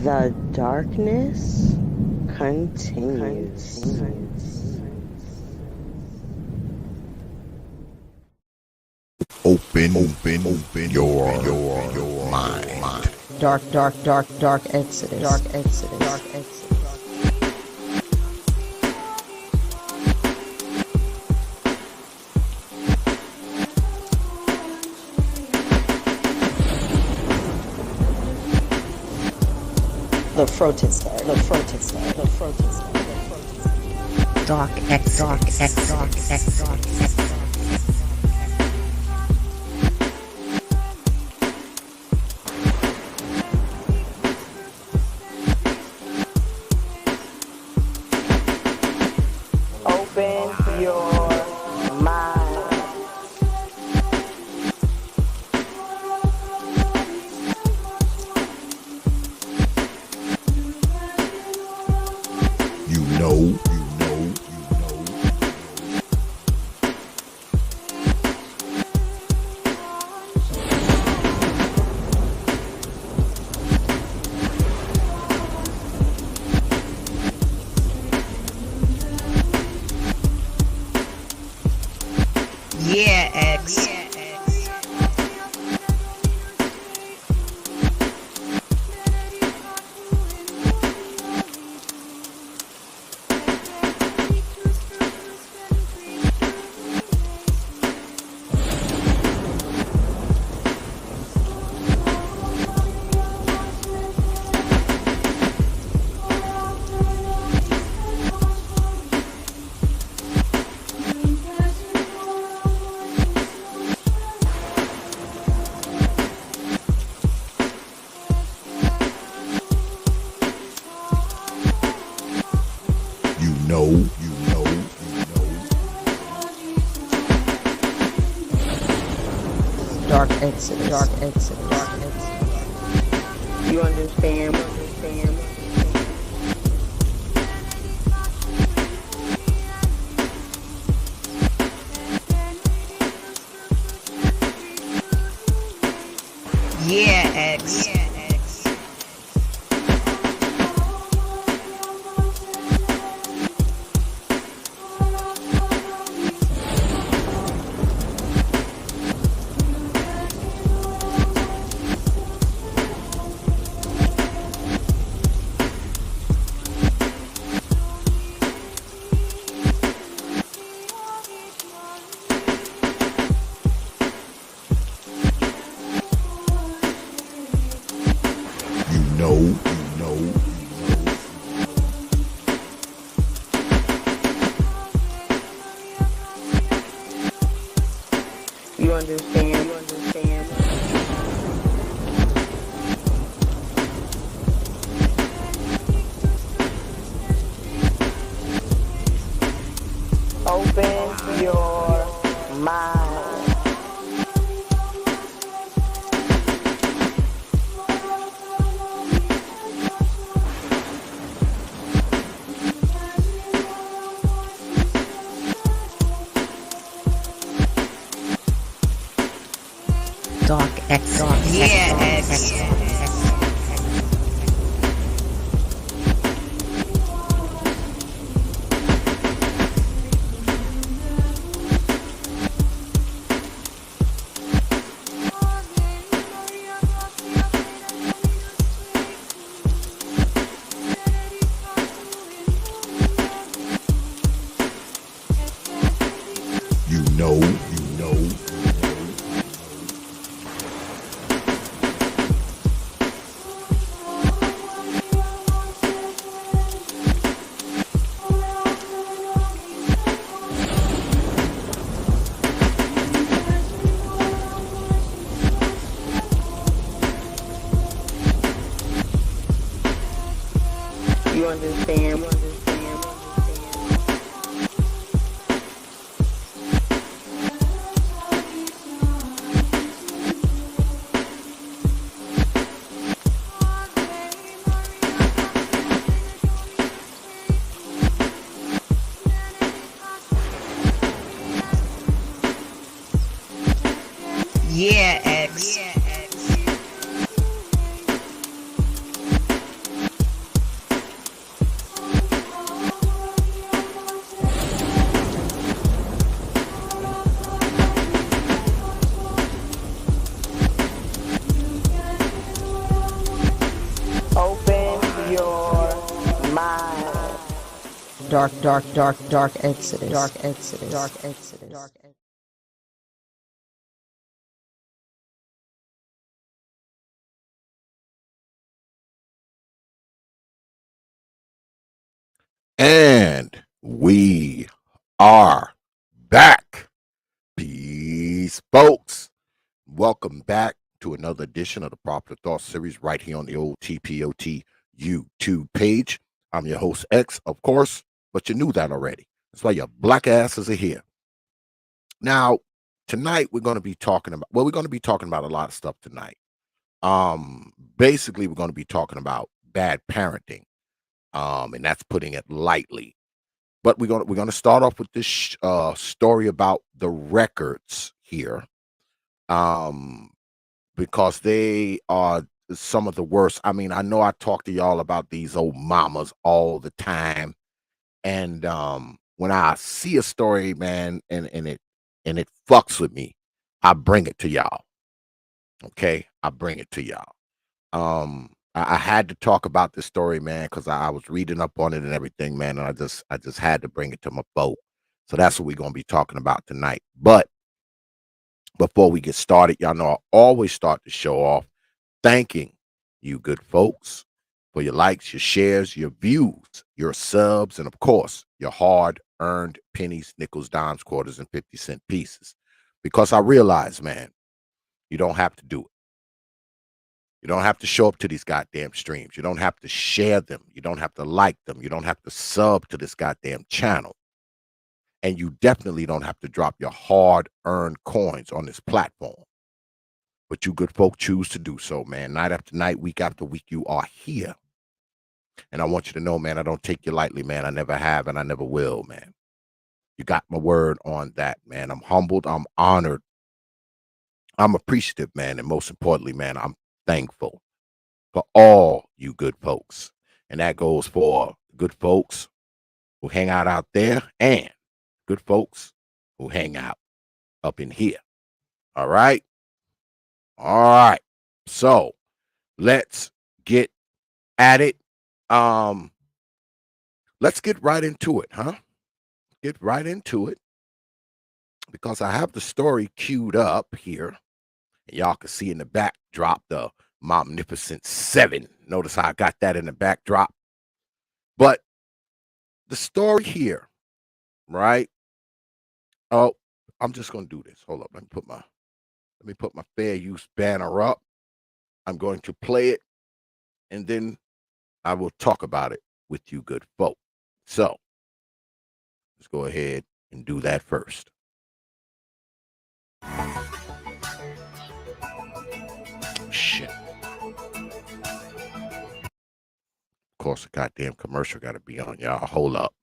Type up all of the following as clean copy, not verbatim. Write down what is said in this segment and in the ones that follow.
The darkness continues. Open your mind. Dark Exodus. The Frotist. Dark Exodus. Open your mind. You know. Yeah, X. You know. Dark Exodus. You understand? Yeah, X. You understand? Open your mind. Dark X. Yeah, X. You know. You understand? Yeah, X. Open your mind. Dark Exodus. And we are back. Peace, folks. Welcome back to another edition of the Proper Thought series right here on the old T.P.O.T YouTube page. I'm your host, X, of course, but you knew that already. That's why your black asses are here. Now, tonight we're going to be talking about, we're going to be talking about a lot of stuff tonight. Basically, we're going to be talking about bad parenting. And that's putting it lightly. But we're going to start off with this story about the records here, because they are some of the worst. I mean, I know I talk to y'all about these old mamas all the time, and when I see a story, man, and it fucks with me, I bring it to y'all. Okay, I bring it to y'all. I had to talk about this story, man, because I was reading up on it and everything, man, and I just had to bring it to my boat. So that's what we're gonna be talking about tonight. But before we get started, y'all know I always start the show off thanking you good folks for your likes, your shares, your views, your subs, and of course, your hard-earned pennies, nickels, dimes, quarters, and 50-cent pieces. Because I realize, man, you don't have to do it. You don't have to show up to these goddamn streams. You don't have to share them. You don't have to like them. You don't have to sub to this goddamn channel. And you definitely don't have to drop your hard-earned coins on this platform. But you good folk choose to do so, man. Night after night, week after week, you are here. And I want you to know, man, I don't take you lightly, man. I never have and I never will, man. You got my word on that, man. I'm humbled. I'm honored. I'm appreciative, man. And most importantly, man, I'm thankful for all you good folks. And that goes for good folks who hang out there and good folks who hang out up in here. All right. All right. So let's get at it. Let's get right into it, huh? Get right into it. Because I have the story queued up here. And y'all can see in the backdrop the Magnificent Seven. Notice how I got that in the backdrop. But the story here, right? Oh, I'm just gonna do this. Hold up. Let me put my fair use banner up. I'm going to play it, and then I will talk about it with you good folk. So let's go ahead and do that first. Shit. Of course, the goddamn commercial got to be on, y'all. Hold up.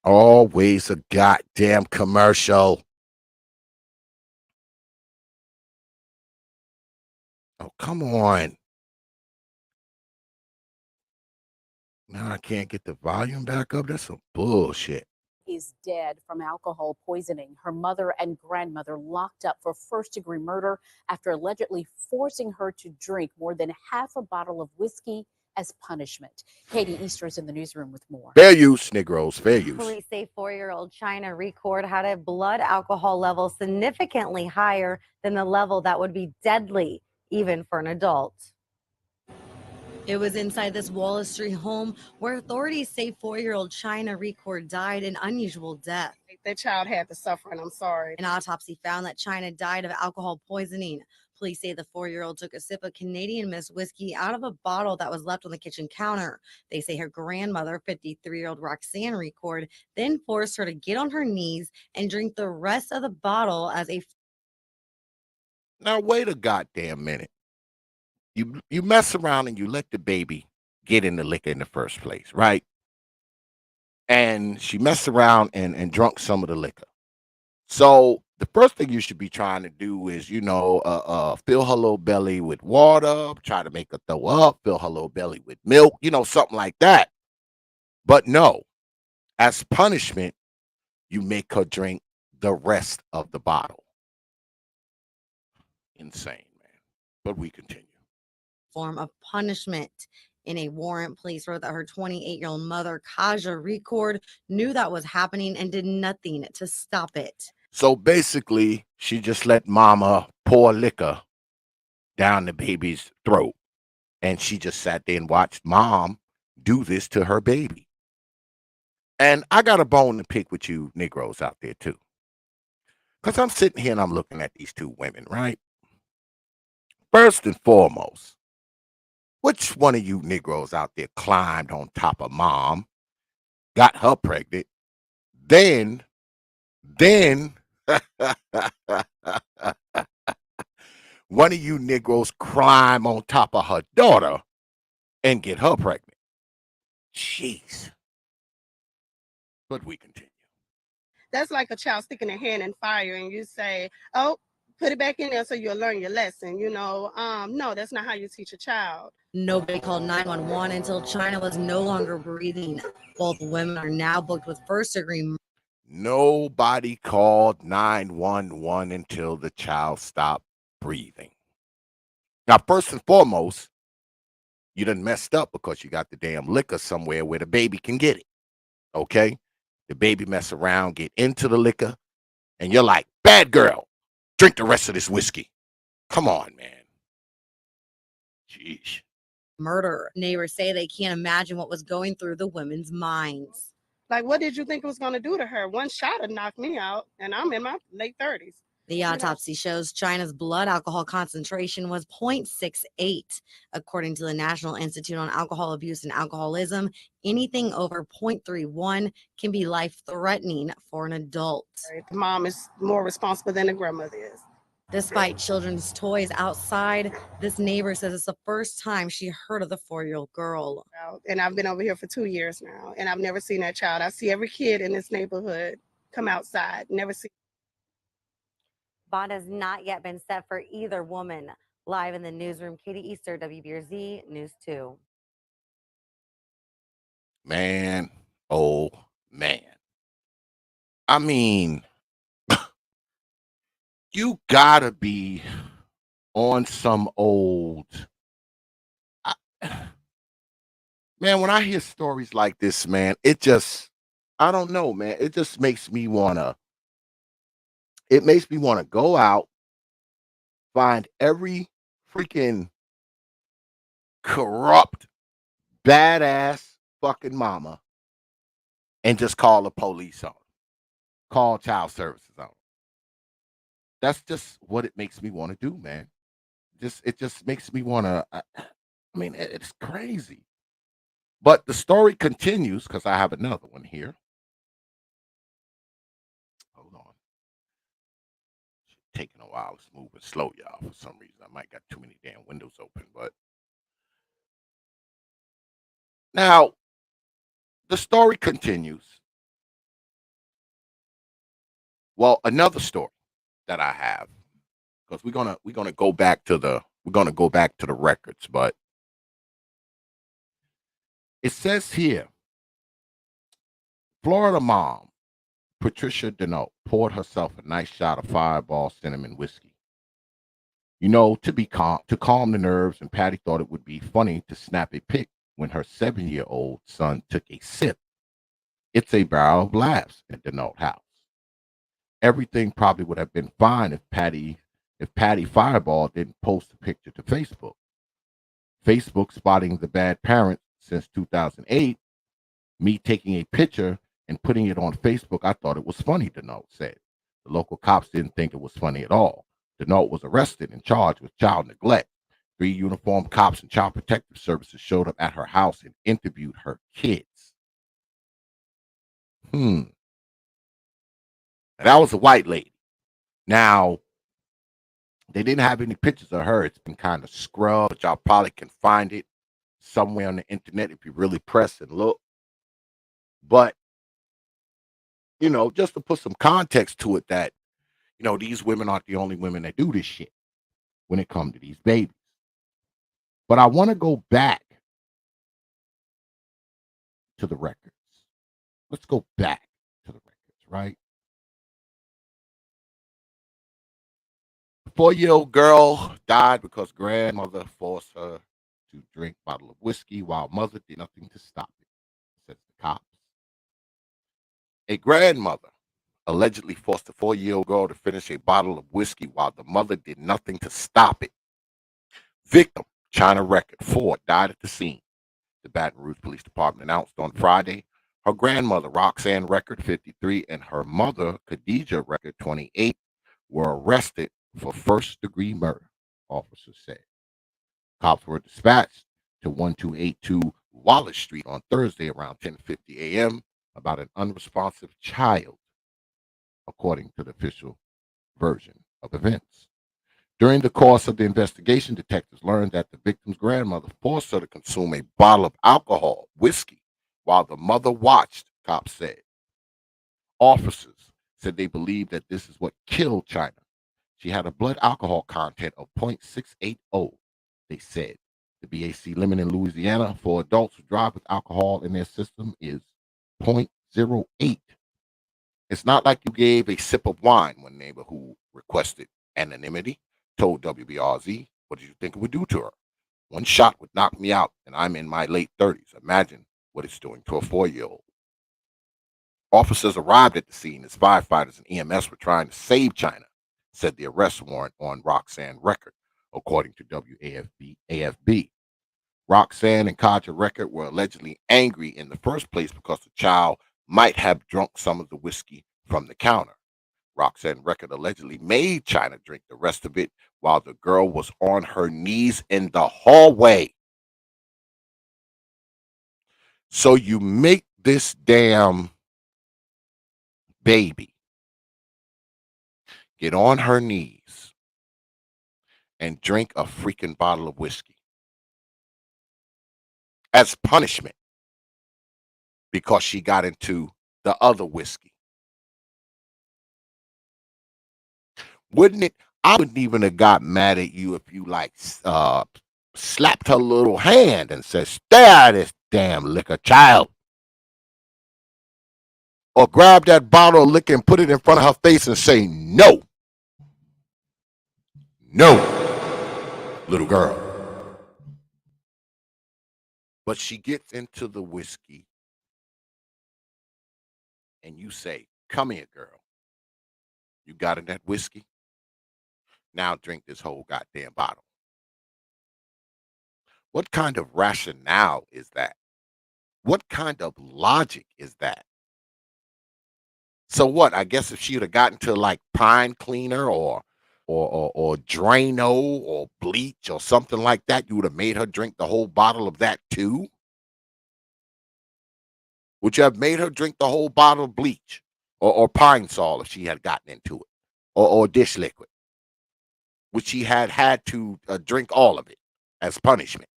Always a goddamn commercial. Oh, come on. Now I can't get the volume back up. That's some bullshit. Is dead from alcohol poisoning. Her mother and grandmother locked up for first-degree murder after allegedly forcing her to drink more than half a bottle of whiskey as punishment. Katie Easter is in the newsroom with more. Fair use, Negroes, fair use. Police say 4-year-old China Record had a blood alcohol level significantly higher than the level that would be deadly, even for an adult. It was inside this Wallace Street home where authorities say 4-year-old China Record died an unusual death. That child had to suffer, and I'm sorry. An autopsy found that China died of alcohol poisoning. Police say the 4-year-old took a sip of Canadian Mist whiskey out of a bottle that was left on the kitchen counter. They say her grandmother, 53-year-old Roxanne Record, then forced her to get on her knees and drink the rest of the bottle as a... Now wait a goddamn minute. You mess around and you let the baby get in the liquor in the first place, right? And she messed around and drunk some of the liquor. So the first thing you should be trying to do is, fill her little belly with water, try to make her throw up, fill her little belly with milk, something like that. But no, as punishment, you make her drink the rest of the bottle. Insane, man. But we continue. Form of punishment. In a warrant, police wrote that her 28-year-old mother, Kadjah Record, knew that was happening and did nothing to stop it. So basically, she just let mama pour liquor down the baby's throat. And she just sat there and watched mom do this to her baby. And I got a bone to pick with you Negroes out there, too. Because I'm sitting here and I'm looking at these two women, right? First and foremost, which one of you Negroes out there climbed on top of mom, got her pregnant, then one of you Negroes climb on top of her daughter and get her pregnant? Jeez. But we continue. That's like a child sticking their hand in fire and you say, oh, put it back in there so you'll learn your lesson. No, that's not how you teach a child. Nobody called 911 until China was no longer breathing. Both women are now booked with first-degree. Nobody called 911 until the child stopped breathing. Now, first and foremost, you done messed up because you got the damn liquor somewhere where the baby can get it. Okay? The baby mess around, get into the liquor, and you're like, bad girl, drink the rest of this whiskey. Come on, man. Jeez. Murder. Neighbors say they can't imagine what was going through the women's minds. Like, what did you think it was going to do to her? One shot would knock me out, and I'm in my late 30s. The autopsy shows China's blood alcohol concentration was 0.68. According to the National Institute on Alcohol Abuse and Alcoholism, anything over 0.31 can be life-threatening for an adult. The mom is more responsible than the grandmother is. Despite children's toys outside, this neighbor says it's the first time she heard of the 4-year-old girl. And I've been over here for 2 years now, and I've never seen that child. I see every kid in this neighborhood come outside, never see. Bond has not yet been set for either woman. Live in the newsroom, Katie Easter, WBRZ News 2. Man, oh, man. I mean, you gotta be on some old... Man, when I hear stories like this, man, it just... I don't know, man. It just makes me wanna... It makes me want to go out, find every freaking corrupt, badass fucking mama, and just call the police on them. Call child services on them. That's just what it makes me want to do, man. It just makes me want to, I mean, it's crazy. But the story continues because I have another one here. Taking a while. It's moving slow, y'all. For some reason, I might got too many damn windows open. But now the story continues. Well, another story that I have, because we're gonna go back to the records, but it says here, Florida mom Patricia Denault poured herself a nice shot of Fireball cinnamon whiskey. To calm the nerves, and Patty thought it would be funny to snap a pic when her 7-year-old son took a sip. It's a barrel of laughs at Denault house. Everything probably would have been fine if Patty Fireball didn't post a picture to Facebook. Facebook spotting the bad parent since 2008, me taking a picture and putting it on Facebook, I thought it was funny, Denault said. The local cops didn't think it was funny at all. Denault was arrested and charged with child neglect. 3 uniformed cops and child protective services showed up at her house and interviewed her kids. Now, that was a white lady. Now, they didn't have any pictures of her. It's been kind of scrubbed, but y'all probably can find it somewhere on the internet if you really press and look. But, just to put some context to it, that, You know, these women aren't the only women that do this shit when it comes to these babies. But I want to go back to the records. Let's go back to the records, right? 4-year-old girl died because grandmother forced her to drink a bottle of whiskey while mother did nothing to stop it, says the cops. A grandmother allegedly forced a 4-year-old girl to finish a bottle of whiskey while the mother did nothing to stop it. Victim, China Record, 4, died at the scene. The Baton Rouge Police Department announced on Friday her grandmother, Roxanne Record, 53, and her mother, Kadjah Record, 28, were arrested for first-degree murder, officers said. Cops were dispatched to 1282 Wallace Street on Thursday around 10:50 a.m. about an unresponsive child, according to the official version of events. During the course of the investigation, detectives learned that the victim's grandmother forced her to consume a bottle of alcohol, whiskey, while the mother watched, cops said. Officers said they believe that this is what killed China. She had a blood alcohol content of 0.680, they said. The BAC limit in Louisiana for adults who drive with alcohol in their system is 0.08. It's not like you gave a sip of wine, one neighbor who requested anonymity told WBRZ. What did you think it would do to her? One shot would knock me out, and I'm in my late 30s. Imagine what it's doing to a 4-year-old. Officers arrived at the scene as firefighters and EMS were trying to save China, said the arrest warrant on Roxanne Record, according to AFB. Roxanne and Kadjah Record were allegedly angry in the first place because the child might have drunk some of the whiskey from the counter. Roxanne Record allegedly made China drink the rest of it while the girl was on her knees in the hallway. So you make this damn baby get on her knees and drink a freaking bottle of whiskey as punishment because she got into the other whiskey. Wouldn't it? I wouldn't even have got mad at you if you slapped her little hand and said, "Stay out of this damn liquor, child." Or grab that bottle of liquor and put it in front of her face and say, "No. No, little girl." But she gets into the whiskey and you say, "Come here, girl. You got in that whiskey? Now drink this whole goddamn bottle." What kind of rationale is that? What kind of logic is that? So what? I guess if she would have gotten to like pine cleaner or Drano or bleach or something like that, you would have made her drink the whole bottle of that too? Would you have made her drink the whole bottle of bleach or pine sol if she had gotten into it, or dish liquid, which she had to drink all of it as punishment?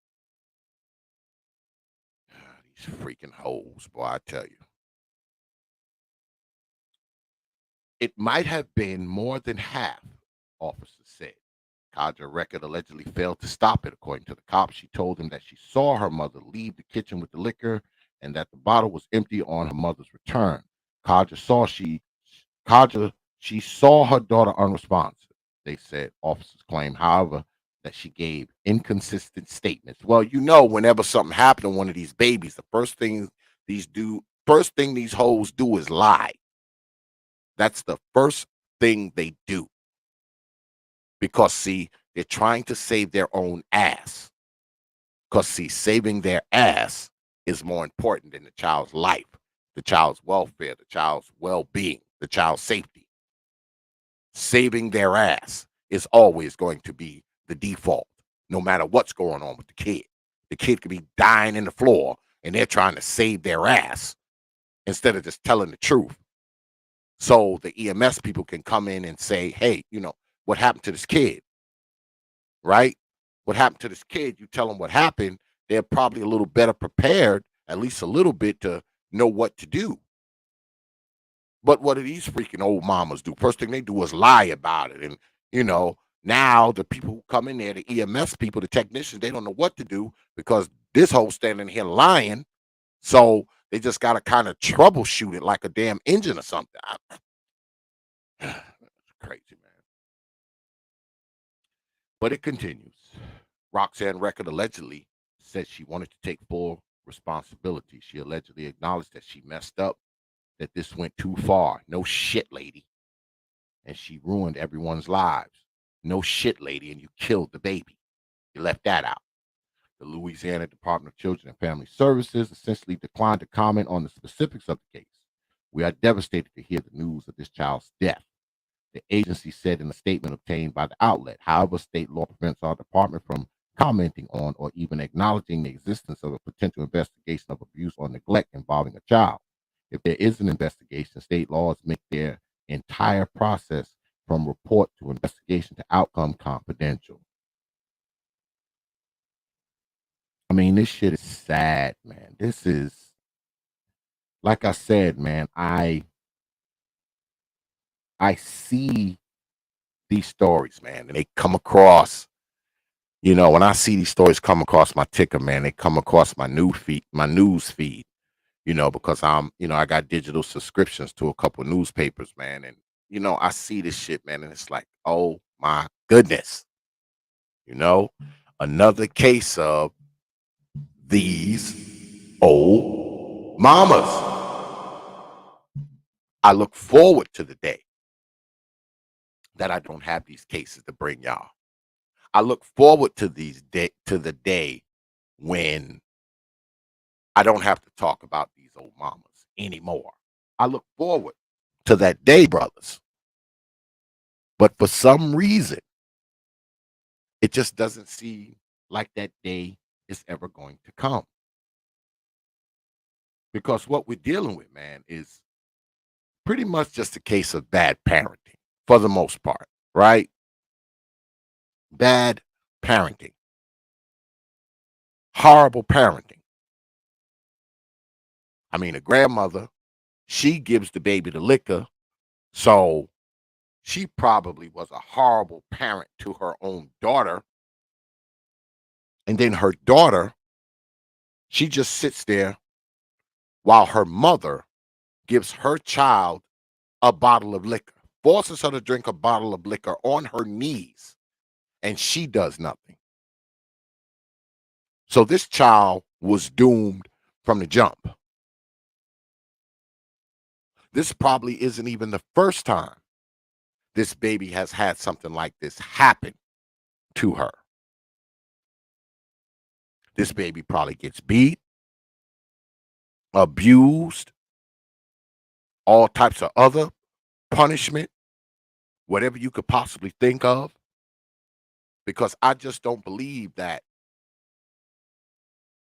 These freaking hoes, boy, I tell you. It might have been more than half, officers said. Kadjah Record allegedly failed to stop it, according to the cops. She told them that she saw her mother leave the kitchen with the liquor and that the bottle was empty on her mother's return. She saw her daughter unresponsive, they said. Officers claim, however, that she gave inconsistent statements. Well, you know, whenever something happened to one of these babies, the first thing these hoes do is lie. That's the first thing they do. Because, see, they're trying to save their own ass. Because, see, saving their ass is more important than the child's life, the child's welfare, the child's well-being, the child's safety. Saving their ass is always going to be the default, no matter what's going on with the kid. The kid could be dying in the floor, and they're trying to save their ass instead of just telling the truth. So the EMS people can come in and say, "Hey, you know, what happened to this kid?" Right? What happened to this kid? You tell them what happened, they're probably a little better prepared, at least a little bit, to know what to do. But what do these freaking old mamas do? First thing they do is lie about it. And, now the people who come in there, the EMS people, the technicians, they don't know what to do because this hoe standing here lying. So they just got to kind of troubleshoot it like a damn engine or something. It's crazy, man. But it continues. Roxanne Record allegedly said she wanted to take full responsibility. She allegedly acknowledged that she messed up, that this went too far. No shit, lady. And she ruined everyone's lives. No shit, lady. And you killed the baby. You left that out. The Louisiana Department of Children and Family Services essentially declined to comment on the specifics of the case. We are devastated to hear the news of this child's death, the agency said in a statement obtained by the outlet. However, state law prevents our department from commenting on or even acknowledging the existence of a potential investigation of abuse or neglect involving a child. If there is an investigation, state laws make their entire process from report to investigation to outcome confidential. I mean, this shit is sad, man. This is, like I said, man, I see these stories, man, and they come across, when I see these stories come across my ticker, man, they come across my news feed, because I got digital subscriptions to a couple of newspapers, man. And, I see this shit, man, and it's like, oh my goodness, another case of these old mamas. I look forward to the day that I don't have these cases to bring y'all. I look forward to the day when I don't have to talk about these old mamas anymore. I look forward to that day, brothers. But for some reason, it just doesn't seem like that day is ever going to come. Because what we're dealing with, man, is pretty much just a case of bad parenting for the most part, right? Bad parenting. Horrible parenting. I mean, a grandmother, she gives the baby the liquor, so she probably was a horrible parent to her own daughter. And then her daughter, she just sits there while her mother gives her child a bottle of liquor, forces her to drink a bottle of liquor on her knees, and she does nothing. So this child was doomed from the jump. This probably isn't even the first time this baby has had something like this happen to her. This baby probably gets beat, abused, all types of other punishment, whatever you could possibly think of, because I just don't believe that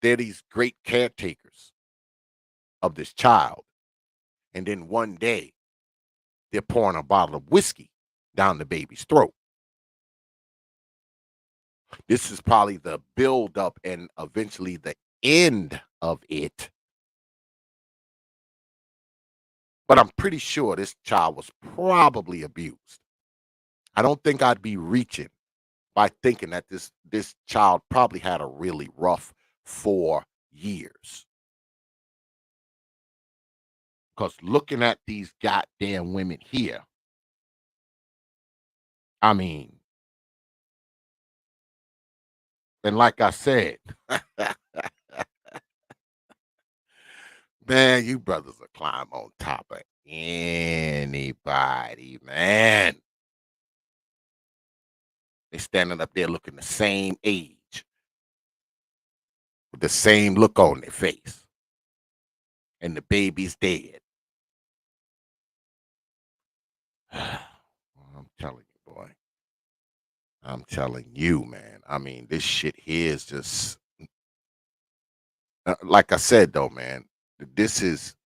they're these great caretakers of this child. And then one day they're pouring a bottle of whiskey down the baby's throat. This is probably the build-up and eventually the end of it. But I'm pretty sure this child was probably abused. I don't think I'd be reaching by thinking that this child probably had a really rough 4 years. Because looking at these goddamn women here, I mean, and like I said, man, you brothers will climb on top of anybody, man. They standing up there looking the same age, with the same look on their face, and the baby's dead. I'm telling you, boy. I'm telling you, man. I mean, this shit here is just like I said, though, man. This is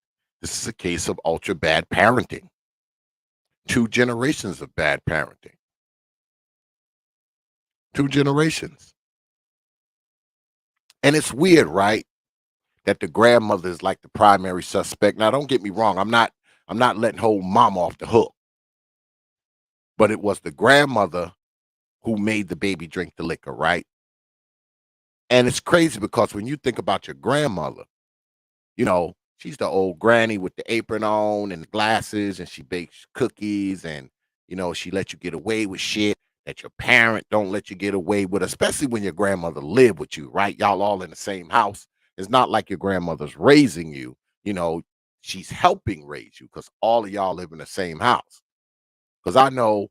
a case of ultra bad parenting. 2 generations of bad parenting. 2 generations. And it's weird, right? That the grandmother is like the primary suspect. Now, don't get me wrong. I'm not I'm not letting whole mama off the hook. But it was the grandmother who made the baby drink the liquor, right? And it's crazy because when you think about your grandmother, you know, she's the old granny with the apron on and the glasses, and she bakes cookies, and she let you get away with shit that your parent don't let you get away with, especially when your grandmother lived with you, right? Y'all all in the same house. It's not like your grandmother's raising you, she's helping raise you because all of y'all live in the same house. Because I know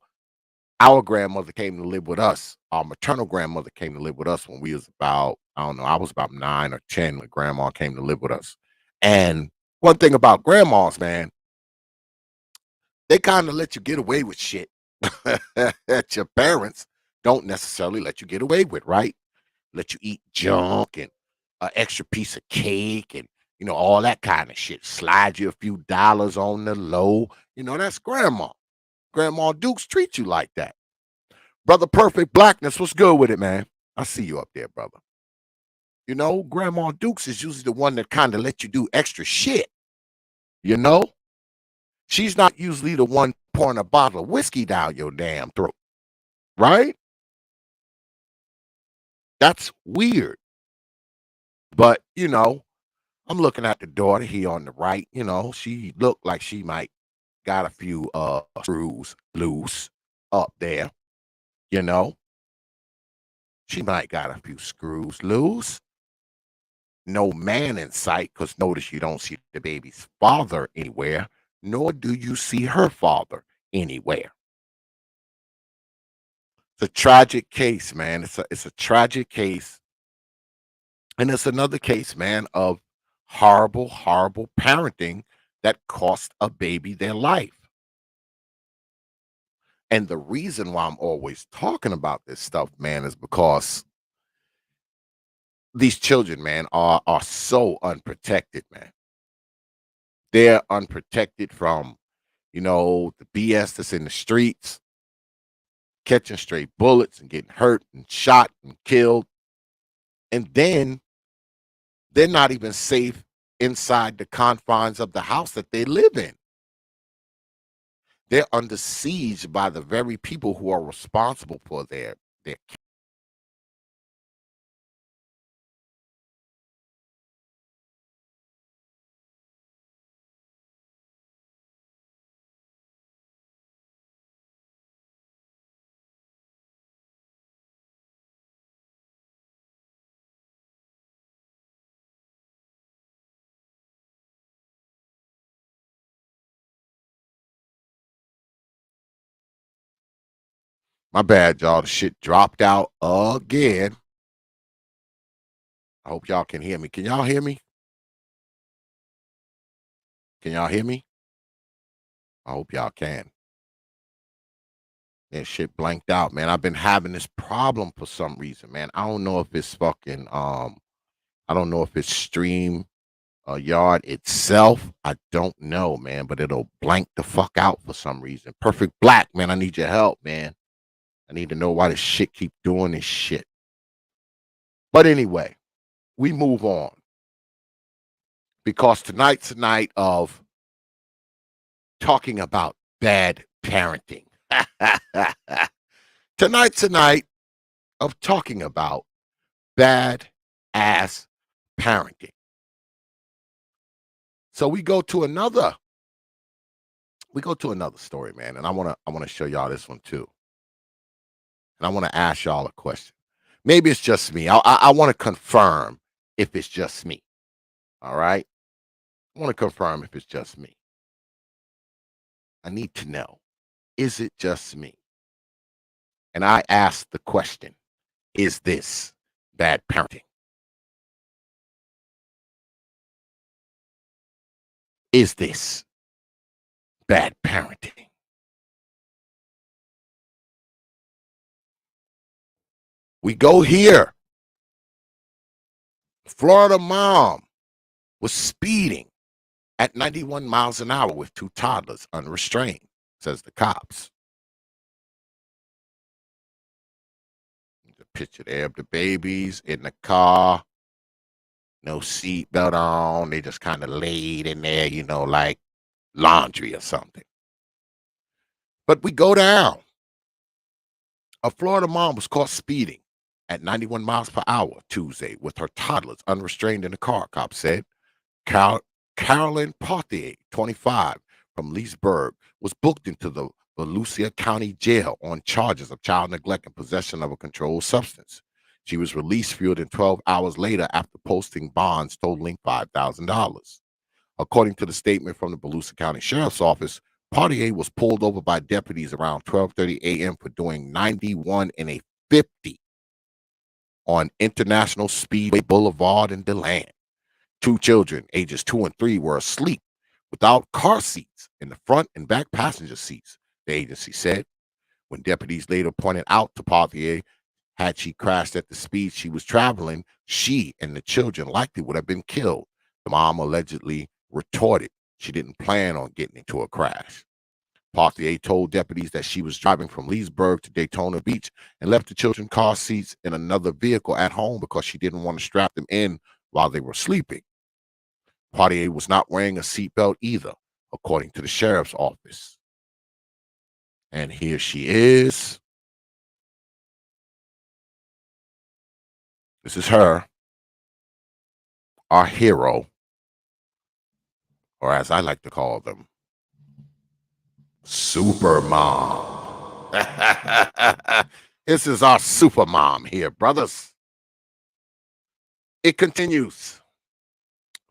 our grandmother came to live with us. Our maternal grandmother came to live with us when we was about, I don't know, I was about 9 or 10 when grandma came to live with us. And one thing about grandmas, man, they kind of let you get away with shit that your parents don't necessarily let you get away with, right? Let you eat junk and an extra piece of cake and, all that kind of shit. Slide you a few dollars on the low. That's grandma. Grandma Dukes treat you like that. Brother Perfect Blackness, what's good with it, man? I see you up there, brother. Grandma Dukes is usually the one that kind of let you do extra shit. She's not usually the one pouring a bottle of whiskey down your damn throat, right? That's weird. But, I'm looking at the daughter here on the right. She looked like she might got a few screws loose up there. She might got a few screws loose. No man in sight, because notice you don't see the baby's father anywhere, nor do you see her father anywhere. It's a tragic case, man. It's a tragic case. And it's another case, man, of horrible, horrible parenting that cost a baby their life. And the reason why I'm always talking about this stuff, man, is because these children, man, are so unprotected, man. They're unprotected from, the BS that's in the streets, catching stray bullets and getting hurt and shot and killed. And then they're not even safe inside the confines of the house that they live in. They're under siege by the very people who are responsible for their My bad, y'all. The shit dropped out again. I hope y'all can hear me. Can y'all hear me? Can y'all hear me? I hope y'all can. That shit blanked out, man. I've been having this problem for some reason, man. I don't know if it's fucking I don't know if it's stream yard itself. I don't know, man, but it'll blank the fuck out for some reason. Perfect Black, man. I need your help, man. I need to know why this shit keep doing this shit. But anyway, we move on. Because tonight's the night of talking about bad parenting. Tonight's the night of talking about bad ass parenting. So we go to another story, man, and I want to show y'all this one too. And I want to ask y'all a question. Maybe it's just me. I want to confirm if it's just me. All right? I want to confirm if it's just me. I need to know, is it just me? And I ask the question, is this bad parenting? Is this bad parenting? We go here. Florida mom was speeding at 91 miles an hour with 2 toddlers unrestrained, says the cops. The picture there of the babies in the car, no seatbelt on. They just kind of laid in there, like laundry or something. But we go down. A Florida mom was caught speeding at 91 miles per hour Tuesday with her toddlers unrestrained in the car, cops said. Carolyn Pothier, 25, from Leesburg, was booked into the Volusia County Jail on charges of child neglect and possession of a controlled substance. She was released fewer than 12 hours later after posting bonds totaling $5,000. According to the statement from the Volusia County Sheriff's Office, Pothier was pulled over by deputies around 12:30 a.m. for doing 91 in a 50 on International Speedway Boulevard in DeLand. Two children, ages 2 and 3, were asleep without car seats in the front and back passenger seats, the agency said. When deputies later pointed out to Pothier, had she crashed at the speed she was traveling, she and the children likely would have been killed. The mom allegedly retorted she didn't plan on getting into a crash. Pothier told deputies that she was driving from Leesburg to Daytona Beach and left the children's car seats in another vehicle at home because she didn't want to strap them in while they were sleeping. Pothier was not wearing a seatbelt either, according to the sheriff's office. And here she is. This is her, our hero, or as I like to call them, Super Mom. This is our Super Mom here, brothers. It continues.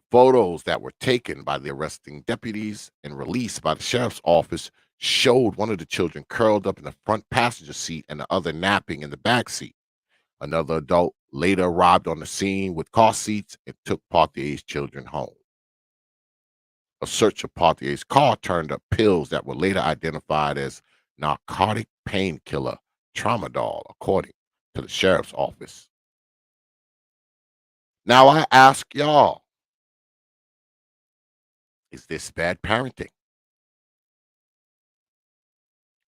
Photos that were taken by the arresting deputies and released by the sheriff's office showed one of the children curled up in the front passenger seat and the other napping in the back seat. Another adult later arrived on the scene with car seats and took Pothier's children home. A search of Pothier's car turned up pills that were later identified as narcotic painkiller tramadol, according to the sheriff's office. Now I ask y'all, is this bad parenting?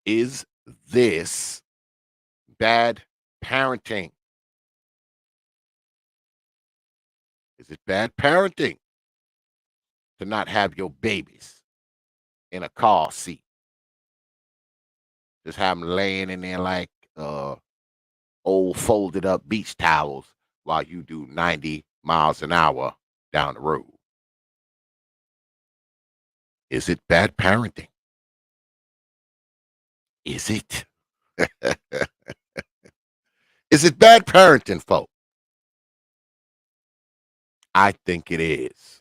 Is this bad parenting? Is it bad parenting to not have your babies in a car seat? Just have them laying in there like old folded up beach towels while you do 90 miles an hour down the road. Is it bad parenting? Is it? Is it bad parenting, folks? I think it is.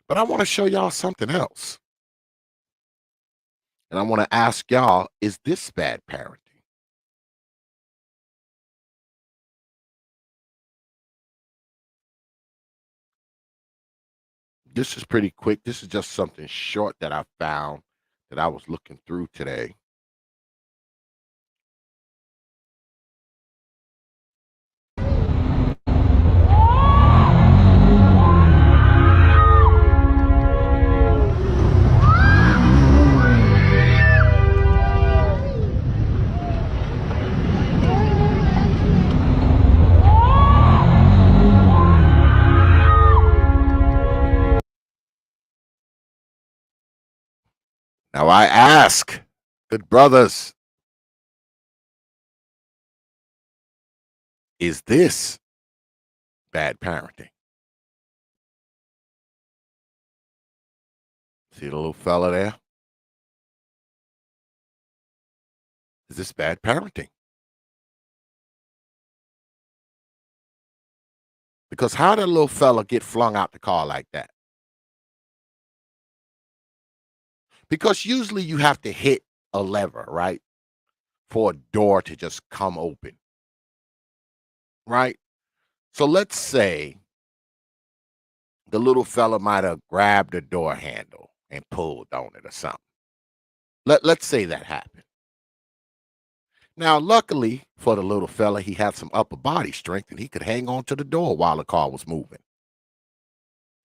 But I want to show y'all something else. And I want to ask y'all, is this bad parenting? This is pretty quick. This is just something short that I found that I was looking through today. Now I ask, good brothers, is this bad parenting? See the little fella there? Is this bad parenting? Because how did a little fella get flung out the car like that? Because usually you have to hit a lever, right? For a door to just come open. Right? So let's say the little fella might have grabbed the door handle and pulled on it or something. Let's say that happened. Now, luckily for the little fella, he had some upper body strength and he could hang on to the door while the car was moving.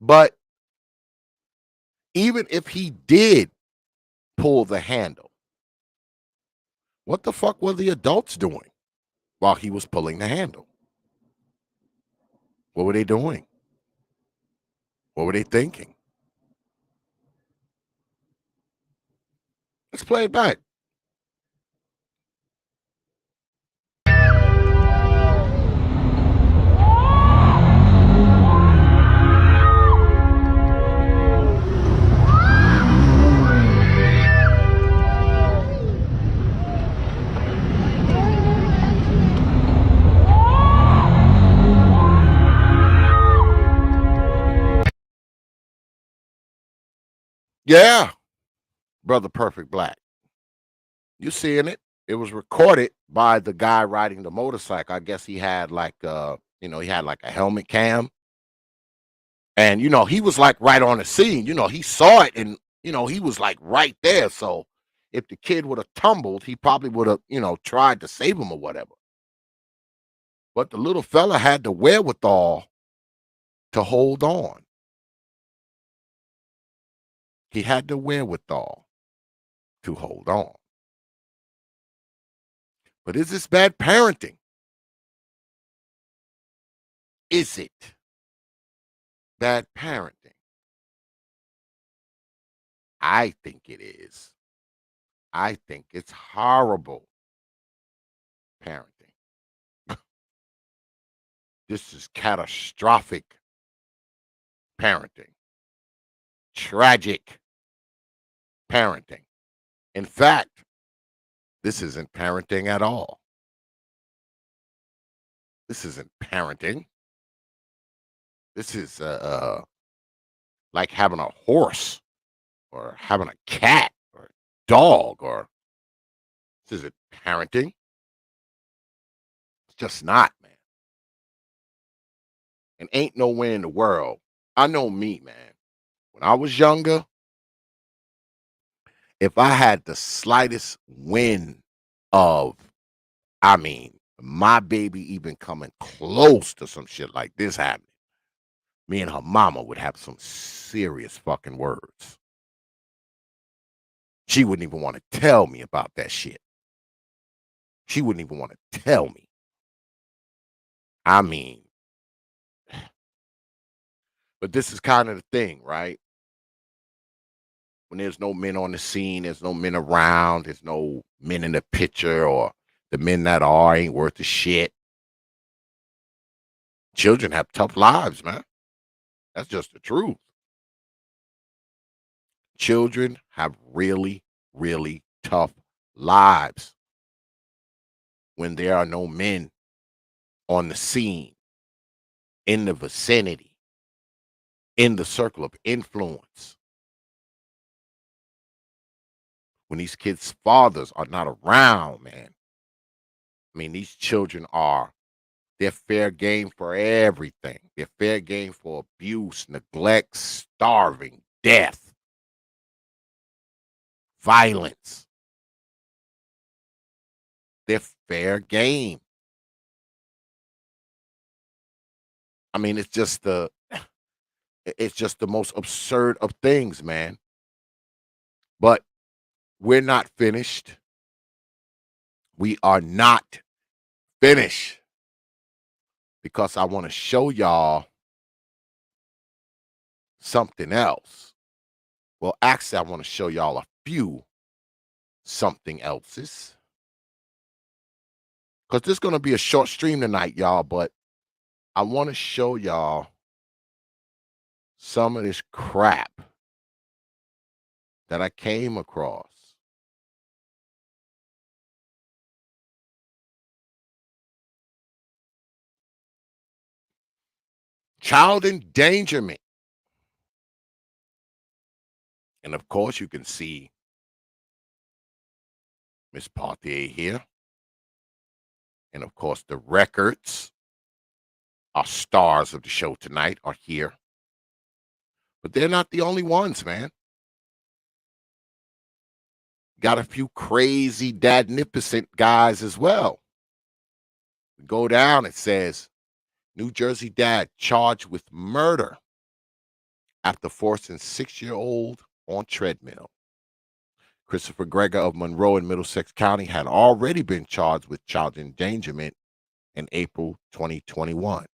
But even if he did pull the handle, what the fuck were the adults doing while he was pulling the handle? What were they doing? What were they thinking? Let's play it back. Yeah, Brother Perfect Black. You seeing it? It was recorded by the guy riding the motorcycle. I guess he had like he had like a helmet cam. And he was like right on the scene. He saw it and he was like right there. So if the kid would have tumbled, he probably would have, tried to save him or whatever. But the little fella had the wherewithal to hold on. He had the wherewithal to hold on. But is this bad parenting? Is it bad parenting? I think it is. I think it's horrible parenting. This is catastrophic parenting. Tragic parenting. In fact, this isn't parenting at all. This isn't parenting. This is like having a horse or having a cat or a dog, or this isn't parenting. It's just not, man. And ain't nowhere in the world. I know me, man. When I was younger, if I had the slightest wind of, my baby even coming close to some shit like this happening, me and her mama would have some serious fucking words. She wouldn't even want to tell me about that shit. She wouldn't even want to tell me. But this is kind of the thing, right? When there's no men on the scene, there's no men around, there's no men in the picture, or the men that are ain't worth a shit. Children have tough lives, man. That's just the truth. Children have really, really tough lives when there are no men on the scene, in the vicinity, in the circle of influence. When these kids' fathers are not around, man. These children they're fair game for everything. They're fair game for abuse, neglect, starving, death, violence. They're fair game. It's just the most absurd of things, man. But we're not finished. We are not finished, because I want to show y'all something else. Well, actually, I want to show y'all a few something else's, because this is going to be a short stream tonight, y'all, but I want to show y'all some of this crap that I came across. Child endangerment. And of course, you can see Miss Partier here. And of course, the records, our stars of the show tonight, are here. But they're not the only ones, man. Got a few crazy dadnificent guys as well. We go down, it says, New Jersey dad charged with murder after forcing 6-year-old on treadmill. Christopher Greger of Monroe in Middlesex County had already been charged with child endangerment in April 2021.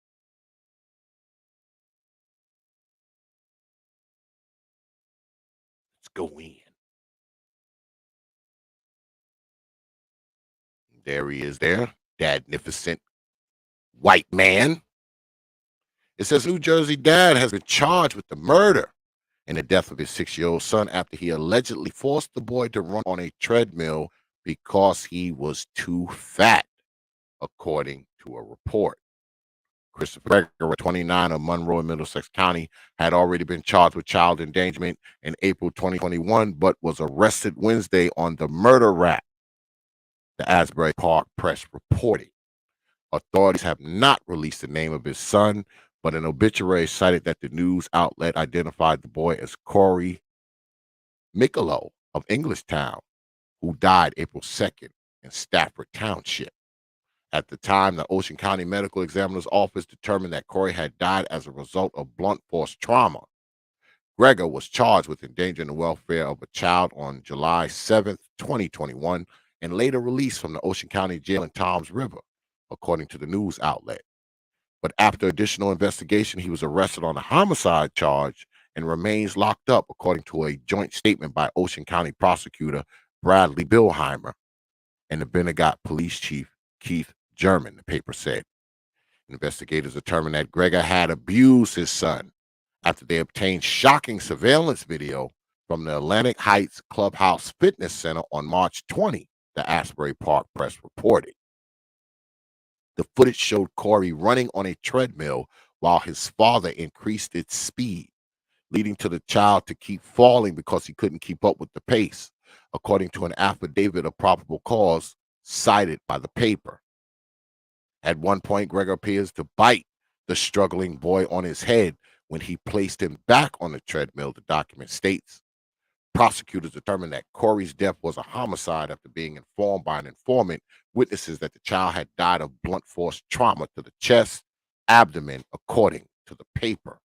go in. There he is there, dadnificent white man. It says New Jersey dad has been charged with the murder and the death of his 6-year-old son after he allegedly forced the boy to run on a treadmill because he was too fat, according to a report. Christopher Gregory, 29, of Monroe and Middlesex County, had already been charged with child endangerment in April 2021, but was arrested Wednesday on the murder rap, the Asbury Park Press reported. Authorities have not released the name of his son, but an obituary cited that the news outlet identified the boy as Corey Michelot of Englishtown, who died April 2nd in Stafford Township. At the time, the Ocean County Medical Examiner's Office determined that Corey had died as a result of blunt force trauma. Gregor was charged with endangering the welfare of a child on July 7th, 2021, and later released from the Ocean County Jail in Toms River, according to the news outlet. But after additional investigation, he was arrested on a homicide charge and remains locked up, according to a joint statement by Ocean County prosecutor Bradley Billheimer and the Bennegat Police Chief Keith German, the paper said. Investigators determined that Gregor had abused his son after they obtained shocking surveillance video from the Atlantic Heights Clubhouse Fitness Center on March 20, the Asbury Park Press reported. The footage showed Corey running on a treadmill while his father increased its speed, leading to the child to keep falling because he couldn't keep up with the pace, according to an affidavit of probable cause cited by the paper. At one point, Gregor appears to bite the struggling boy on his head when he placed him back on the treadmill, the document states. Prosecutors determined that Corey's death was a homicide after being informed by an informant, witnesses that the child had died of blunt force trauma to the chest, abdomen, according to the paper.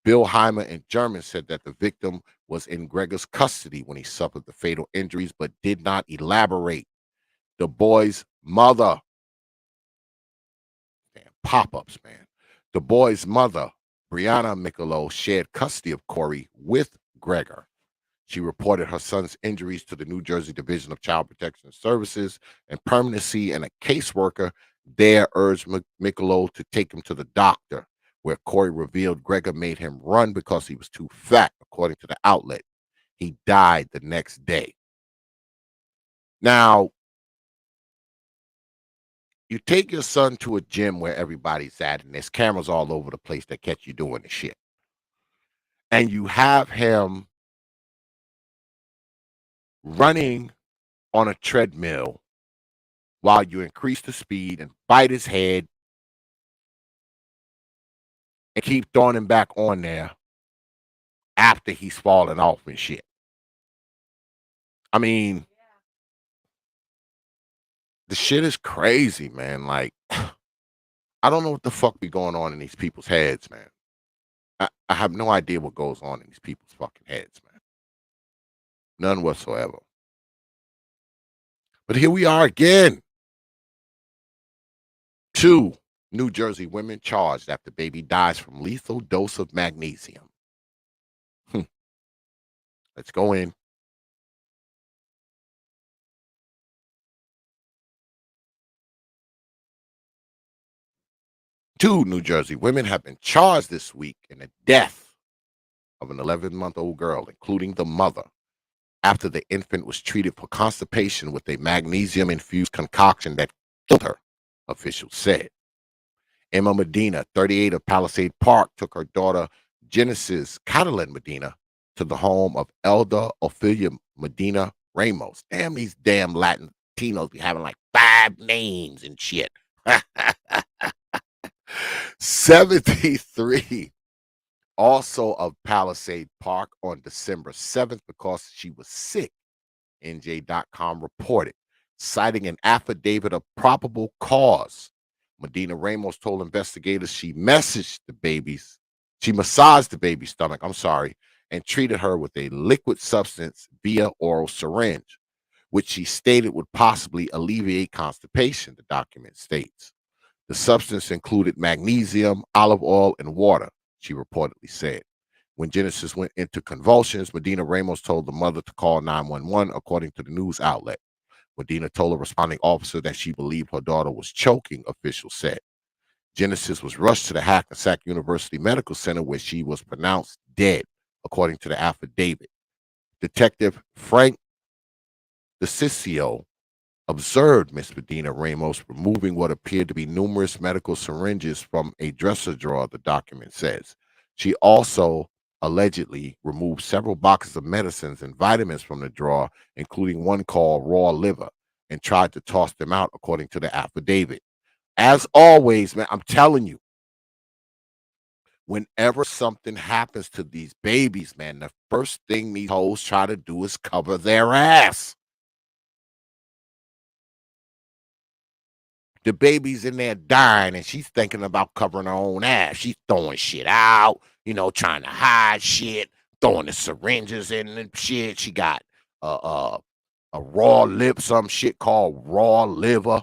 Billheimer and German said that the victim was in Gregor's custody when he suffered the fatal injuries, but did not elaborate. The boy's mother, pop-ups, man. The boy's mother, Brianna Michelot, shared custody of Corey with Gregor. She reported her son's injuries to the New Jersey Division of Child Protection Services and permanency, and a caseworker there urged Michelot to take him to the doctor, where Corey revealed Gregor made him run because he was too fat, according to the outlet. He died the next day. Now, you take your son to a gym where everybody's at, and there's cameras all over the place that catch you doing the shit. And you have him running on a treadmill while you increase the speed and bite his head and keep throwing him back on there after he's fallen off and shit. I mean, the shit is crazy, man. Like, I don't know what the fuck be going on in these people's heads, man. I have no idea what goes on in these people's fucking heads, man. None whatsoever. But here we are again. 2 New Jersey women charged after baby dies from lethal dose of magnesium. Let's go in. Two New Jersey women have been charged this week in the death of an 11-month-old girl, including the mother, after the infant was treated for constipation with a magnesium-infused concoction that killed her, officials said. Emma Medina, 38, of Palisade Park, took her daughter Genesis Catalin Medina to the home of Elder Ophelia Medina Ramos. Damn, these damn Latinos be having like 5 names and shit. 73, also of Palisade Park, on December 7th because she was sick, NJ.com reported, citing an affidavit of probable cause. Medina Ramos told investigators she massaged the baby's stomach, and treated her with a liquid substance via oral syringe, which she stated would possibly alleviate constipation, the document states. The substance included magnesium, olive oil, and water, she reportedly said. When Genesis went into convulsions, Medina Ramos told the mother to call 911, according to the news outlet. Medina told a responding officer that she believed her daughter was choking, officials said. Genesis was rushed to the Hackensack University Medical Center where she was pronounced dead, according to the affidavit. Detective Frank DeCiccio observed Miss Medina Ramos removing what appeared to be numerous medical syringes from a dresser drawer, the document says. She also allegedly removed several boxes of medicines and vitamins from the drawer, including one called raw liver, and tried to toss them out, according to the affidavit. As always, man, I'm telling you, whenever something happens to these babies, man, the first thing these hoes try to do is cover their ass. The baby's in there dying, and she's thinking about covering her own ass. She's throwing shit out, trying to hide shit, throwing the syringes in and shit. She got a raw lip, some shit called raw liver,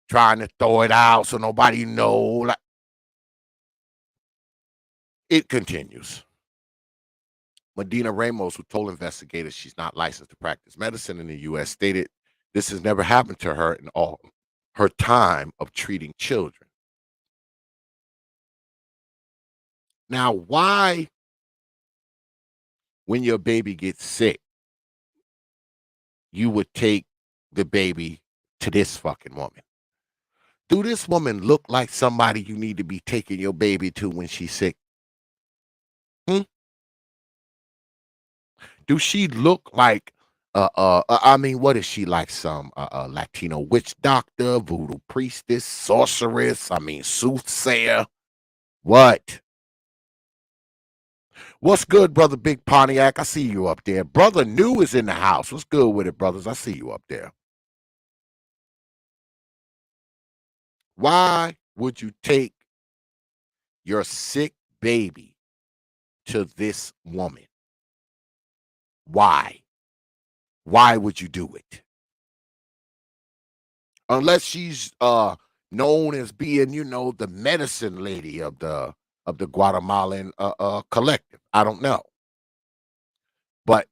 trying to throw it out so nobody know. Like, it continues. Medina Ramos, who told investigators she's not licensed to practice medicine in the U.S., stated this has never happened to her in all her time of treating children. Now, why, when your baby gets sick, you would take the baby to this fucking woman? Do this woman look like somebody you need to be taking your baby to when she's sick? Do she look like what is she like? Some Latino witch doctor, voodoo priestess, sorceress, soothsayer? What? What's good, brother Big Pontiac? I see you up there. Brother New is in the house. What's good with it, brothers? I see you up there. Why would you take your sick baby to this woman? Why? Why would you do it? Unless she's known as being, the medicine lady of the Guatemalan collective. I don't know. But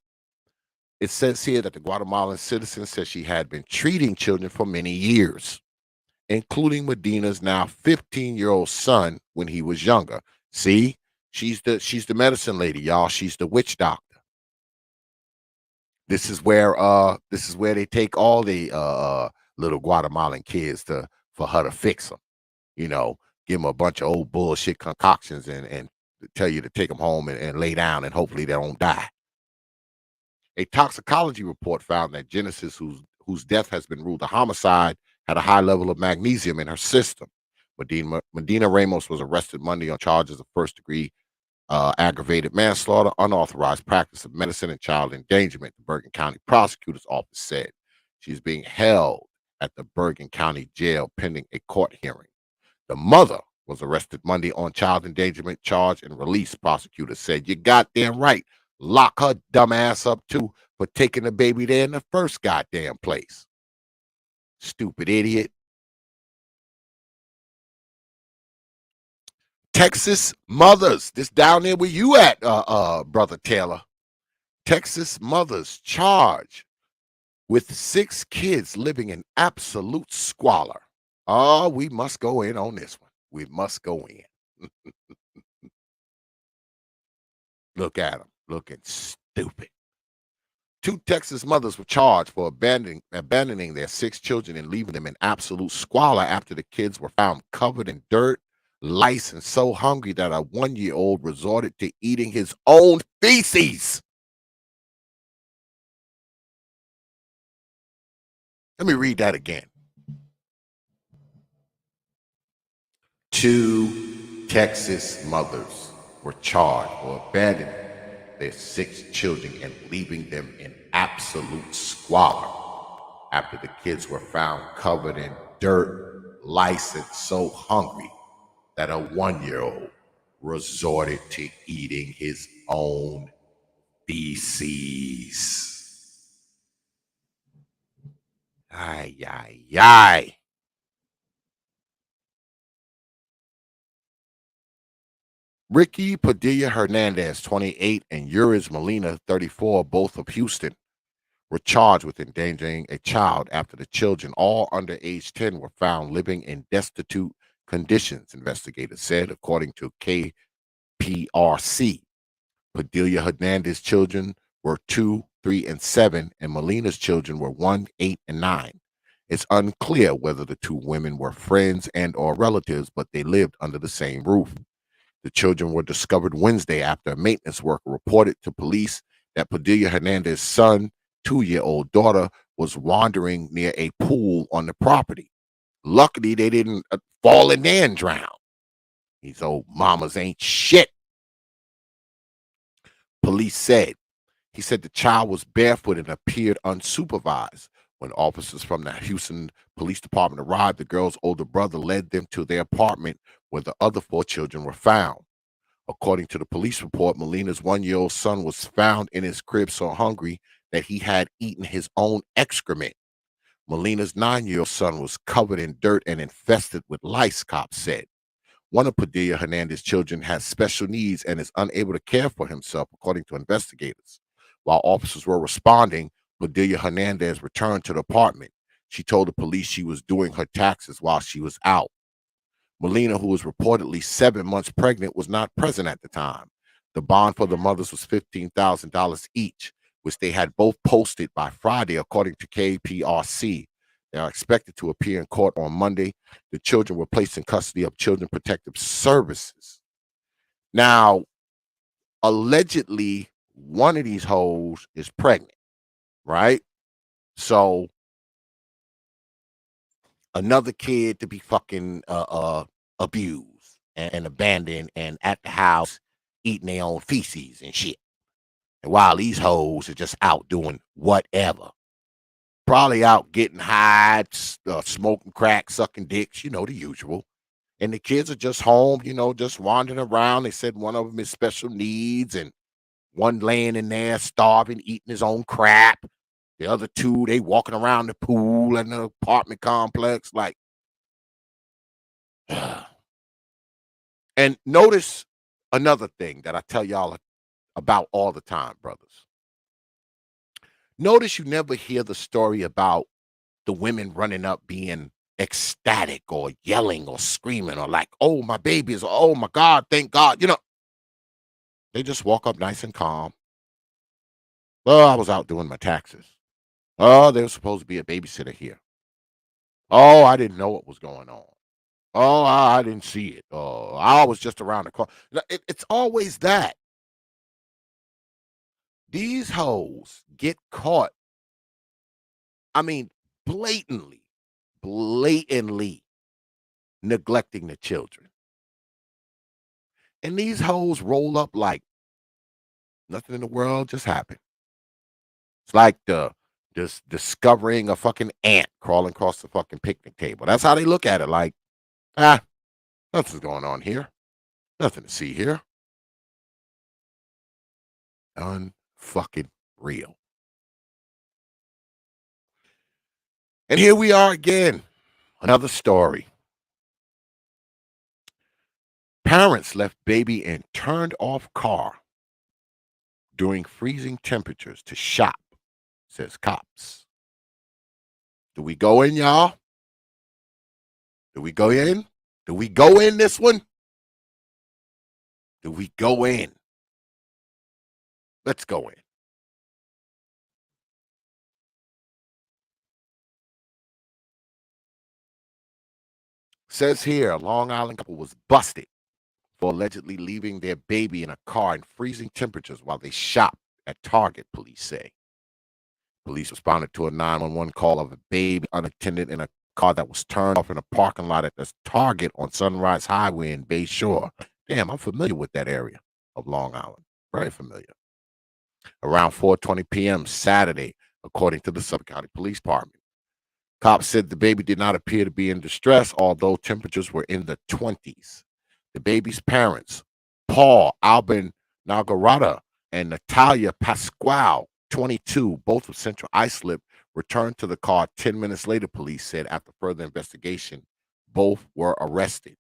it says here that the Guatemalan citizen says she had been treating children for many years, including Medina's now 15-year-old son when he was younger. See, she's the medicine lady, y'all. She's the witch doctor. This is where they take all the little Guatemalan kids for her to fix them. Give them a bunch of old bullshit concoctions and tell you to take them home and lay down and hopefully they don't die. A toxicology report found that Genesis, whose death has been ruled a homicide, had a high level of magnesium in her system. Medina Ramos was arrested Monday on charges of first-degree aggravated manslaughter, unauthorized practice of medicine, and child endangerment, the Bergen County Prosecutor's Office said. She's being held at the Bergen County Jail pending a court hearing. The mother was arrested Monday on child endangerment charge and released, prosecutors said. You goddamn right. Lock her dumb ass up, too, for taking the baby there in the first goddamn place. Stupid idiot. Texas mothers. This down there where you at, Brother Taylor. Texas mothers charged with 6 kids living in absolute squalor. Oh, we must go in on this one. We must go in. Look at them, looking stupid. 2 Texas mothers were charged for abandoning their 6 children and leaving them in absolute squalor after the kids were found covered in dirt, lice, and so hungry that a 1-year-old resorted to eating his own feces. Let me read that again. 2 Texas mothers were charged for abandoning their 6 children and leaving them in absolute squalor after the kids were found covered in dirt, lice, and so hungry that a 1-year-old resorted to eating his own feces. Ay, ay, ay. Ricky Padilla Hernandez, 28, and Yuris Molina, 34, both of Houston, were charged with endangering a child after the children, all under age 10, were found living in destitute conditions, investigators said, according to KPRC. Padilla Hernandez's children were 2, 3, and 7, and Molina's children were 1, 8, and 9. It's unclear whether the two women were friends and or relatives, but they lived under the same roof. The children were discovered Wednesday after a maintenance worker reported to police that Padilla Hernandez's son, 2-year-old daughter, was wandering near a pool on the property. Luckily, they didn't fall in there and drown. These old mamas ain't shit. Police said. He said the child was barefoot and appeared unsupervised. When officers from the Houston Police Department arrived, the girl's older brother led them to their apartment where the other 4 children were found. According to the police report, Molina's 1-year-old son was found in his crib so hungry that he had eaten his own excrement. Molina's 9-year-old son was covered in dirt and infested with lice, cops said. One of Padilla Hernandez's children has special needs and is unable to care for himself, according to investigators. While officers were responding, Padilla Hernandez returned to the apartment. She told the police she was doing her taxes while she was out. Molina, who was reportedly 7 months pregnant, was not present at the time. The bond for the mothers was $15,000 each, which they had both posted by Friday, according to KPRC. They are expected to appear in court on Monday. The children were placed in custody of Children Protective Services. Now, allegedly, one of these hoes is pregnant, right? So, another kid to be fucking abused and abandoned and at the house eating their own feces and shit. And while these hoes are just out doing whatever. Probably out getting high, smoking crack, sucking dicks, the usual. And the kids are just home, just wandering around. They said one of them is special needs and one laying in there starving, eating his own crap. The other 2, they walking around the pool and the apartment complex like. And notice another thing that I tell y'all about all the time, brothers. Notice you never hear the story about the women running up being ecstatic or yelling or screaming or like, oh, my baby is, oh, my God, thank God. They just walk up nice and calm. Oh, I was out doing my taxes. Oh, there was supposed to be a babysitter here. Oh, I didn't know what was going on. Oh, I didn't see it. Oh, I was just around the corner. It's always that. These hoes get caught, I mean, blatantly neglecting the children. And these hoes roll up like nothing in the world just happened. It's like this discovering a fucking ant crawling across the fucking picnic table. That's how they look at it, like, nothing's going on here. Nothing to see here. Unfucking real. And here we are again. Another story. Parents left baby in turned off car during freezing temperatures to shop, says cops. Do we go in, y'all? Do we go in? Do we go in this one? Do we go in? Let's go in. Says here, a Long Island couple was busted for allegedly leaving their baby in a car in freezing temperatures while they shopped at Target, police say. Police responded to a 911 call of a baby unattended in a car that was turned off in a parking lot at this Target on Sunrise Highway in Bay Shore. Damn, I'm familiar with that area of Long Island. Very familiar. Around 4:20 p.m. Saturday, according to the Suffolk County Police Department. Cops said the baby did not appear to be in distress, although temperatures were in the 20s. The baby's parents, Paul Albin Nagarata and Natalia Pasquale, 22, both of Central Islip, returned to the car 10 minutes later, police said. After further investigation, both were arrested.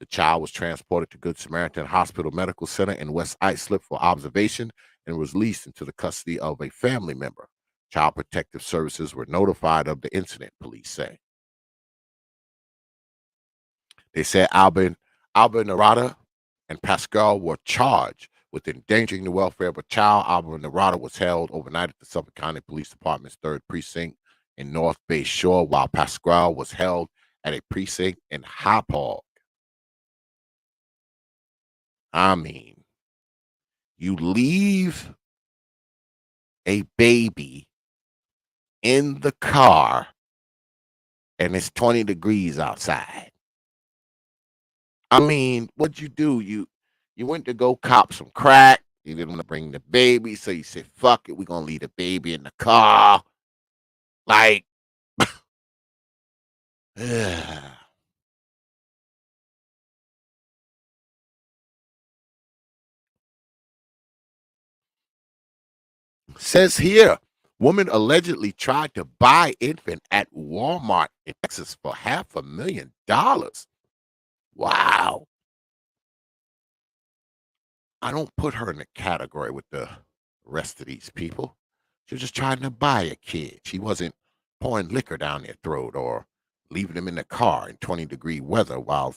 The child was transported to Good Samaritan Hospital Medical Center in West Islip for observation and was released into the custody of a family member. Child Protective Services were notified of the incident, police say. They said Alba Narada and Pascal were charged with endangering the welfare of a child. Alba Narada was held overnight at the Suffolk County Police Department's 3rd Precinct in North Bay Shore, while Pascal was held at a precinct in Hauppauge. I mean, you leave a baby in the car and it's 20 degrees outside. I mean, what'd you do? You went to go cop some crack. You didn't want to bring the baby, so you said, fuck it, we're going to leave the baby in the car. Like, says here, woman allegedly tried to buy infant at Walmart in Texas for $500,000. Wow. I don't put her in the category with the rest of these people. She was just trying to buy a kid. She wasn't pouring liquor down their throat or leaving them in the car in 20-degree weather while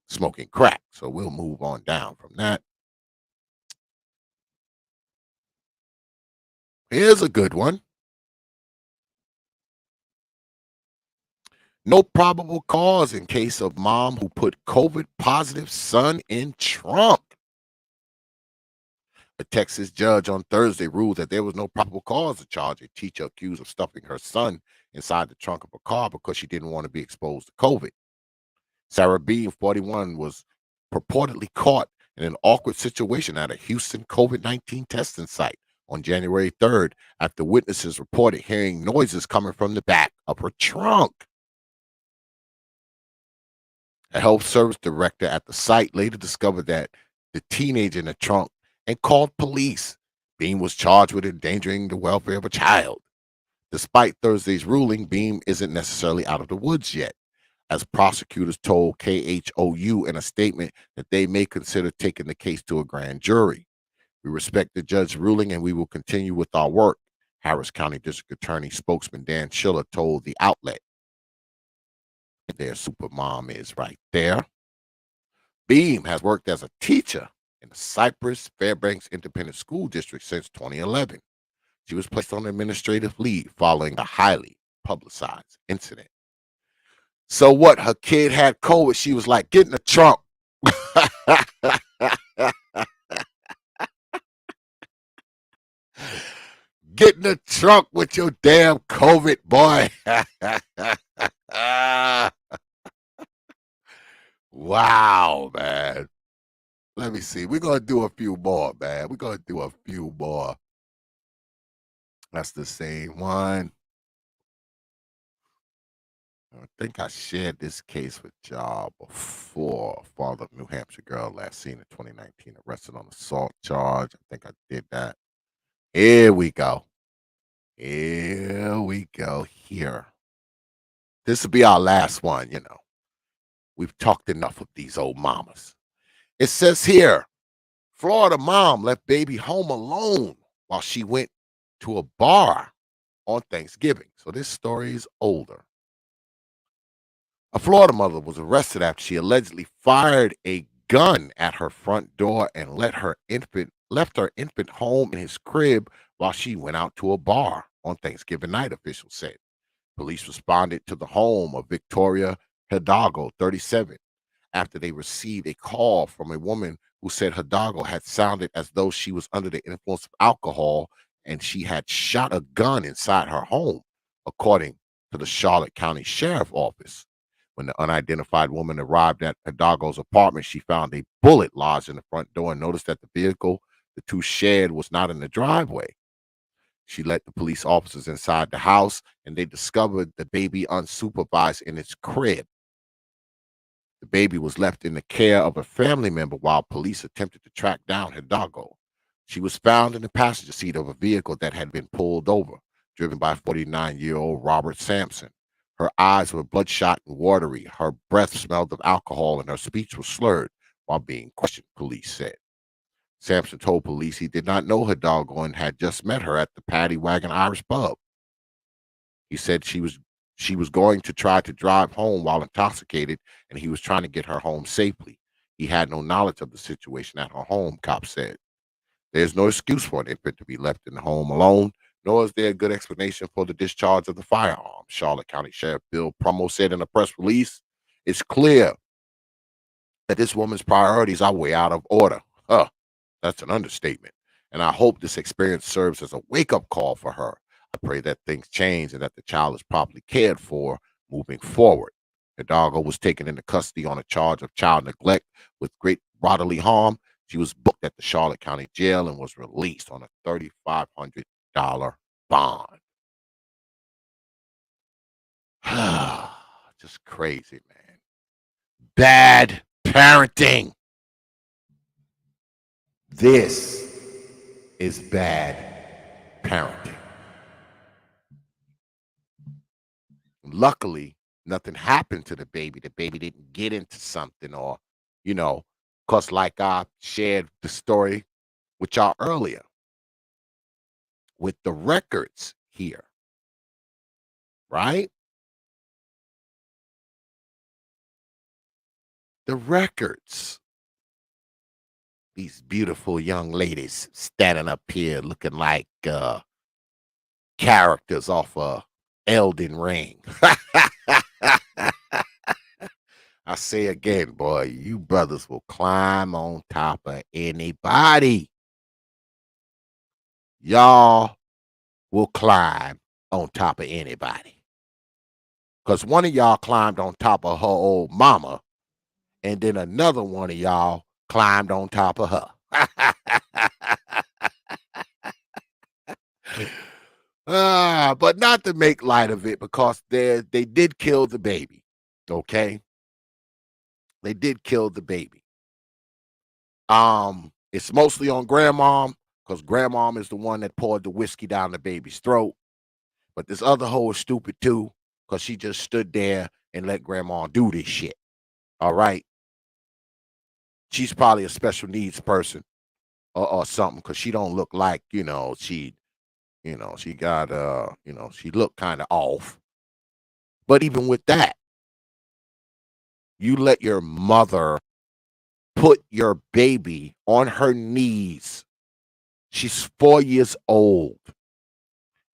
smoking crack. So we'll move on down from that. Here's a good one. No probable cause in case of mom who put COVID positive son in trunk. A Texas judge on Thursday ruled that there was no probable cause to charge a teacher accused of stuffing her son inside the trunk of a car because she didn't want to be exposed to COVID. Sarah B., 41, was purportedly caught in an awkward situation at a Houston COVID-19 testing site on January 3rd after witnesses reported hearing noises coming from the back of her trunk. A health service director at the site later discovered that the teenager in the trunk and called police. Beam was charged with endangering the welfare of a child. Despite Thursday's ruling, Beam isn't necessarily out of the woods yet, as prosecutors told KHOU in a statement that they may consider taking the case to a grand jury. We respect the judge's ruling and we will continue with our work, Harris County District Attorney spokesman Dan Schiller told the outlet. Their supermom is right there. Beam has worked as a teacher in the Cypress Fairbanks Independent School District since 2011. She was placed on administrative leave following a highly publicized incident. So what? Her kid had COVID. She was like, get in the trunk. Get in the trunk with your damn COVID, boy. Wow, man. Let me see. We're going to do a few more, man. We're going to do a few more. That's the same one. I think I shared this case with y'all before. Father of New Hampshire girl last seen in 2019 arrested on assault charge. I think I did that. Here we go. Here we go here. This will be our last one, you know. We've talked enough of these old mamas. It says here, Florida mom left baby home alone while she went to a bar on Thanksgiving. So this story is older. A Florida mother was arrested after she allegedly fired a gun at her front door and left her infant home in his crib while she went out to a bar on Thanksgiving night, officials said. Police responded to the home of Victoria Hidalgo, 37, after they received a call from a woman who said Hidalgo had sounded as though she was under the influence of alcohol and she had shot a gun inside her home, according to the Charlotte County Sheriff's Office. When the unidentified woman arrived at Hidalgo's apartment, she found a bullet lodged in the front door and noticed that the vehicle the two shared was not in the driveway. She let the police officers inside the house, and they discovered the baby unsupervised in its crib. The baby was left in the care of a family member while police attempted to track down Hidalgo. She was found in the passenger seat of a vehicle that had been pulled over, driven by 49-year-old Robert Sampson. Her eyes were bloodshot and watery. Her breath smelled of alcohol, and her speech was slurred while being questioned, police said. Sampson told police he did not know her doggo and had just met her at the Paddy Wagon Irish pub. He said she was going to try to drive home while intoxicated, and he was trying to get her home safely. He had no knowledge of the situation at her home, cops said. There's no excuse for an infant to be left in the home alone, nor is there a good explanation for the discharge of the firearm, Charlotte County Sheriff Bill Promo said in a press release. It's clear that this woman's priorities are way out of order. That's an understatement. And I hope this experience serves as a wake-up call for her. I pray that things change and that the child is properly cared for moving forward. The doggo was taken into custody on a charge of child neglect with great bodily harm. She was booked at the Charlotte County Jail and was released on a $3,500 bond. Just crazy, man. Bad parenting. This is bad parenting. Luckily, nothing happened to the baby. The baby didn't get into something or, because like I shared the story with y'all earlier, with the records here, right? The records. These beautiful young ladies standing up here looking like characters off a Elden Ring. I say again, boy, you brothers will climb on top of anybody. Y'all will climb on top of anybody. Because one of y'all climbed on top of her old mama, and then another one of y'all climbed on top of her. But not to make light of it, because they did kill the baby. Okay? They did kill the baby. It's mostly on grandmom, because grandmom is the one that poured the whiskey down the baby's throat. But this other hoe is stupid too, because she just stood there and let grandma do this shit. All right. She's probably a special needs person or something, because she don't look like, she got she looked kind of off. But even with that, you let your mother put your baby on her knees. She's 4 years old,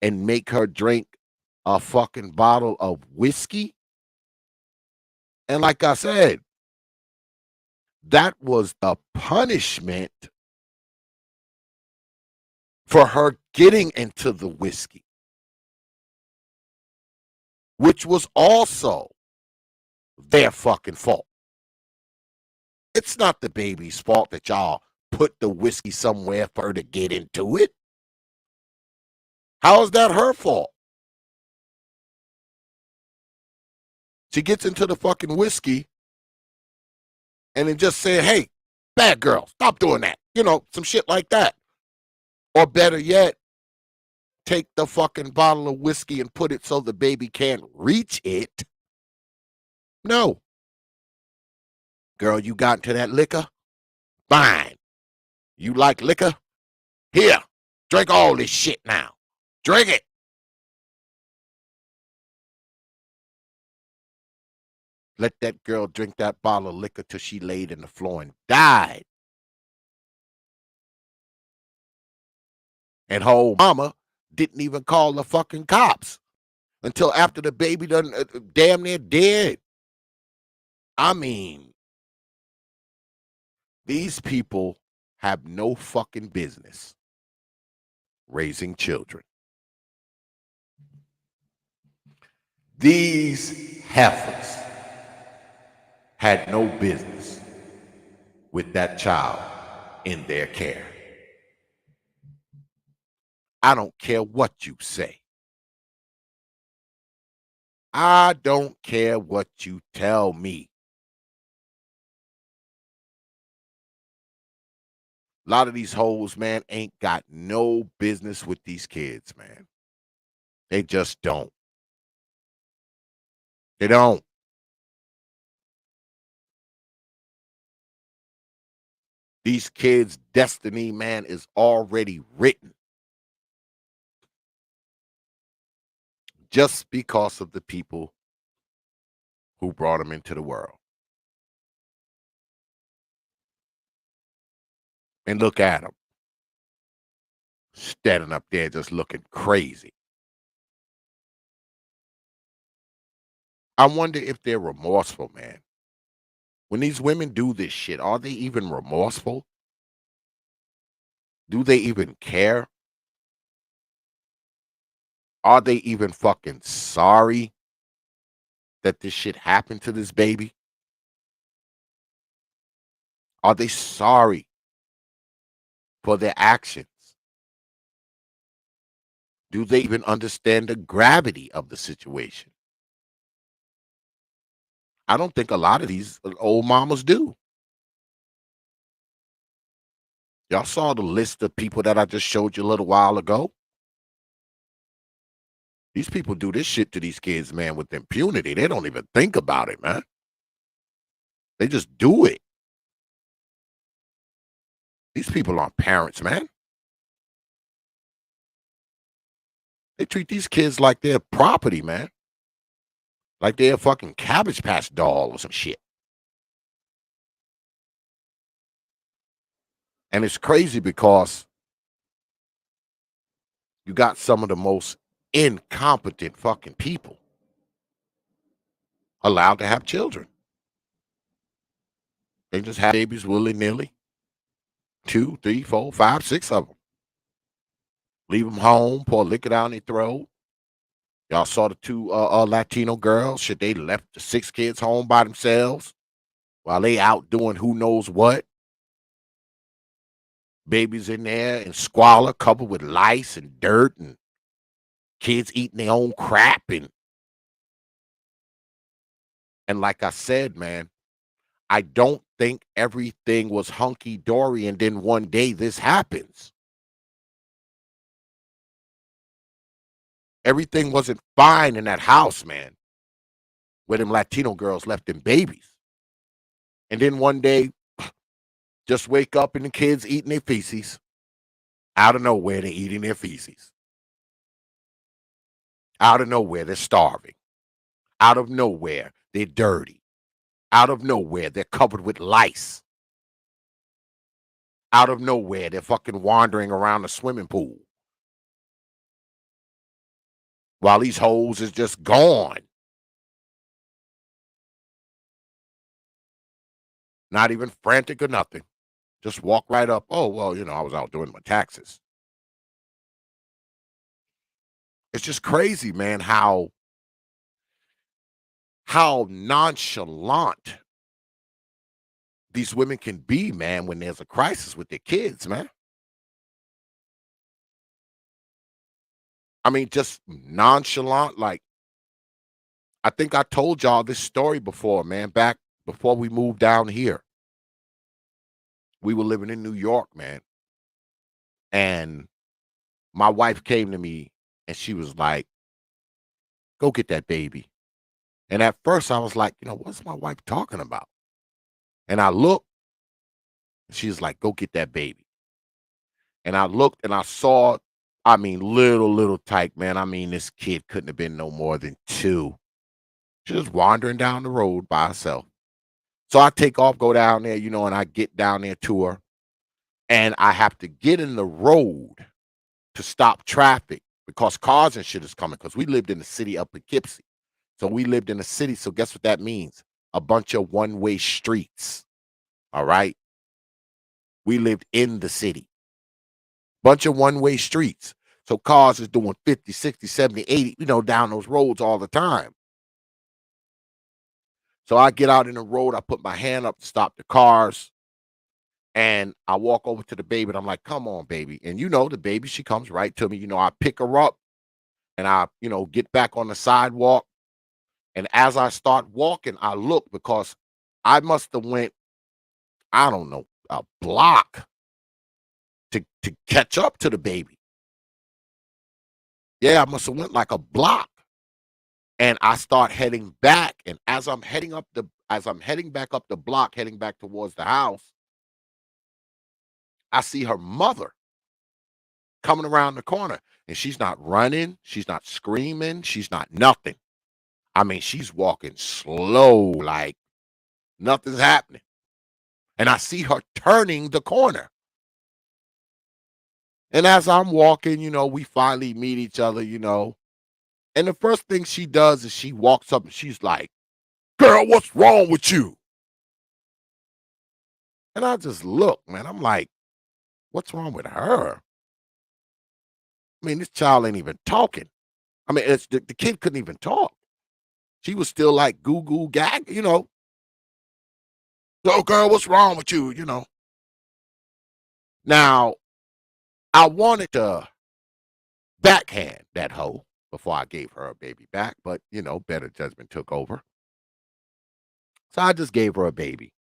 and make her drink a fucking bottle of whiskey. And like I said, that was the punishment for her getting into the whiskey, which was also their fucking fault. It's not the baby's fault that y'all put the whiskey somewhere for her to get into it. How is that her fault? She gets into the fucking whiskey and then just say, hey, bad girl, stop doing that. Some shit like that. Or better yet, take the fucking bottle of whiskey and put it so the baby can't reach it. No. Girl, you got into that liquor? Fine. You like liquor? Here, drink all this shit now. Drink it. Let that girl drink that bottle of liquor till she laid in the floor and died. And her old mama didn't even call the fucking cops until after the baby done damn near dead. I mean, these people have no fucking business raising children. These heifers had no business with that child in their care. I don't care what you say. I don't care what you tell me. A lot of these hoes, man, ain't got no business with these kids, man. They just don't. They don't. These kids' destiny, man, is already written just because of the people who brought them into the world. And look at them, standing up there just looking crazy. I wonder if they're remorseful, man. When these women do this shit, are they even remorseful? Do they even care? Are they even fucking sorry that this shit happened to this baby? Are they sorry for their actions? Do they even understand the gravity of the situation? I don't think a lot of these old mamas do. Y'all saw the list of people that I just showed you a little while ago. These people do this shit to these kids, man, with impunity. They don't even think about it, man. They just do it. These people aren't parents, man. They treat these kids like they're property, man. Like they're a fucking Cabbage Patch doll or some shit. And it's crazy because you got some of the most incompetent fucking people allowed to have children. They just have babies willy-nilly. 2, 3, 4, 5, 6 of them. Leave them home, pour liquor down their throat. Y'all saw the 2 Latino girls. Shit, they left the 6 kids home by themselves while they out doing who knows what. Babies in there in squalor, covered with lice and dirt, and kids eating their own crap. And like I said, man, I don't think everything was hunky-dory and then one day this happens. Everything wasn't fine in that house, man, where them Latino girls left them babies. And then one day, just wake up and the kids eating their feces. Out of nowhere, they're eating their feces. Out of nowhere, they're starving. Out of nowhere, they're dirty. Out of nowhere, they're covered with lice. Out of nowhere, they're fucking wandering around the swimming pool. While these hoes is just gone. Not even frantic or nothing. Just walk right up. Oh, well, I was out doing my taxes. It's just crazy, man, how nonchalant these women can be, man, when there's a crisis with their kids, man. I mean, just nonchalant. Like, I think I told y'all this story before, man, back before we moved down here. We were living in New York, man. And my wife came to me and she was like, go get that baby. And at first I was like, what's my wife talking about? And I looked, and she's like, go get that baby. And I looked and I saw, little tyke, man. I mean, this kid couldn't have been no more than 2. She was wandering down the road by herself. So I take off, go down there, and I get down there to her. And I have to get in the road to stop traffic because cars and shit is coming. Because we lived in the city up in Poughkeepsie. So we lived in the city. So guess what that means? A bunch of one-way streets. All right? We lived in the city. Bunch of one-way streets. So cars is doing 50, 60, 70, 80, down those roads all the time. So I get out in the road. I put my hand up to stop the cars. And I walk over to the baby and I'm like, come on, baby. And the baby, she comes right to me. I pick her up and I, get back on the sidewalk. And as I start walking, I look because I must have went, I don't know, a block to catch up to the baby. Yeah, I must have went like a block. And I start heading back. And as I'm heading back up the block, heading back towards the house, I see her mother coming around the corner. And she's not running, she's not screaming, she's not nothing. I mean, she's walking slow, like nothing's happening. And I see her turning the corner. And as I'm walking, we finally meet each other, And the first thing she does is she walks up and she's like, "Girl, what's wrong with you?" And I just look, man. I'm like, what's wrong with her? I mean, this child ain't even talking. I mean, the kid couldn't even talk. She was still like goo goo gag, "Oh, girl, what's wrong with you?" Now, I wanted to backhand that hoe before I gave her a baby back, but better judgment took over. So I just gave her a baby.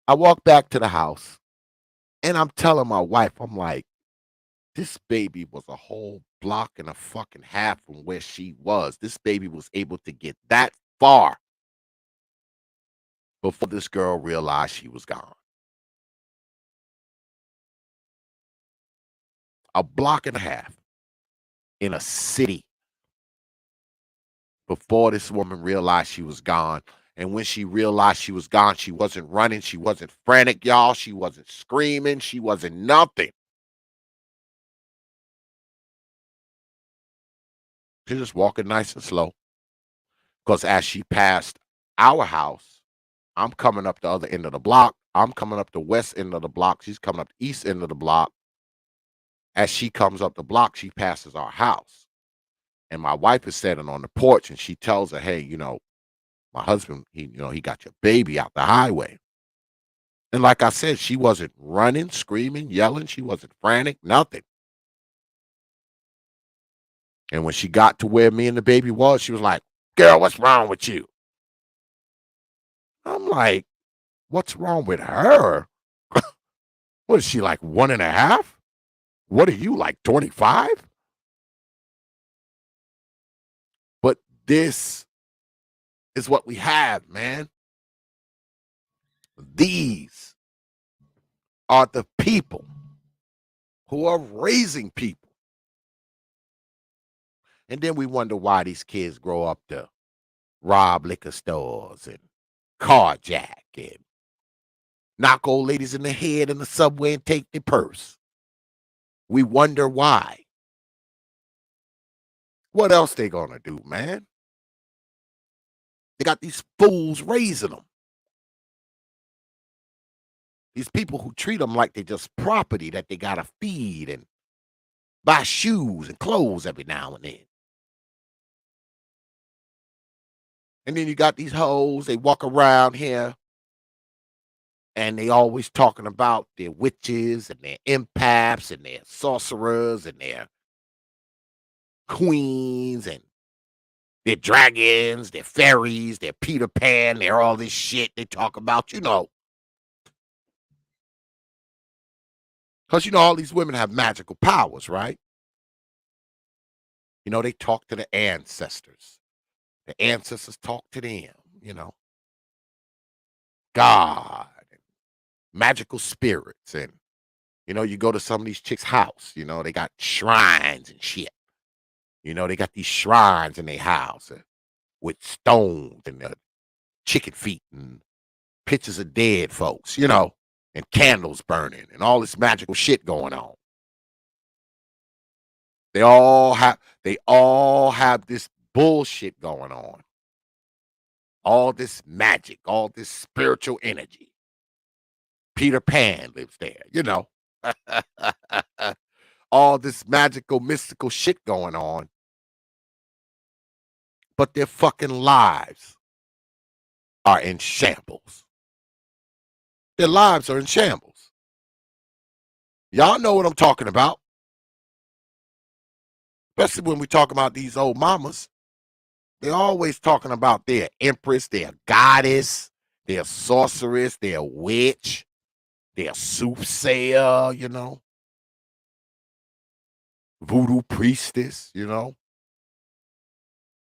I walked back to the house and I'm telling my wife, I'm like, this baby was a whole block and a fucking half from where she was. This baby was able to get that far before this girl realized she was gone. A block and a half in a city before this woman realized she was gone. And when she realized she was gone, she wasn't running. She wasn't frantic, y'all. She wasn't screaming. She wasn't nothing. She's just walking nice and slow. Because as she passed our house, I'm coming up the other end of the block. I'm coming up the west end of the block. She's coming up the east end of the block. As she comes up the block, she passes our house. And my wife is sitting on the porch and she tells her, "Hey, my husband, he got your baby out the highway." And like I said, she wasn't running, screaming, yelling. She wasn't frantic, nothing. And when she got to where me and the baby was, she was like, "Girl, what's wrong with you?" I'm like, what's wrong with her? What is she, like 1.5? What are you, like 25? But this is what we have, man. These are the people who are raising people. And then we wonder why these kids grow up to rob liquor stores and carjack and knock old ladies in the head in the subway and take their purse. We wonder why. What else they gonna do, man? They got these fools raising them. These people who treat them like they're just property that they gotta feed and buy shoes and clothes every now and then. And then you got these hoes, they walk around here and they always talking about their witches and their empaths and their sorcerers and their queens and their dragons, their fairies, their Peter Pan, they're all this shit they talk about, Because, all these women have magical powers, right? They talk to the ancestors. The ancestors talk to them, God, and magical spirits. And, you go to some of these chicks' house, they got shrines and shit. They got these shrines in their house with stones and chicken feet and pictures of dead folks, and candles burning and all this magical shit going on. They all have this bullshit going on. All this magic, all this spiritual energy. Peter Pan lives there, all this magical, mystical shit going on. But their fucking lives are in shambles. Their lives are in shambles. Y'all know what I'm talking about. Especially when we talk about these old mamas. They're always talking about their empress, their goddess, their sorceress, their witch, their soothsayer, voodoo priestess,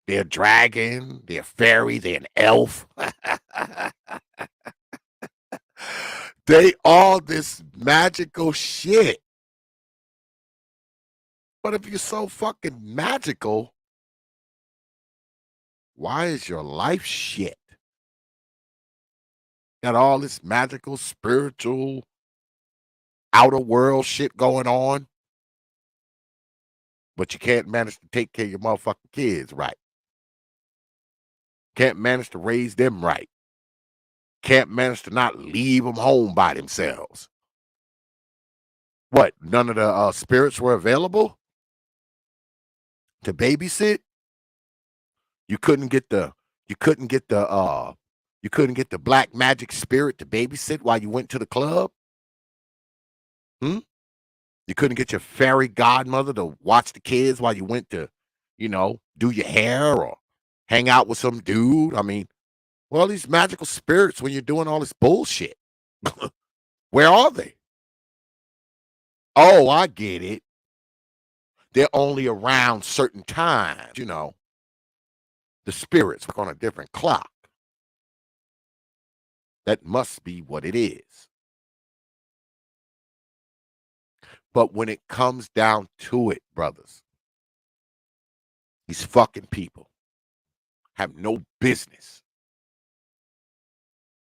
They're a dragon, they're a fairy, they're an elf. They all this magical shit. But if you're so fucking magical, why is your life shit? Got all this magical, spiritual, outer world shit going on, but you can't manage to take care of your motherfucking kids right. Can't manage to raise them right. Can't manage to not leave them home by themselves. What? None of the spirits were available to babysit? You couldn't get the black magic spirit to babysit while you went to the club? You couldn't get your fairy godmother to watch the kids while you went to, do your hair or hang out with some dude? I mean, well, these magical spirits when you're doing all this bullshit. Where are they? Oh, I get it. They're only around certain times, The spirits work on a different clock. That must be what it is. But when it comes down to it, brothers, these fucking people have no business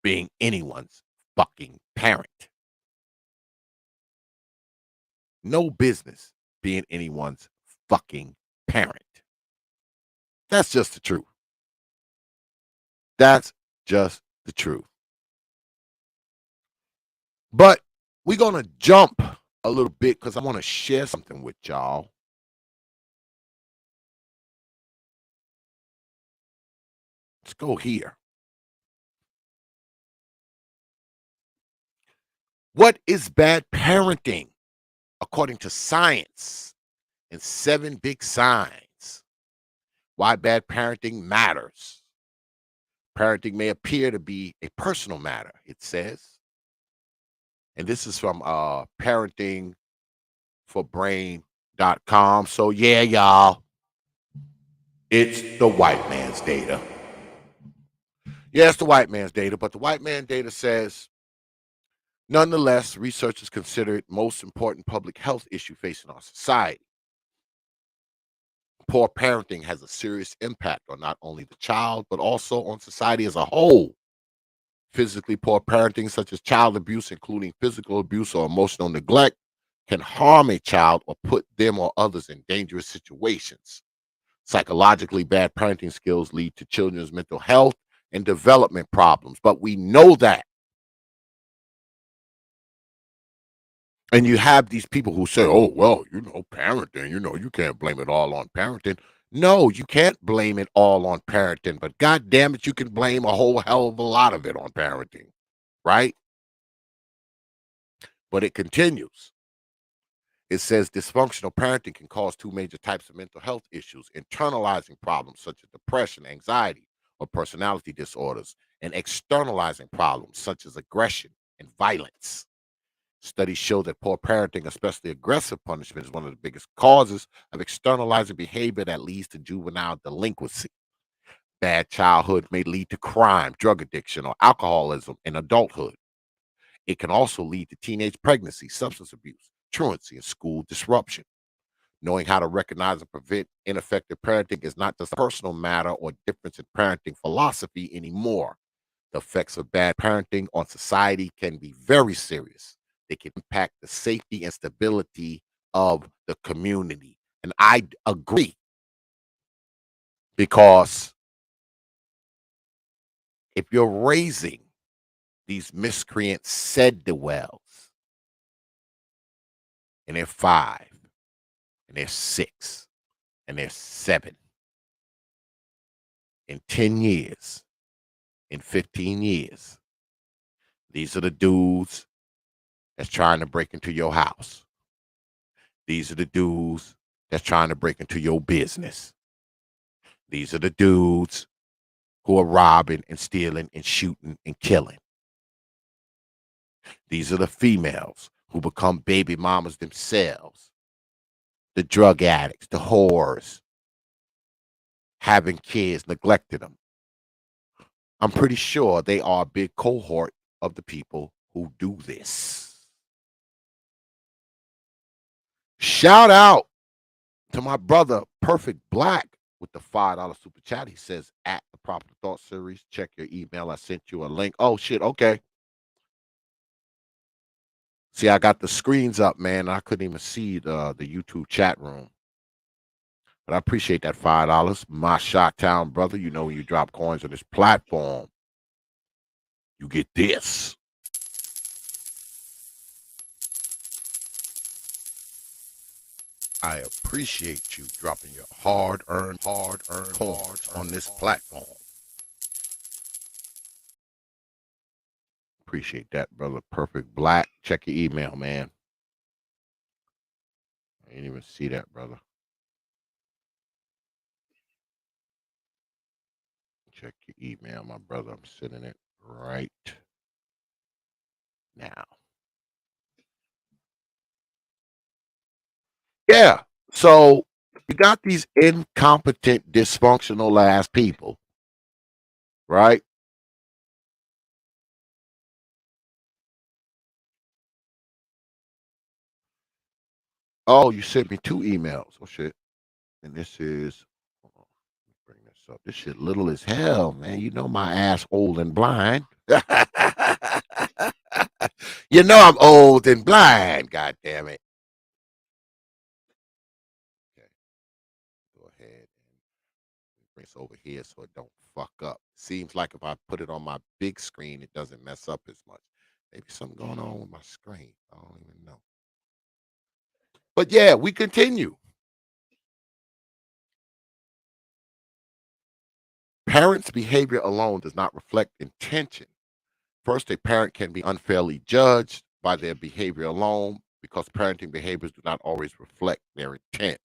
being anyone's fucking parent. No business being anyone's fucking parent. That's just the truth. That's just the truth. But we're going to jump a little bit because I want to share something with y'all. Let's go here. What is bad parenting according to science and 7 big signs? Why bad parenting matters. Parenting may appear to be a personal matter, it says. And this is from parentingforbrain.com. So yeah, y'all, it's the white man's data. Yeah, it's the white man's data, but the white man data says, nonetheless, researchers consider it most important public health issue facing our society. Poor parenting has a serious impact on not only the child, but also on society as a whole. Physically poor parenting, such as child abuse, including physical abuse or emotional neglect, can harm a child or put them or others in dangerous situations. Psychologically bad parenting skills lead to children's mental health and development problems, but we know that. And you have these people who say, oh, well, parenting, you can't blame it all on parenting. No, you can't blame it all on parenting, but God damn it, you can blame a whole hell of a lot of it on parenting, right? But it continues. It says dysfunctional parenting can cause 2 major types of mental health issues: internalizing problems such as depression, anxiety, or personality disorders, and externalizing problems such as aggression and violence. Studies show that poor parenting, especially aggressive punishment, is one of the biggest causes of externalizing behavior that leads to juvenile delinquency. Bad childhood may lead to crime, drug addiction, or alcoholism in adulthood. It can also lead to teenage pregnancy, substance abuse, truancy, and school disruption. Knowing how to recognize and prevent ineffective parenting is not just a personal matter or difference in parenting philosophy anymore. The effects of bad parenting on society can be very serious. They can impact the safety and stability of the community. And I agree, because if you're raising these miscreants, said the wells, and they're 5, and they're 6, and they're 7, in 10 years, in 15 years, these are the dudes that's trying to break into your house. These are the dudes that's trying to break into your business. These are the dudes who are robbing and stealing and shooting and killing. These are the females who become baby mamas themselves. The drug addicts, the whores, having kids, neglecting them. I'm pretty sure they are a big cohort of the people who do this. Shout out to my brother, Perfect Black, with the $5 super chat. He says, at the Proper Thought Series, check your email. I sent you a link. Oh, shit. Okay. See, I got the screens up, man. I couldn't even see the YouTube chat room. But I appreciate that $5. My Shot Town brother, you know, when you drop coins on this platform, you get this. I appreciate you dropping your hard-earned coins on this platform. Appreciate that, brother. Perfect Black. Check your email, man. I didn't even see that, brother. Check your email, my brother. I'm sending it right now. Yeah. So you got these incompetent, dysfunctional ass people, right? Oh, you sent me 2 emails. Oh shit. And this is, hold on, let me bring this up. This shit little as hell, man. You know my ass old and blind. You know I'm old and blind, god damn it. Okay. Go ahead and bring this over here so it don't fuck up. Seems like if I put it on my big screen, it doesn't mess up as much. Maybe something going on with my screen. I don't even know. But yeah, we continue. Parents' behavior alone does not reflect intention. First, a parent can be unfairly judged by their behavior alone because parenting behaviors do not always reflect their intent.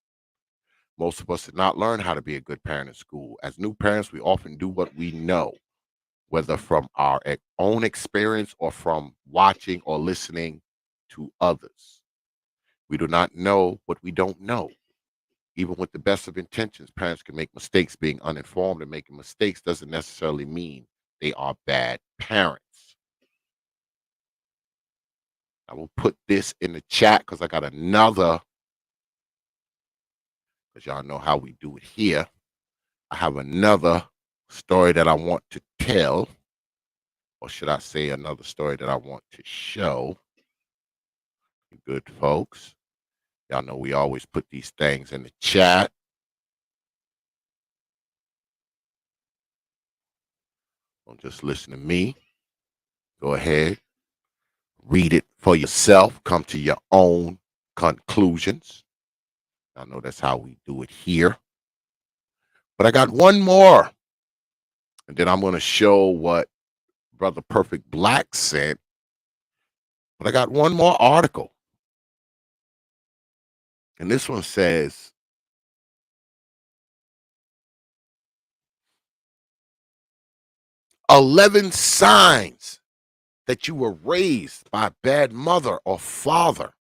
Most of us did not learn how to be a good parent in school. As new parents, we often do what we know, whether from our own experience or from watching or listening to others. We do not know what we don't know. Even with the best of intentions, parents can make mistakes. Being uninformed and making mistakes doesn't necessarily mean they are bad parents. I will put this in the chat because I got another, because y'all know how we do it here. I have another story that I want to tell, or should I say another story that I want to show. Good folks. Y'all know we always put these things in the chat. Don't just listen to me. Go ahead, read it for yourself, come to your own conclusions. I know that's how we do it here. But I got one more. And then I'm going to show what Brother Perfect Black sent. But I got one more article. And this one says, 11 signs that you were raised by a bad mother or father,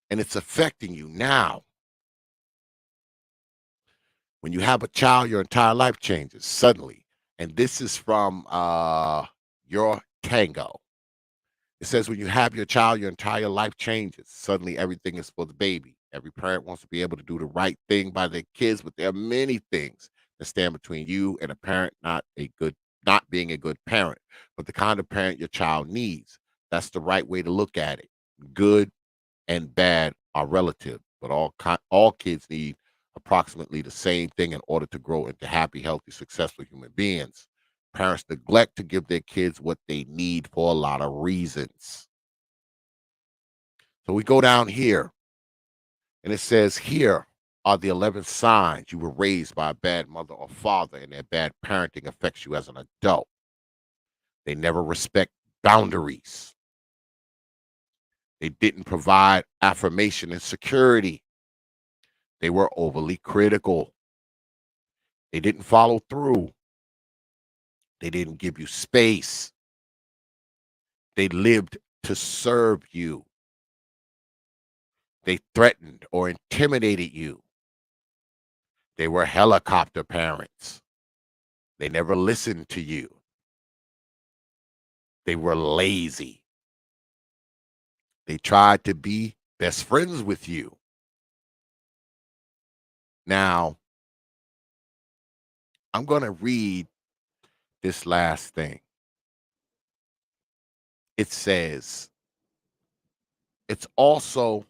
and it's affecting you now. When you have a child, your entire life changes suddenly. And this is from Your Tango. It says, when you have your child, your entire life changes. Suddenly, everything is for the baby. Every parent wants to be able to do the right thing by their kids, but there are many things that stand between you and a parent not being a good parent, but the kind of parent your child needs. That's the right way to look at it. Good and bad are relative, but all kids need approximately the same thing in order to grow into happy, healthy, successful human beings. Parents neglect to give their kids what they need for a lot of reasons. So we go down here, and it says, here are the 11 signs you were raised by a bad mother or father, and their bad parenting affects you as an adult. They never respect boundaries. They didn't provide affirmation and security. They were overly critical. They didn't follow through. They didn't give you space. They lived to serve you. They threatened or intimidated you. They were helicopter parents. They never listened to you. They were lazy. They tried to be best friends with you. Now, I'm going to read this last thing. It says, it's also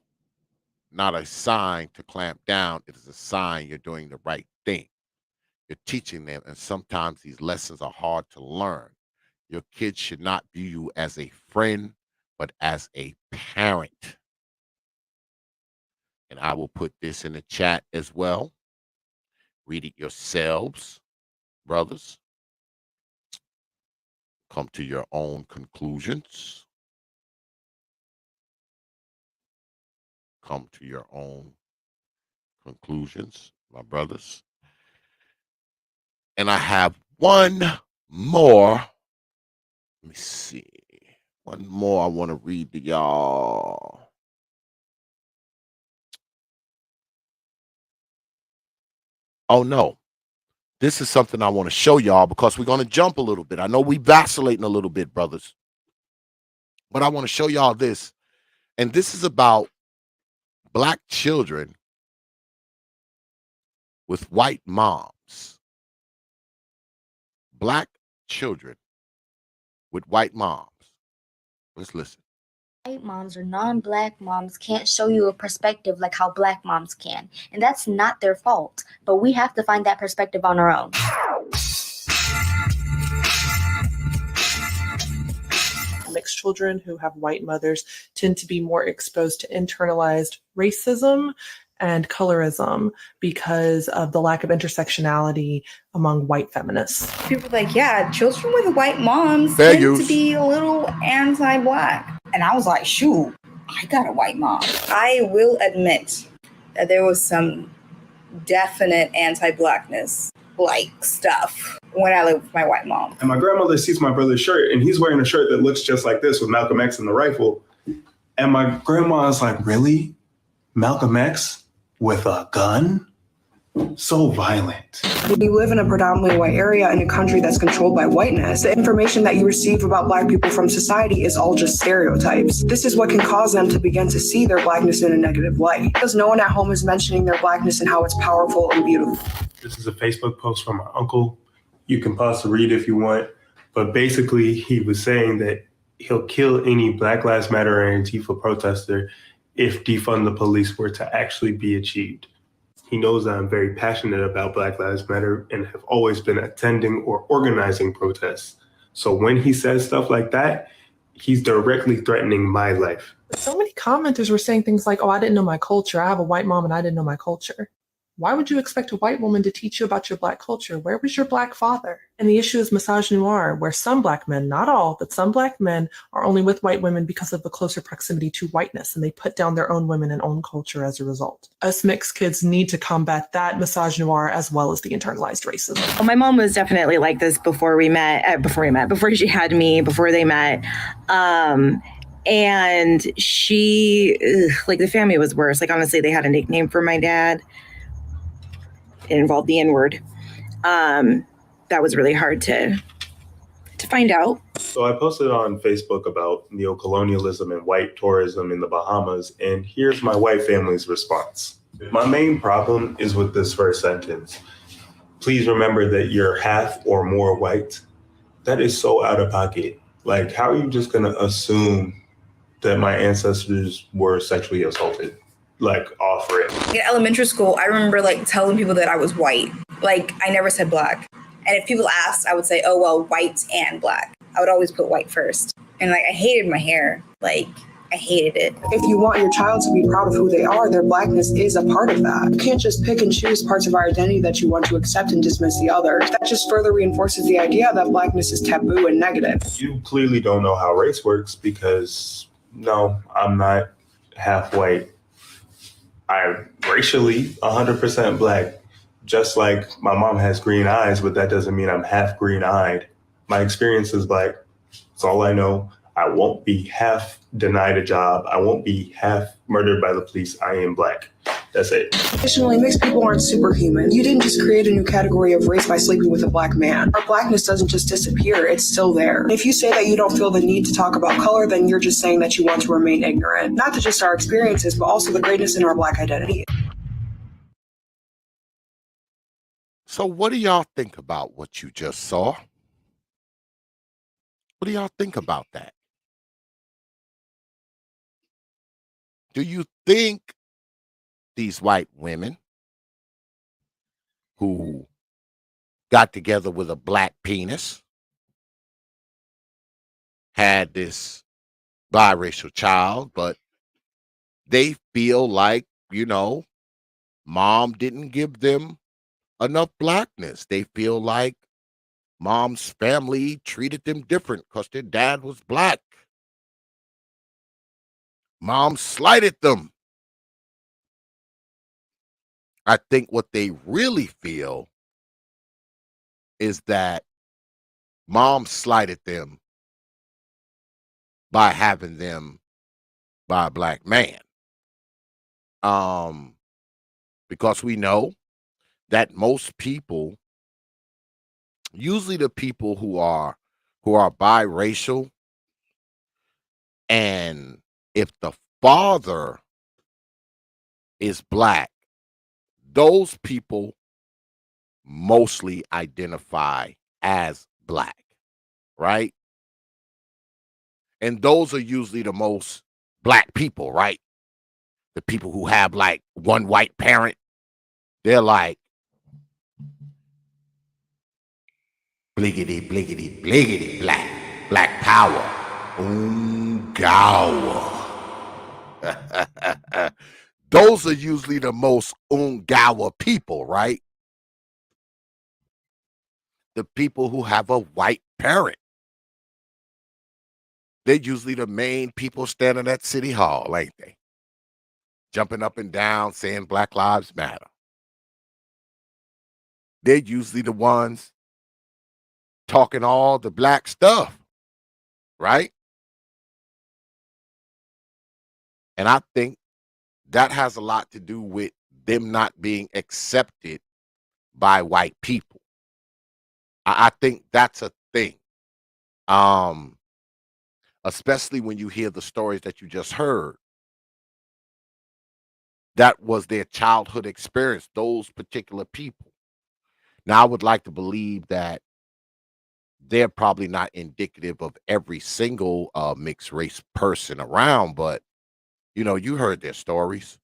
not a sign to clamp down. It is a sign you're doing the right thing. You're teaching them, and sometimes these lessons are hard to learn. Your kids should not view you as a friend, but as a parent. And I will put this in the chat as well. Read it yourselves, brothers. Come to your own conclusions. Come to your own conclusions, my brothers. And I have one more. Let me see. One more I want to read to y'all. Oh, no. This is something I want to show y'all because we're going to jump a little bit. I know we vacillating a little bit, brothers. But I want to show y'all this. And this is about Black children with white moms. Black children with white moms. Let's listen. White moms or non-black moms can't show you a perspective like how black moms can. And that's not their fault. But we have to find that perspective on our own. Mixed children who have white mothers tend to be more exposed to internalized racism and colorism because of the lack of intersectionality among white feminists. People are like, yeah, children with white moms Fair tend use. to be a little anti-black. And I was like, shoot, I got a white mom. I will admit that there was some definite anti-blackness like stuff when I lived with my white mom. And my grandmother sees my brother's shirt, and he's wearing a shirt that looks just like this with Malcolm X and the rifle. And my grandma's like, really? Malcolm X with a gun? So violent. You live in a predominantly white area in a country that's controlled by whiteness. The information that you receive about Black people from society is all just stereotypes. This is what can cause them to begin to see their Blackness in a negative light, because no one at home is mentioning their Blackness and how it's powerful and beautiful. This is a Facebook post from my uncle. You can pause to read if you want. But basically, he was saying that he'll kill any Black Lives Matter or Antifa protester if defund the police were to actually be achieved. He knows that I'm very passionate about Black Lives Matter and have always been attending or organizing protests. So when he says stuff like that, he's directly threatening my life. So many commenters were saying things like, oh, I didn't know my culture. I have a white mom and I didn't know my culture. Why would you expect a white woman to teach you about your Black culture? Where was your Black father? And the issue is misogynoir, where some Black men, not all, but some Black men are only with white women because of the closer proximity to whiteness, and they put down their own women and own culture as a result. Us mixed kids need to combat that misogynoir as well as the internalized racism. Well, my mom was definitely like this before she had me, before they met. And she, like, the family was worse. Like, honestly, they had a nickname for my dad. It involved the N-word. That was really hard to find out. So I posted on Facebook about neocolonialism and white tourism in the Bahamas, and here's my white family's response. My main problem is with this first sentence. Please remember that you're half or more white. That is so out of pocket. Like, how are you just gonna assume that my ancestors were sexually assaulted? Like, off rip. In elementary school, I remember like telling people that I was white. Like, I never said Black. And if people asked, I would say, oh, well, white and Black. I would always put white first. And like, I hated my hair. Like, I hated it. If you want your child to be proud of who they are, their Blackness is a part of that. You can't just pick and choose parts of our identity that you want to accept and dismiss the others. That just further reinforces the idea that Blackness is taboo and negative. You clearly don't know how race works because, no, I'm not half white. I'm racially 100% Black, just like my mom has green eyes, but that doesn't mean I'm half green-eyed. My experience is Black. That's all I know. I won't be half denied a job. I won't be half murdered by the police. I am Black. That's it. Additionally, mixed people aren't superhuman. You didn't just create a new category of race by sleeping with a black man. Our blackness doesn't just disappear, it's still there. If you say that you don't feel the need to talk about color, then you're just saying that you want to remain ignorant. Not to just our experiences, but also the greatness in our black identity. So what do y'all think about what you just saw? What do y'all think about that? Do you think these white women who got together with a black penis had this biracial child, but they feel like, mom didn't give them enough blackness? They feel like mom's family treated them different because their dad was black. Mom slighted them. I think what they really feel is that mom slighted them by having them by a black man. Because we know that most people, usually the people who are biracial, and if the father is black, those people mostly identify as black, right? And those are usually the most black people, right? The people who have like one white parent, they're like, bliggity, bliggity, bliggity, black power, ungawa. Those are usually the most ungawa people, right? The people who have a white parent. They're usually the main people standing at City Hall, ain't they? Jumping up and down, saying Black Lives Matter. They're usually the ones talking all the black stuff, right? And I think that has a lot to do with them not being accepted by white people. I think that's a thing. Especially when you hear the stories that you just heard. That was their childhood experience, those particular people. Now, I would like to believe that they're probably not indicative of every single mixed race person around, but, you heard their stories.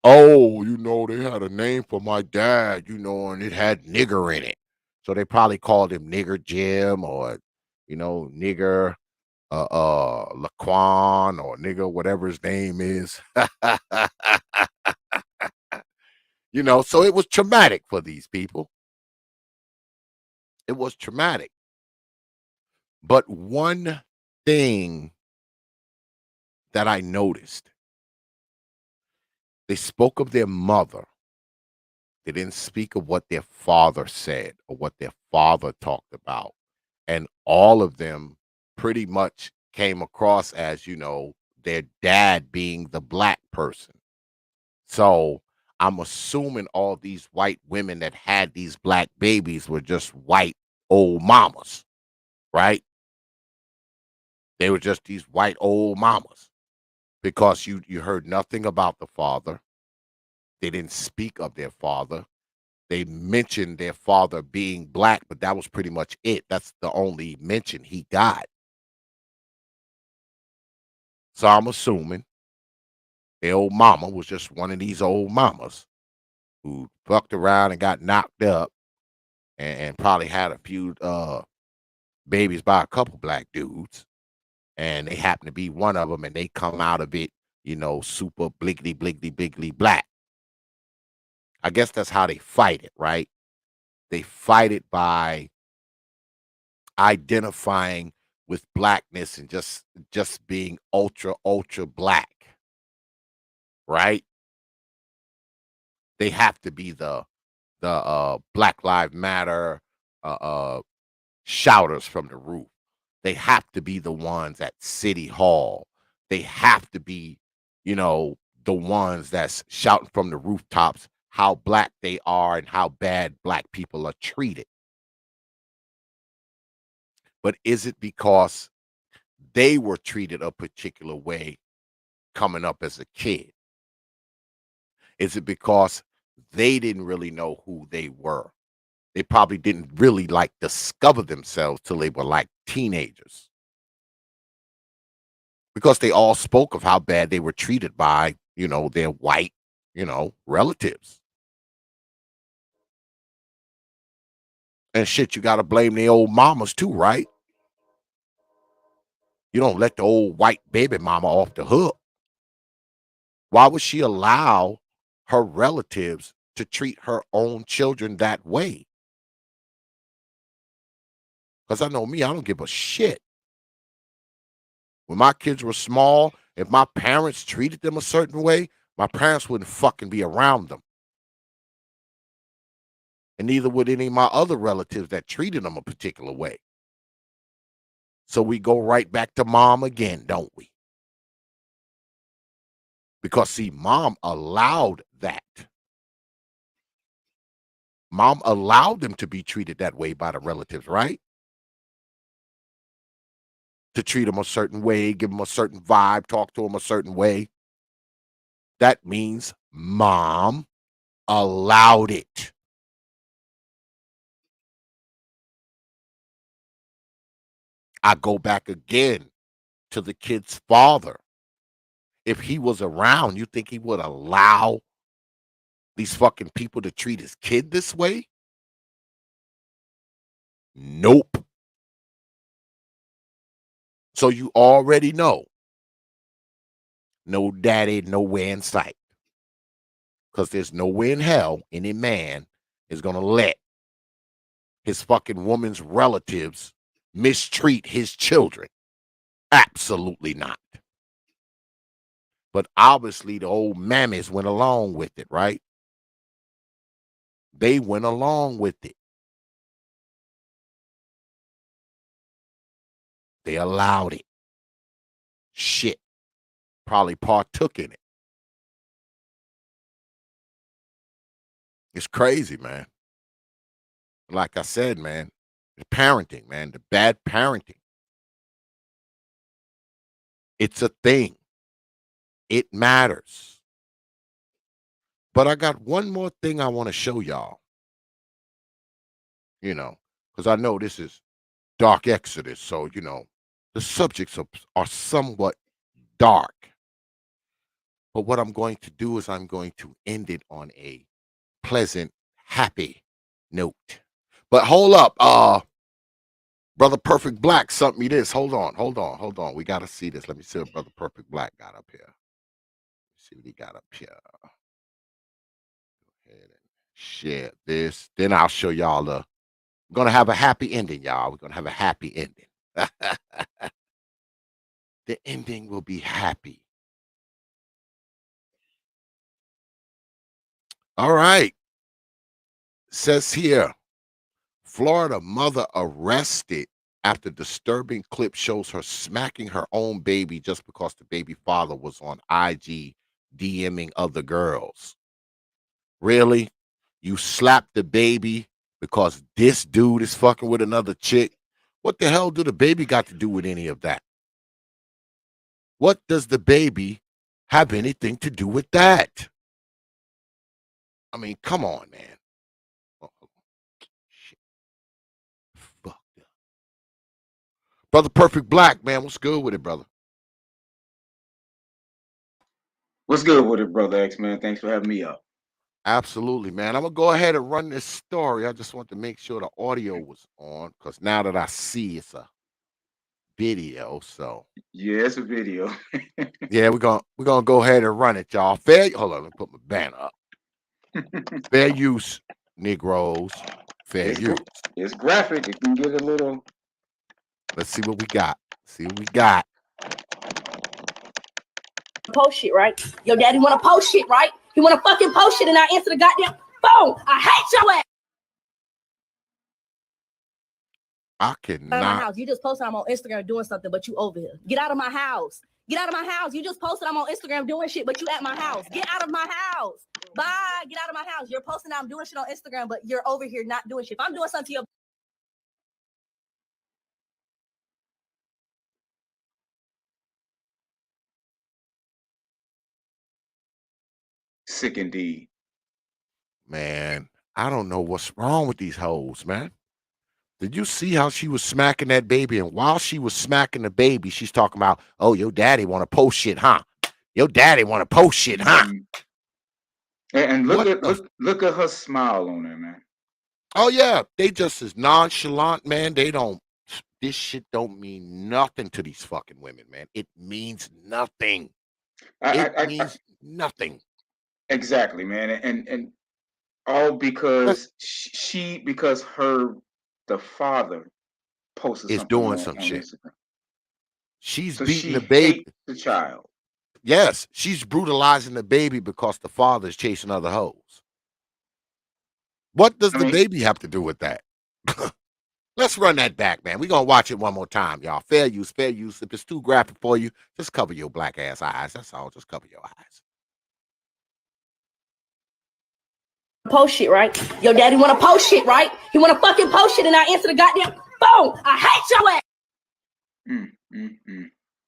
Oh, they had a name for my dad, and it had nigger in it. So they probably called him Nigger Jim or, nigger Laquan or nigger, whatever his name is. So it was traumatic for these people. It was traumatic. But one thing that I noticed, they spoke of their mother. They didn't speak of what their father said or what their father talked about. And all of them pretty much came across as, their dad being the black person. So I'm assuming all these white women that had these black babies were just white old mamas, right? They were just these white old mamas because you heard nothing about the father. They didn't speak of their father. They mentioned their father being black, but that was pretty much it. That's the only mention he got. So I'm assuming their old mama was just one of these old mamas who fucked around and got knocked up and probably had a few babies by a couple black dudes. And they happen to be one of them, and they come out of it, super bliggity, bliggity, bliggity black. I guess that's how they fight it, right? They fight it by identifying with blackness and just being ultra, ultra black, right? They have to be the Black Lives Matter shouters from the roof. They have to be the ones at City Hall. They have to be, the the ones that's shouting from the rooftops how black they are and how bad black people are treated. But is it because they were treated a particular way coming up as a kid? Is it because they didn't really know who they were? They probably didn't really like discover themselves till they were like teenagers. Because they all spoke of how bad they were treated by, their white, relatives. And shit, you got to blame the old mamas too, right? You don't let the old white baby mama off the hook. Why would she allow her relatives to treat her own children that way? Because I know me, I don't give a shit. When my kids were small, if my parents treated them a certain way, my parents wouldn't fucking be around them. And neither would any of my other relatives that treated them a particular way. So we go right back to mom again, don't we? Because, see, mom allowed that. Mom allowed them to be treated that way by the relatives, right? To treat them a certain way, give them a certain vibe, talk to them a certain way. That means mom allowed it. I go back again to the kid's father. If he was around, you think he would allow these fucking people to treat his kid this way? Nope. So you already know. No daddy, nowhere in sight. Because there's nowhere in hell any man is going to let his fucking woman's relatives mistreat his children. Absolutely not. But obviously the old mammies went along with it, right? They went along with it. They allowed it. Shit. Probably partook in it. It's crazy, man. Like I said, man, the parenting, man, the bad parenting. It's a thing. It matters. But I got one more thing I want to show y'all. Because I know this is dark Exodus. So, the subjects are somewhat dark. But what I'm going to do is I'm going to end it on a pleasant, happy note. But hold up. Brother Perfect Black sent me this. Hold on. We got to see this. Let me see what Brother Perfect Black got up here. See what he got up here. Go ahead and share this. Then I'll show y'all we're going to have a happy ending, y'all. We're going to have a happy ending. The ending will be happy. All right. Says here, Florida mother arrested after disturbing clip shows her smacking her own baby just because the baby father was on IG DMing other girls. Really? You slapped the baby because this dude is fucking with another chick? What the hell do the baby got to do with any of that? What does the baby have anything to do with that? I mean, come on, man. Oh, shit. Fucked up. Brother Perfect Black, man, what's good with it, brother? What's good with it, Brother X, man? Thanks for having me up. Absolutely, man. I'm going to go ahead and run this story. I just want to make sure the audio was on because now that I see it's a video, so. Yeah, it's a video. Yeah, we're gonna go ahead and run it, y'all. Hold on, let me put my banner up. Fair use, Negroes. Fair use. It's graphic. It can get a little. Let's see what we got. Post shit, right? Your daddy want to post shit, right? He want to fucking post shit and I answer the goddamn phone. I hate your ass. I Out of my cannot. house. You just posted I'm on Instagram doing something, but you over here. Get out of my house. Get out of my house. You just posted I'm on Instagram doing shit, but you at my house. Get out of my house. Bye. Get out of my house. You're posting I'm doing shit on Instagram, but you're over here not doing shit. If I'm doing something to your Sick indeed. Man, I don't know what's wrong with these hoes, man. Did you see how she was smacking that baby? And while she was smacking the baby, she's talking about, oh, your daddy want to post shit, huh? Your daddy want to post shit, huh? And look at her smile on her, man. Oh, yeah. They just as nonchalant, man. This shit don't mean nothing to these fucking women, man. It means nothing. It means nothing. Exactly, man. And all because the father posted is something doing on some shit. Instagram. She's So beating she the baby. hates the child. Yes, she's brutalizing the baby because the father is chasing other hoes. What does the baby have to do with that? Let's run that back, man. We're going to watch it one more time, y'all. Fair use, fair use. If it's too graphic for you, just cover your black ass eyes. That's all. Just cover your eyes. post shit, right? Your daddy want to post shit, right? He want to fucking post shit and I answer the goddamn phone. I hate your ass.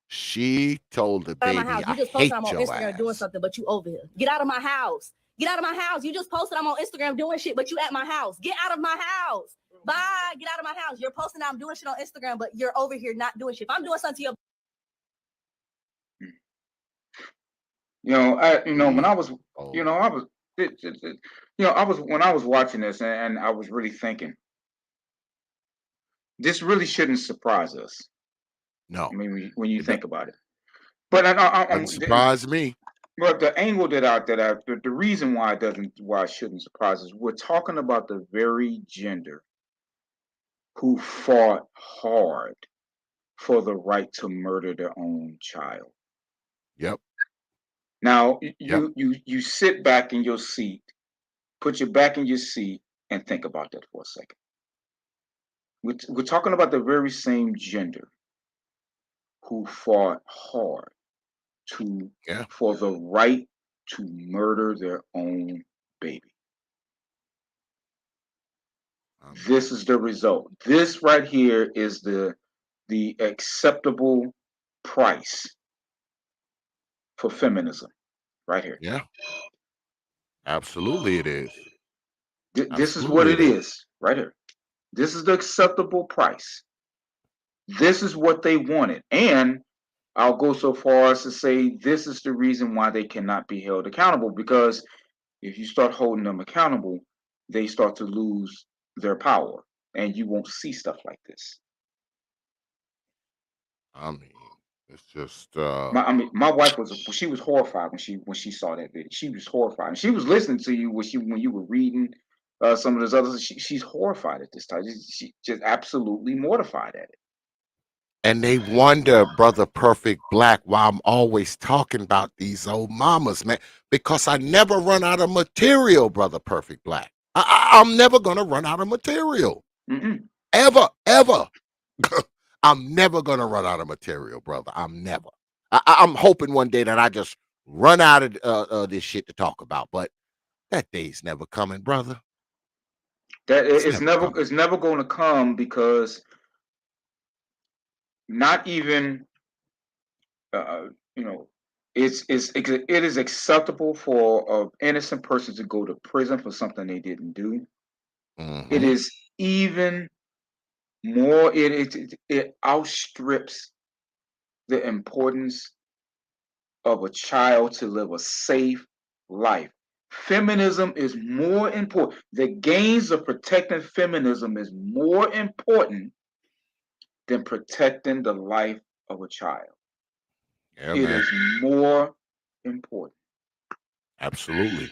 She told the Out of baby, my house. You I just hate posted I'm on your Instagram ass. doing something, but you over here. Get out of my house. Get out of my house. You just posted I'm on Instagram doing shit, but you at my house. Get out of my house. Bye. Get out of my house. You're posting I'm doing shit on Instagram, but you're over here not doing shit. If I'm doing something to your when I was, when I was watching this and I was really thinking, this really shouldn't surprise us. No. I mean, when you think about it. But doesn't surprise me. But the angle the reason why it shouldn't surprise us, we're talking about the very gender who fought hard for the right to murder their own child. Yep. Now you sit back in your seat, put your back in your seat, and think about that for a second. We're talking about the very same gender who fought hard for the right to murder their own baby. This is the result. This right here is the acceptable price for feminism, right here. Yeah. Absolutely it is. This is what it is, right here. This is the acceptable price. This is what they wanted. And I'll go so far as to say this is the reason why they cannot be held accountable, because if you start holding them accountable, they start to lose their power and you won't see stuff like this. I mean, it's just my wife she was horrified when she saw that video. She was horrified. And she was listening to you when you were reading some of those others. She's horrified at this time. She just absolutely mortified at it. and they wonder, Brother Perfect Black, why I'm always talking about these old mamas, man, because I never run out of material, Brother Perfect Black. I'm never gonna run out of material. Ever. I'm never gonna run out of material, brother. I'm never. I'm hoping one day that I just run out of this shit to talk about, but that day's never coming, brother. That it's never going to come, because not even it is acceptable for an innocent person to go to prison for something they didn't do. It is even more. It outstrips the importance of a child to live a safe life. Feminism is more important. The gains of protecting feminism is more important than protecting the life of a child. Yeah, it man. is more important. Absolutely.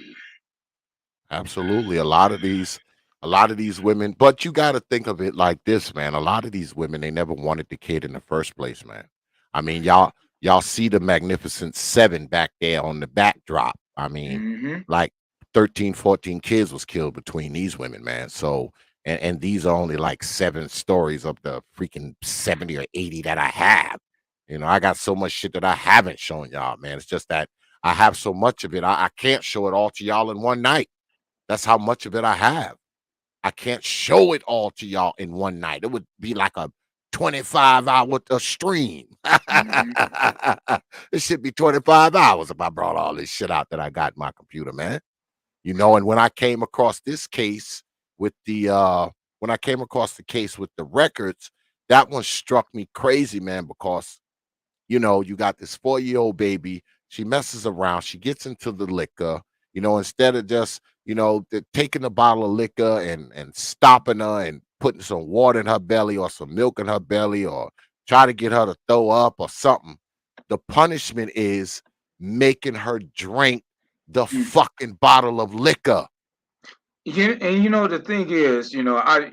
A lot of these women, but you got to think of it like this, man. A lot of these women, they never wanted the kid in the first place, man. I mean, y'all see the Magnificent Seven back there on the backdrop. I mean, like 13, 14 kids was killed between these women, man. So, and these are only like 7 stories of the freaking 70 or 80 that I have. You know, I got so much shit that I haven't shown y'all, man. It's just that I have so much of it. I can't show it all to y'all in one night. That's how much of it I have. I can't show it all to y'all in one night. It would be like a 25-hour stream. It should be 25 hours if I brought all this shit out that I got in my computer, man. You know, and when I came across this case with the records, that one struck me crazy, man, because you know, you got this 4-year-old baby. She messes around. She gets into the liquor. You know, instead of just, you know, taking a bottle of liquor and stopping her and putting some water in her belly or some milk in her belly or try to get her to throw up or something, the punishment is making her drink the fucking bottle of liquor. Yeah, and you know the thing is, you know, I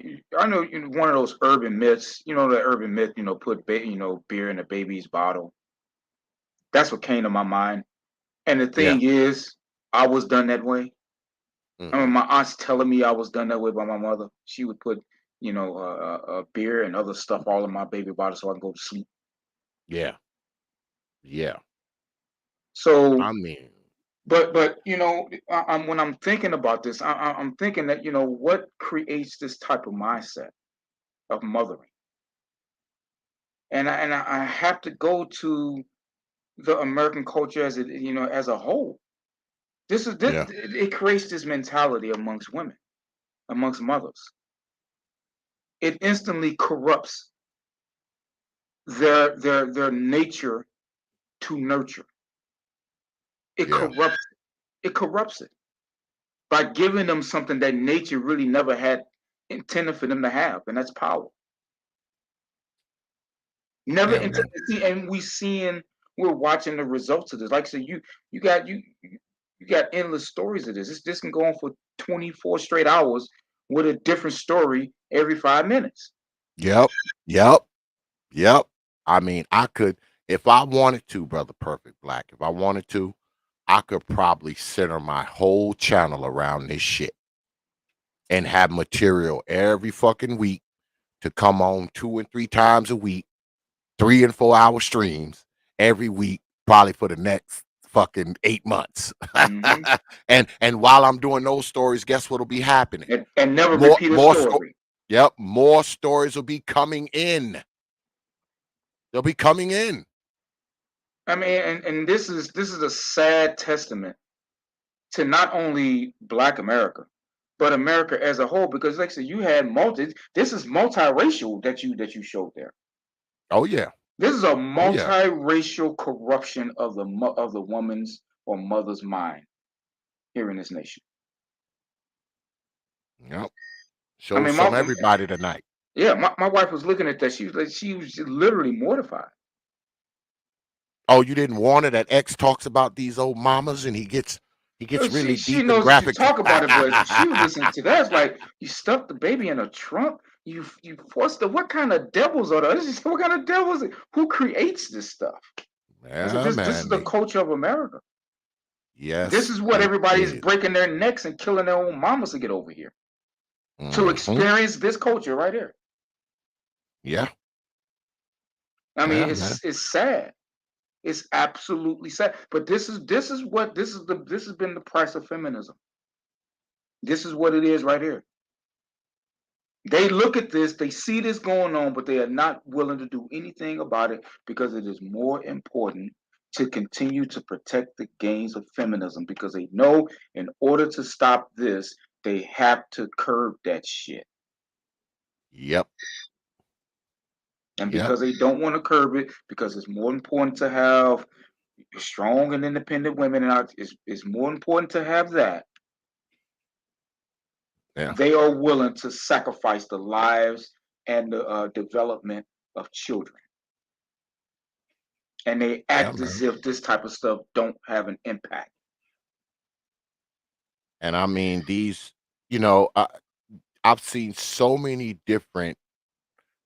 know one of those urban myths. You know, the urban myth, you know, put beer in a baby's bottle. That's what came to my mind. And the thing is, I was done that way. I mean, my aunt's telling me I was done that way by my mother. She would put, you know, beer and other stuff all in my baby bottle so I can go to sleep. Yeah. So I mean, but you know, when I'm thinking about this, I'm thinking that, you know, what creates this type of mindset of mothering, and I have to go to the American culture as it, you know, as a whole. It creates this mentality amongst women, amongst mothers. It instantly corrupts their nature to nurture. It corrupts it by giving them something that nature really never had intended for them to have, and that's power. Never intended to see, and we're watching the results of this. Like I said, you got endless stories of this. This can go on for 24 straight hours with a different story every 5 minutes. Yep. I mean, I could, if I wanted to, Brother Perfect Black, if I wanted to, I could probably center my whole channel around this shit and have material every fucking week to come on 2 and 3 times a week, 3 and 4 hour streams every week, probably for the next fucking 8 months. And while I'm doing those stories, guess what'll be happening? And never repeat a story. More stories will be coming in. They'll be coming in. I mean, and this is a sad testament to not only Black America, but America as a whole. Because, like I said, you had this is multiracial that you showed there. Oh yeah. This is a multiracial corruption of the woman's or mother's mind here in this nation. Yep. Shows from everybody tonight. Yeah, my wife was looking at that. She was literally mortified. Oh, you didn't warn her that X talks about these old mamas and he gets really she deep knows and graphic. She talk about it, but she was listening to that. It's like, you stuffed the baby in a trunk. You forced the, what kind of devils are those? What kind of devils? Who creates this stuff? This is the culture of America. Yes. This is what everybody is breaking their necks and killing their own mamas to get over here. To experience this culture right here. Yeah. I mean, it's sad. It's absolutely sad. But this has been the price of feminism. This is what it is right here. They look at this, they see this going on, but they are not willing to do anything about it because it is more important to continue to protect the gains of feminism, because they know in order to stop this, they have to curb that shit. Yep. And because they don't want to curb it, because it's more important to have strong and independent women, and it's more important to have that. Yeah. They are willing to sacrifice the lives and the development of children. And they act as if this type of stuff don't have an impact. And I mean, these, you know, I've seen so many different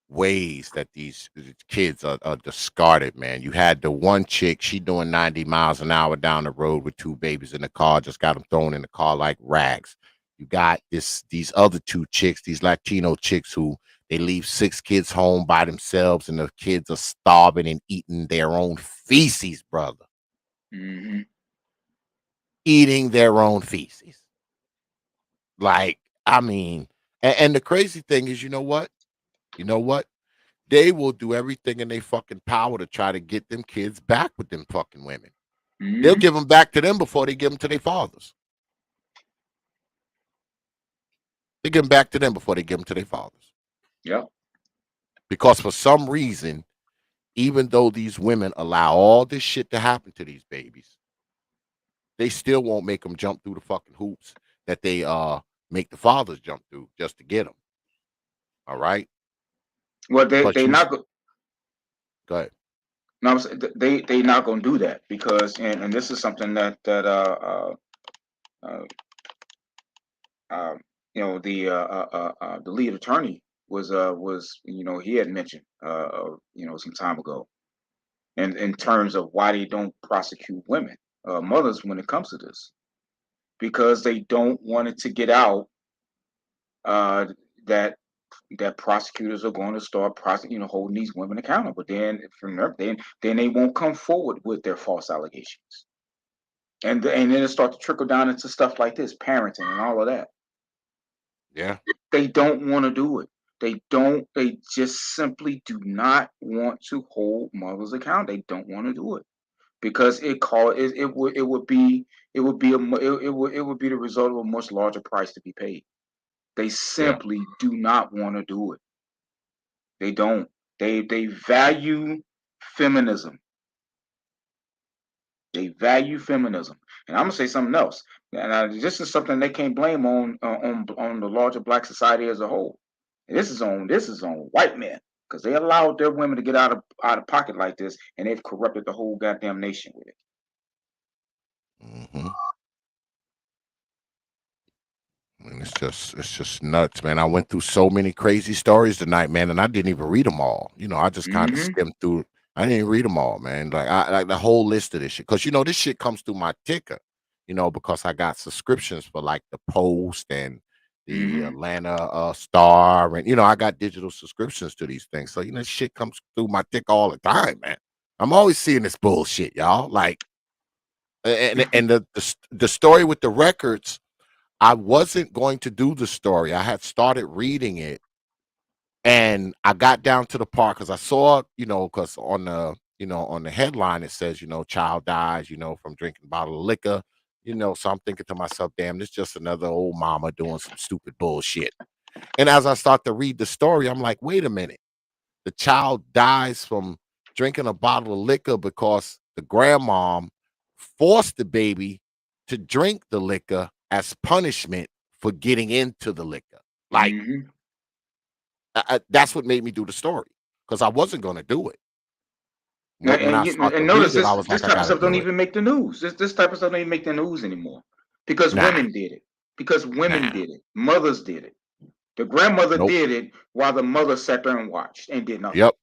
ways that these kids are discarded, man. You had the one chick, she doing 90 miles an hour down the road with 2 babies in the car, just got them thrown in the car like rags. You got these other 2 chicks, these Latino chicks who They leave 6 kids home by themselves, and the kids are starving and eating their own feces, brother. Mm-hmm. Eating their own feces. Like, I mean, and the crazy thing is, you know what? You know what? They will do everything in their fucking power to try to get them kids back with them fucking women. They'll give them back to them before they give them to their fathers. They give them back to them before they give them to their fathers. Yep. Because for some reason, even though these women allow all this shit to happen to these babies, they still won't make them jump through the fucking hoops that they make the fathers jump through just to get them. All right. Well, they not go. Go ahead. No, they not gonna do that because and this is something that you know the lead attorney was he had mentioned some time ago, and in terms of why they don't prosecute women mothers when it comes to this, because they don't want it to get out that prosecutors are going to start holding these women accountable. Then from there, then they won't come forward with their false allegations, and then it start to trickle down into stuff like this, parenting and all of that. Yeah. They don't want to do it. They just simply do not want to hold mothers accountable. They don't want to do it because it would be the result of a much larger price to be paid. They simply do not want to do it. They don't. They value feminism. They value feminism, and I'm gonna say something else. And this is something they can't blame on the larger Black society as a whole. And this is on white men because they allowed their women to get out of pocket like this, and they've corrupted the whole goddamn nation with it. Mm-hmm. I mean, it's just nuts, man. I went through so many crazy stories tonight, man, and I didn't even read them all. I just kind of skimmed through. I didn't read them all, man. Like I like the whole list of this shit because this shit comes through my ticker, because I got subscriptions for like the Post and the Atlanta Star, and I got digital subscriptions to these things. So this shit comes through my ticker all the time, man. I'm always seeing this bullshit, y'all. Like, and the story with the records. I wasn't going to do the story. I had started reading it, and I got down to the part because I saw, because on the headline it says, child dies, from drinking a bottle of liquor, So I'm thinking to myself, damn, this is just another old mama doing some stupid bullshit. And as I start to read the story, I'm like, wait a minute, the child dies from drinking a bottle of liquor because the grandmom forced the baby to drink the liquor as punishment for getting into the liquor. Like, that's what made me do the story because I wasn't going to do it. And notice this type of stuff don't even make the news. This type of stuff don't even make the news anymore because women did it. Because women did it. Mothers did it. The grandmother did it while the mother sat there and watched and did nothing. Yep.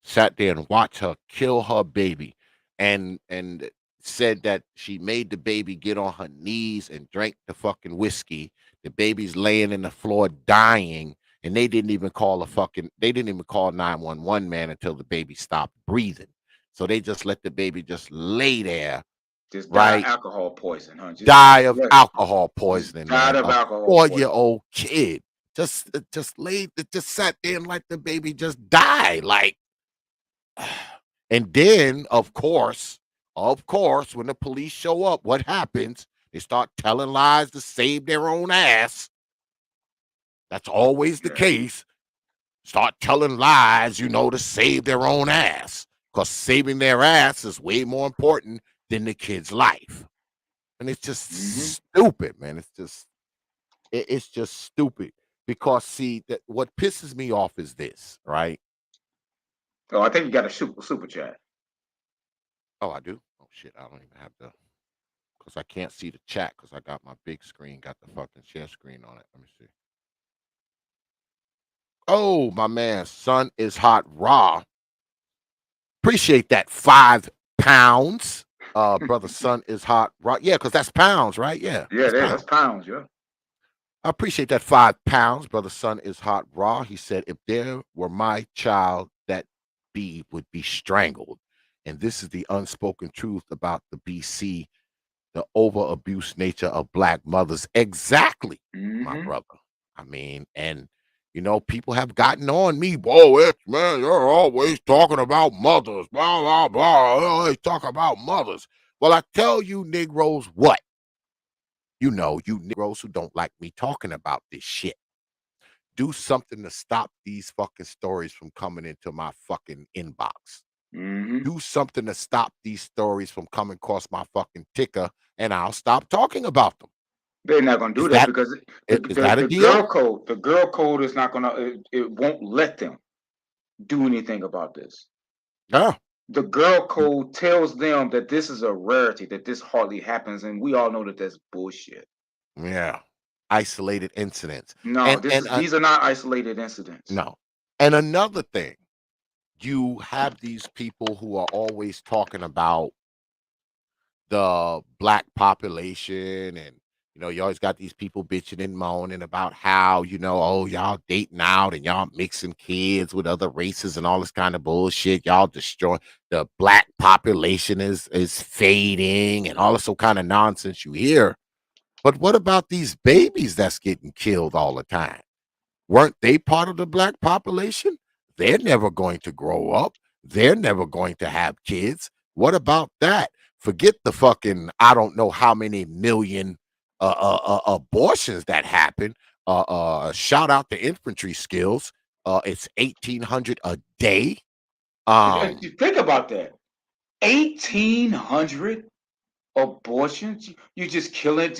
Sat there and watched her kill her baby and said that she made the baby get on her knees and drank the fucking whiskey. The baby's laying in the floor dying, and they didn't even call 911 man until the baby stopped breathing. So they just let the baby just lay there. Just die of alcohol poison, huh? Die of alcohol poisoning. Died of alcohol poisoning. 4-year-old kid just sat there and let the baby just die. Like, and then of course, when the police show up, what happens? They start telling lies to save their own ass. That's always the case. Start telling lies, to save their own ass. Because saving their ass is way more important than the kid's life. And it's just stupid, man. It's just stupid. Because see, that what pisses me off is this, right? Oh, I think you got a super chat. Oh, I do? Oh shit, I don't even have the, because I can't see the chat because I got my big screen, got the fucking share screen on it. Let me see. Oh, my man, Sun is Hot Raw. Appreciate that 5 pounds. Brother Sun is Hot Raw. Yeah, because that's pounds, right? Yeah. Yeah, that's pounds, yeah. I appreciate that 5 pounds. Brother Son is hot raw. He said, if there were my child, that bee would be strangled. And this is the unspoken truth about the BC, the over abuse nature of black mothers. Exactly, my brother. I mean, and people have gotten on me. Whoa, man, you're always talking about mothers. Blah, blah, blah. You always talk about mothers. Well, I tell you, Negroes, what? You Negroes who don't like me talking about this shit. Do something to stop these fucking stories from coming into my fucking inbox. Do something to stop these stories from coming across my fucking ticker, and I'll stop talking about them. They're not going to do that because is that a the deal? girl code is not going to, it won't let them do anything about this. Yeah. The girl code tells them that this is a rarity, that this hardly happens, and we all know that that's bullshit. Yeah. Isolated incidents. No, these are not isolated incidents. No. And another thing, you have these people who are always talking about the black population, and you always got these people bitching and moaning about how oh, y'all dating out and y'all mixing kids with other races and all this kind of bullshit. Y'all destroy the black population is fading and all this kind of nonsense you hear. But what about these babies that's getting killed all the time? Weren't they part of the black population? They're never going to grow up. They're never going to have kids. What about that? Forget the fucking, I don't know how many million abortions that happen. Shout out to infantry skills. It's 1,800 a day. Think about that. 1,800 abortions. You just killing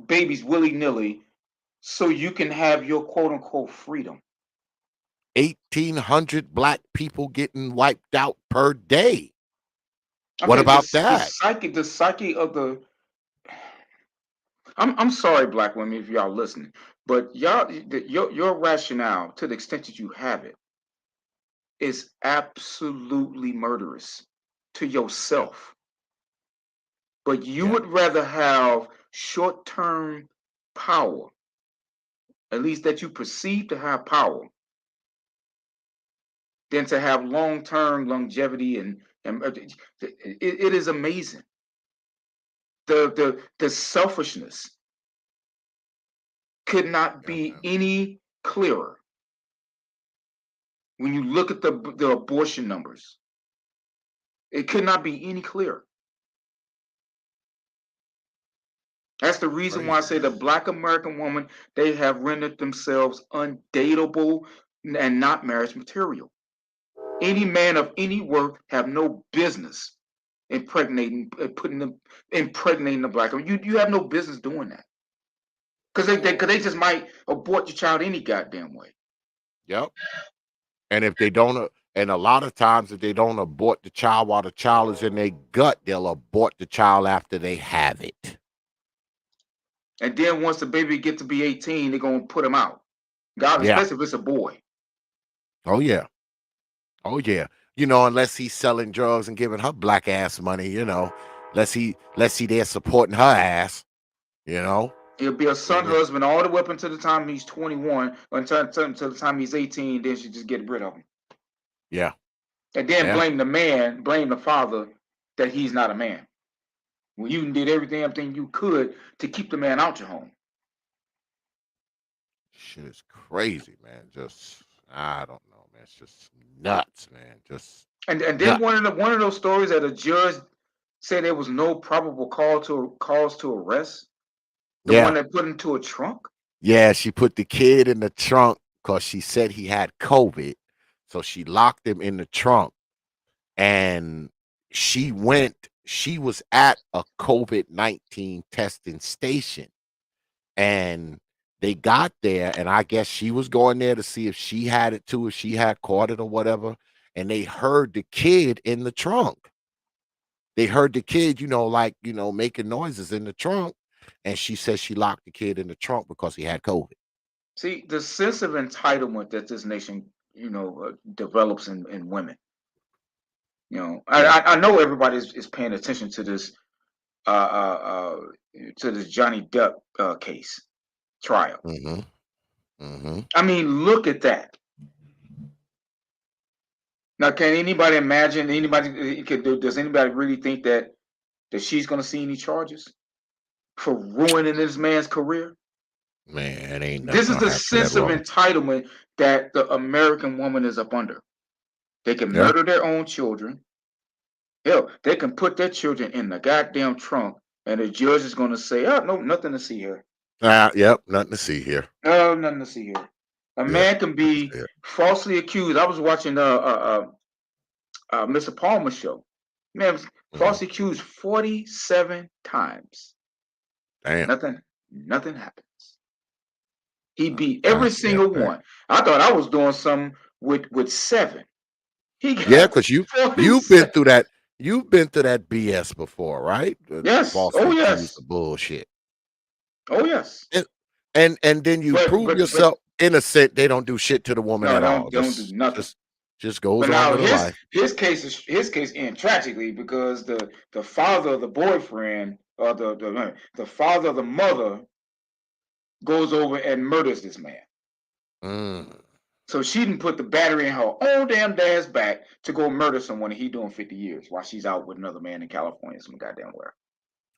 babies willy-nilly so you can have your quote-unquote freedom. 1,800 black people getting wiped out per day. What about that? The psyche of the. I'm sorry, black women, if y'all listening, but your rationale, to the extent that you have it, is absolutely murderous to yourself. But you would rather have short-term power, at least that you perceive to have power, than to have long-term longevity, and it is amazing. The selfishness could not be any clearer when you look at the abortion numbers. It could not be any clearer. That's the reason why I say the black American woman, they have rendered themselves undateable and not marriage material. Any man of any worth have no business impregnating the black woman. You have no business doing that. Because they just might abort your child any goddamn way. Yep. And if they don't, and a lot of times if they don't abort the child while the child is in their gut, they'll abort the child after they have it. And then once the baby get to be 18, they're gonna put him out. Especially if it's a boy. Oh yeah. Oh yeah. Unless he's selling drugs and giving her black ass money, unless he there supporting her ass, He'll be a son husband all the way up until the time he's 21, until the time he's 18, then she just get rid of him. Yeah. And then blame the father that he's not a man. Well, you did everything you could to keep the man out your home. Shit is crazy, man. Just, I don't know, man. It's just nuts, man. Just and then one of those stories that a judge said there was no probable cause to arrest. The one that put into a trunk. Yeah, she put the kid in the trunk because she said he had COVID. So she locked him in the trunk, and she was at a COVID-19 testing station, and they got there, and I guess she was going there to see if she had it too, if she had caught it or whatever, and they heard the kid in the trunk. They heard the kid, making noises in the trunk, and she says she locked the kid in the trunk because he had COVID. See, the sense of entitlement that this nation, develops in women. I know everybody is paying attention to this to this Johnny Depp case trial. Mm-hmm. Mm-hmm. I mean, look at that. Now, can anybody imagine? Does anybody really think that she's going to see any charges for ruining this man's career? Man, ain't nothing This is gonna the happen to that sense of woman. entitlement that the American woman is up under. They can Yeah. murder their own children. Hell, they can put their children in the goddamn trunk, and the judge is going to say, "Oh, no, nothing to see here. Yep, nothing to see here. No, nothing to see here." A Yeah, man can nothing to be see here. falsely accused. I was watching Mr. Palmer's show. Man was falsely accused 47 times. Damn. Nothing happens. He beat God, every yeah, single man. one. I thought I was doing something with 7. He got Yeah, because you've been 47. through that. You've been through that BS before, right? Yes. Falsely Oh accused yes. of bullshit. Oh yes. And then you prove yourself innocent. They don't do shit to the woman No, at all. they don't do nothing. Just goes But on now with her life. his case ended tragically because the father of the boyfriend or the father of the mother goes over and murders this man. Mm. So she didn't put the battery in her own damn dad's back to go murder someone, and he doing 50 years while she's out with another man in California, some goddamn where.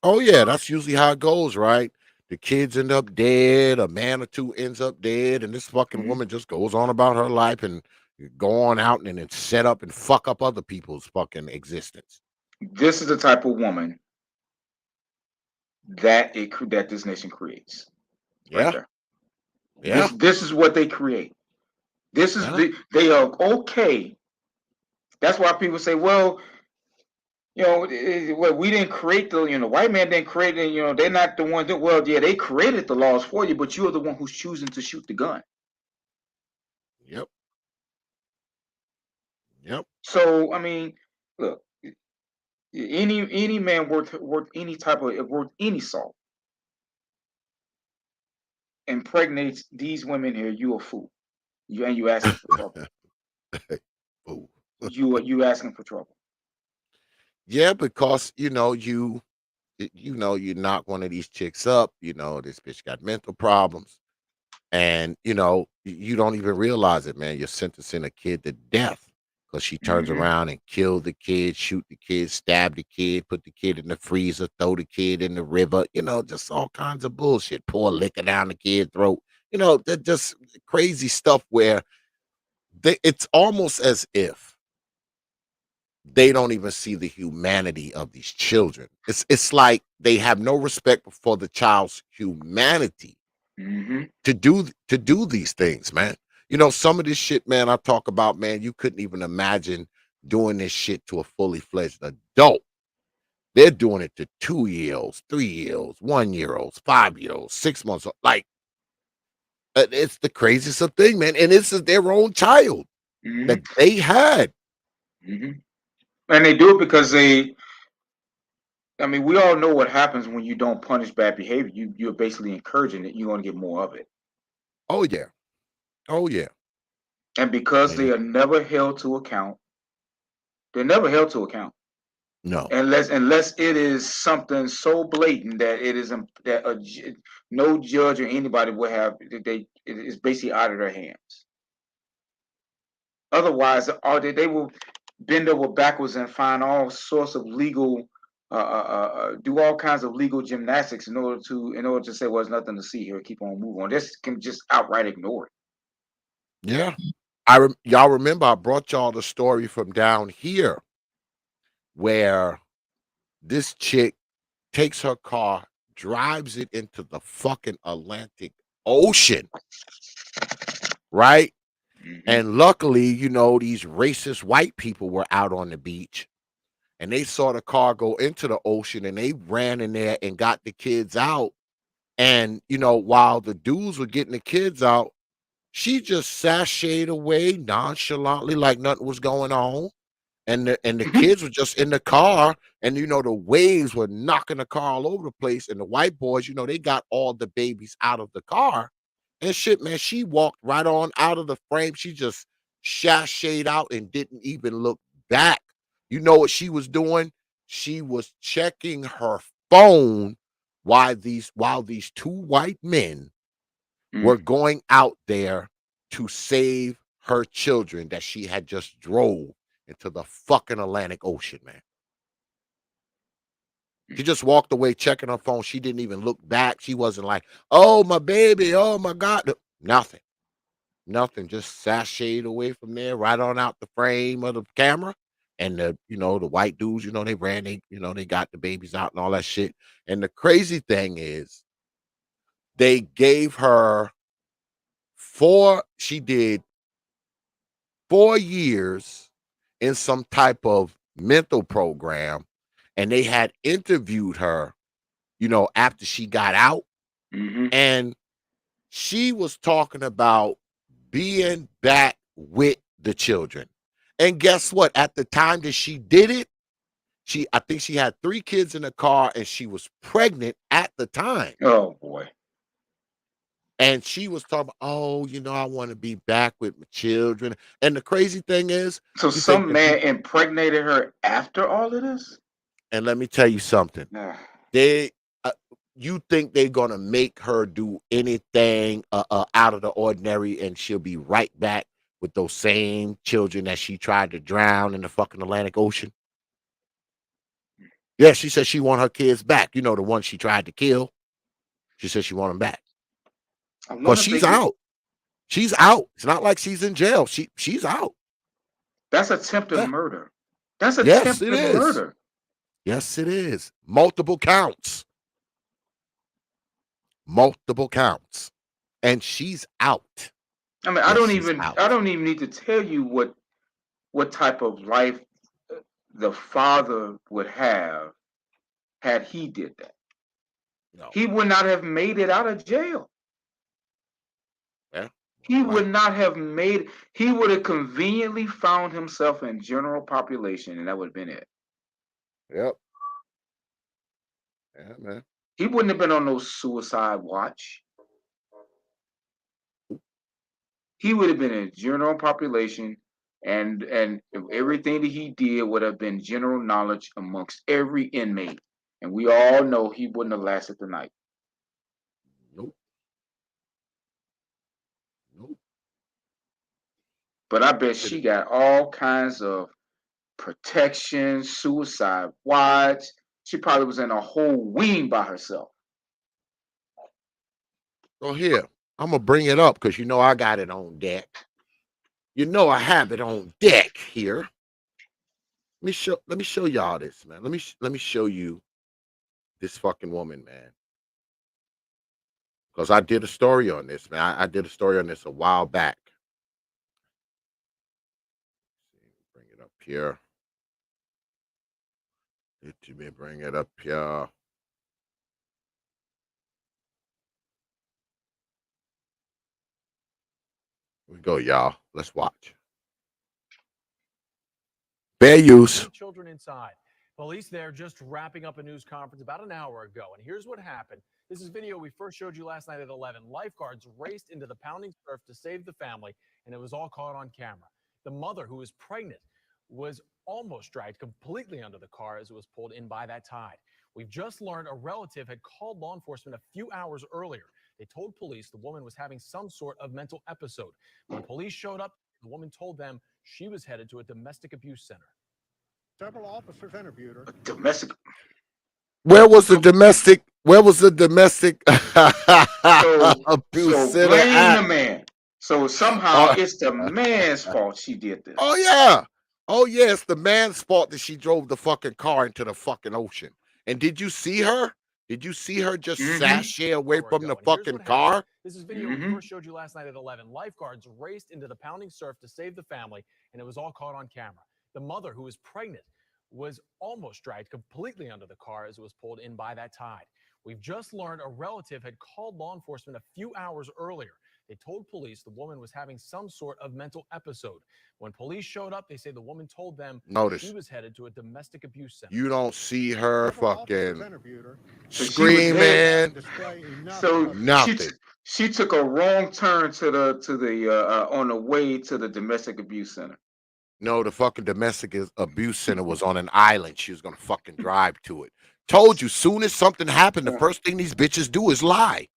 Oh yeah, that's usually how it goes, right? The kids end up dead, a man or two ends up dead, and this fucking woman just goes on about her life and go on out and then set up and fuck up other people's fucking existence. This is the type of woman that this nation creates. Yeah. Right there. Yeah. This is what they create. This is they are okay. That's why people say, well, well, we didn't create the white man didn't create it, they're not the ones that, well, yeah, they created the laws for you, but you're the one who's choosing to shoot the gun. Yep. Yep. So I mean, look, any man worth any salt impregnates these women here, you a fool. You asking for trouble. Fool. you asking for trouble. Yeah, because you knock one of these chicks up, this bitch got mental problems, and you don't even realize it, man. You're sentencing a kid to death because she turns around and kill the kid, shoot the kid, stab the kid, put the kid in the freezer, throw the kid in the river, just all kinds of bullshit. Pour liquor down the kid's throat, that just crazy stuff where it's almost as if they don't even see the humanity of these children. It's like they have no respect for the child's humanity to do these things, man. Some of this shit, man, I talk about, man, you couldn't even imagine doing this shit to a fully fledged adult. They're doing it to 2-year-olds, 3-year-olds, 1-year-olds, 5-year-olds, 6 months old. Like, it's the craziest of thing, man. And this is their own child that they had. And they do it because we all know what happens when you don't punish bad behavior. You're basically encouraging it. You're going to get more of it. Oh, yeah. Oh, yeah. And because they are never held to account, they're never held to account. No. Unless it is something so blatant that it is that no judge or anybody will have it is basically out of their hands. Otherwise, they will bend over backwards and find all sorts of legal, do all kinds of legal gymnastics in order to say, well, there's nothing to see here. Keep on moving on. This can just outright ignore it. Yeah. Y'all remember I brought y'all the story from down here where this chick takes her car, drives it into the fucking Atlantic Ocean, right? And luckily, these racist white people were out on the beach and they saw the car go into the ocean and they ran in there and got the kids out. And, while the dudes were getting the kids out, she just sashayed away nonchalantly like nothing was going on. And the kids were just in the car, and the waves were knocking the car all over the place. And the white boys, they got all the babies out of the car. And shit, man, she walked right on out of the frame. She just sashayed out and didn't even look back. You know what she was doing? She was checking her phone while these two white men were going out there to save her children that she had just drove into the fucking Atlantic Ocean, man. She just walked away checking her phone. She didn't even look back. She wasn't like, oh, my baby, oh, my God. Nothing. Nothing. Just sashayed away from there, right on out the frame of the camera. And the white dudes, they ran, they got the babies out and all that shit. And the crazy thing is, they gave her she did 4 years in some type of mental program, and they had interviewed her, after she got out, and she was talking about being back with the children. And guess what? At the time that she did it, I think she had 3 kids in the car, and she was pregnant at the time. Oh boy. And she was talking about, oh, I want to be back with my children. And the crazy thing is, so some man impregnated her after all of this? And let me tell you something. You think they're going to make her do anything out of the ordinary, and she'll be right back with those same children that she tried to drown in the fucking Atlantic Ocean? Yeah, she said she want her kids back. The one she tried to kill. She said she want them back. Because she's out. She's out. It's not like she's in jail. She's out. That's attempted murder. That's attempted murder. Yes, it is. Multiple counts. Multiple counts. And she's out. I mean, I don't even need to tell you what type of life the father would have had he did that. No. He would not have made it out of jail. Yeah. He would not have made. He would have conveniently found himself in general population, and that would have been it. Yep. Yeah, man. He wouldn't have been on no suicide watch. He would have been in general population, and everything that he did would have been general knowledge amongst every inmate. And we all know he wouldn't have lasted the night. Nope. But I bet she got all kinds of protection, suicide watch. She probably was in a whole wing by herself. So here, I'm going to bring it up because I got it on deck. I have it on deck here. Let me show y'all this, man. Let me show you this fucking woman, man. Because I did a story on this, man. I did a story on this a while back. Bring it up here. Let me bring it up here. Here we go, y'all. Let's watch. Fair use. Children inside. Police there just wrapping up a news conference about an hour ago. And here's what happened. This is video we first showed you last night at 11. Lifeguards raced into the pounding surf to save the family, and it was all caught on camera. The mother, who was pregnant, was almost dragged completely under the car as it was pulled in by that tide. We've just learned a relative had called law enforcement a few hours earlier. They told police the woman was having some sort of mental episode. When police showed up, the woman told them she was headed to a domestic abuse center. Several officers interviewed her. Domestic. Where was the domestic abuse center? Blame the man. So somehow it's the man's fault she did this. Oh yeah. It's the man's fault that she drove the fucking car into the fucking ocean. And did you see her? Did you see her just sashay away from the fucking car? This is video we first showed you last night at 11. Lifeguards raced into the pounding surf to save the family, and it was all caught on camera. The mother, who was pregnant, was almost dragged completely under the car as it was pulled in by that tide. We've just learned a relative had called law enforcement a few hours earlier. They told police the woman was having some sort of mental episode. When police showed up, they say the woman told them she was headed to a domestic abuse center. You don't see her fucking screaming. So nothing. She took a wrong turn on the way to the domestic abuse center. No, the fucking domestic abuse center was on an island. She was gonna fucking drive to it. told you, soon as something happened, the first thing these bitches do is lie.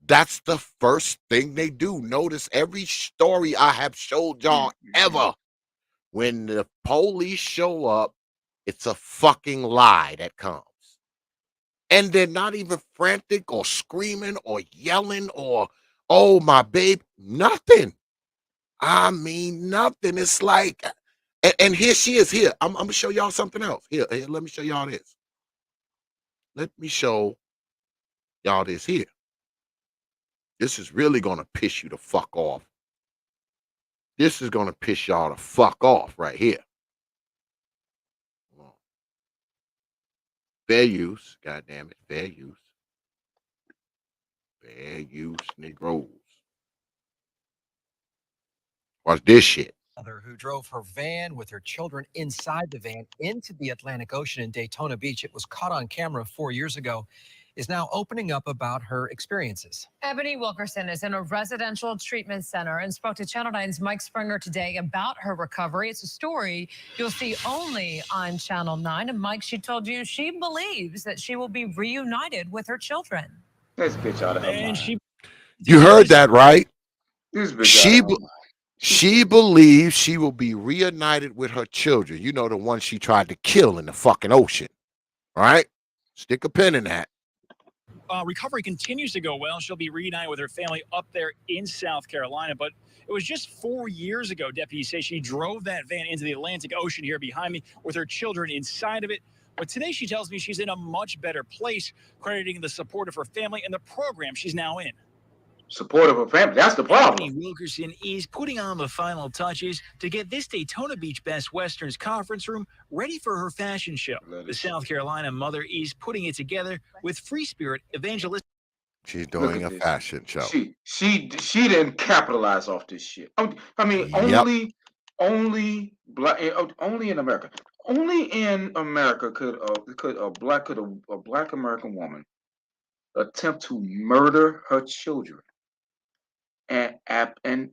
That's the first thing they do. Notice every story I have showed y'all ever. When the police show up, it's a fucking lie that comes. And they're not even frantic or screaming or yelling or, oh, my babe, nothing. I mean, nothing. It's like, and here she is here. I'm going to show y'all something else. Here, let me show y'all this. Let me show y'all this here. This is really going to piss you the fuck off. This is going to piss y'all the fuck off right here. Fair use. God damn it. Fair use. Fair use, Negroes. Watch this shit. Mother who drove her van with her children inside the van into the Atlantic Ocean in Daytona Beach. It was caught on camera 4 years ago. Is now opening up about her experiences. Ebony Wilkerson is in a residential treatment center and spoke to Channel 9's Mike Springer today about her recovery. It's a story you'll see only on Channel 9. And Mike, she told you she believes that she will be reunited with her children. This bitch out of her mind. You heard that, right? This bitch She believes she will be reunited with her children. You know, the one she tried to kill in the fucking ocean. All right? Stick a pin in that. Recovery continues to go well. She'll be reunited with her family up there in South Carolina. But it was just 4 years ago, deputies say, she drove that van into the Atlantic Ocean here behind me with her children inside of it. But today she tells me she's in a much better place, crediting the support of her family and the program she's now in. Support of her family. That's the problem. Ebony Wilkerson is putting on the final touches to get this Daytona Beach Best Westerns conference room ready for her fashion show. The South Carolina mother is putting it together with Free Spirit Evangelist. She's doing a fashion show. She didn't capitalize off this shit. I mean, only in America. Only in America could a black American woman attempt to murder her children and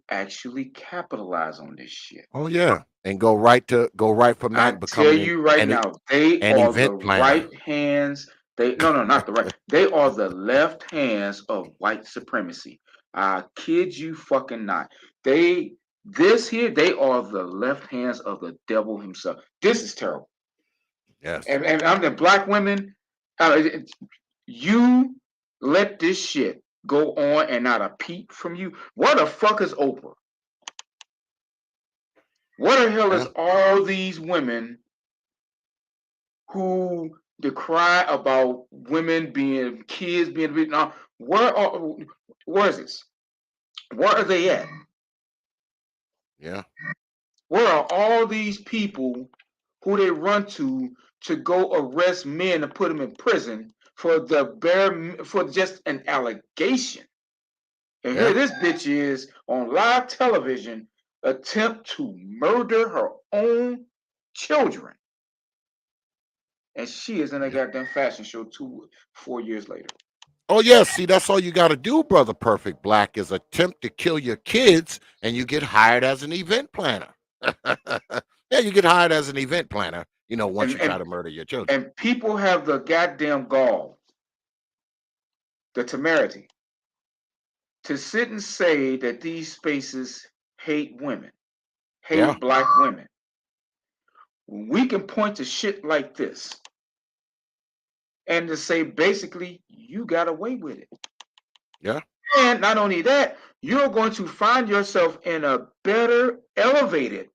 actually capitalize on this shit. Oh yeah, and go right from that. I tell you right now, they are the right hands. Not the right. They are the left hands of white supremacy. I kid you fucking not. They are the left hands of the devil himself. This is terrible. Yes. And I'm the black women. You let this shit go on and not a peep from you. What the fuck is Oprah? What the hell is all these women who decry about women being kids being beaten up? Where is this? Where are they at? Yeah. Where are all these people who they run to go arrest men and put them in prison for just an allegation? And here this bitch is on live television attempt to murder her own children. And she is in a goddamn fashion show 4 years later. Oh yeah, see, that's all you got to do, Brother Perfect Black, is attempt to kill your kids, and you get hired as an event planner. Yeah, you get hired as an event planner, you know, once you try to murder your children. And people have the goddamn gall, the temerity, to sit and say that these spaces hate women, hate black women. We can point to shit like this and to say, basically, you got away with it. Yeah. And not only that, you're going to find yourself in a better, elevated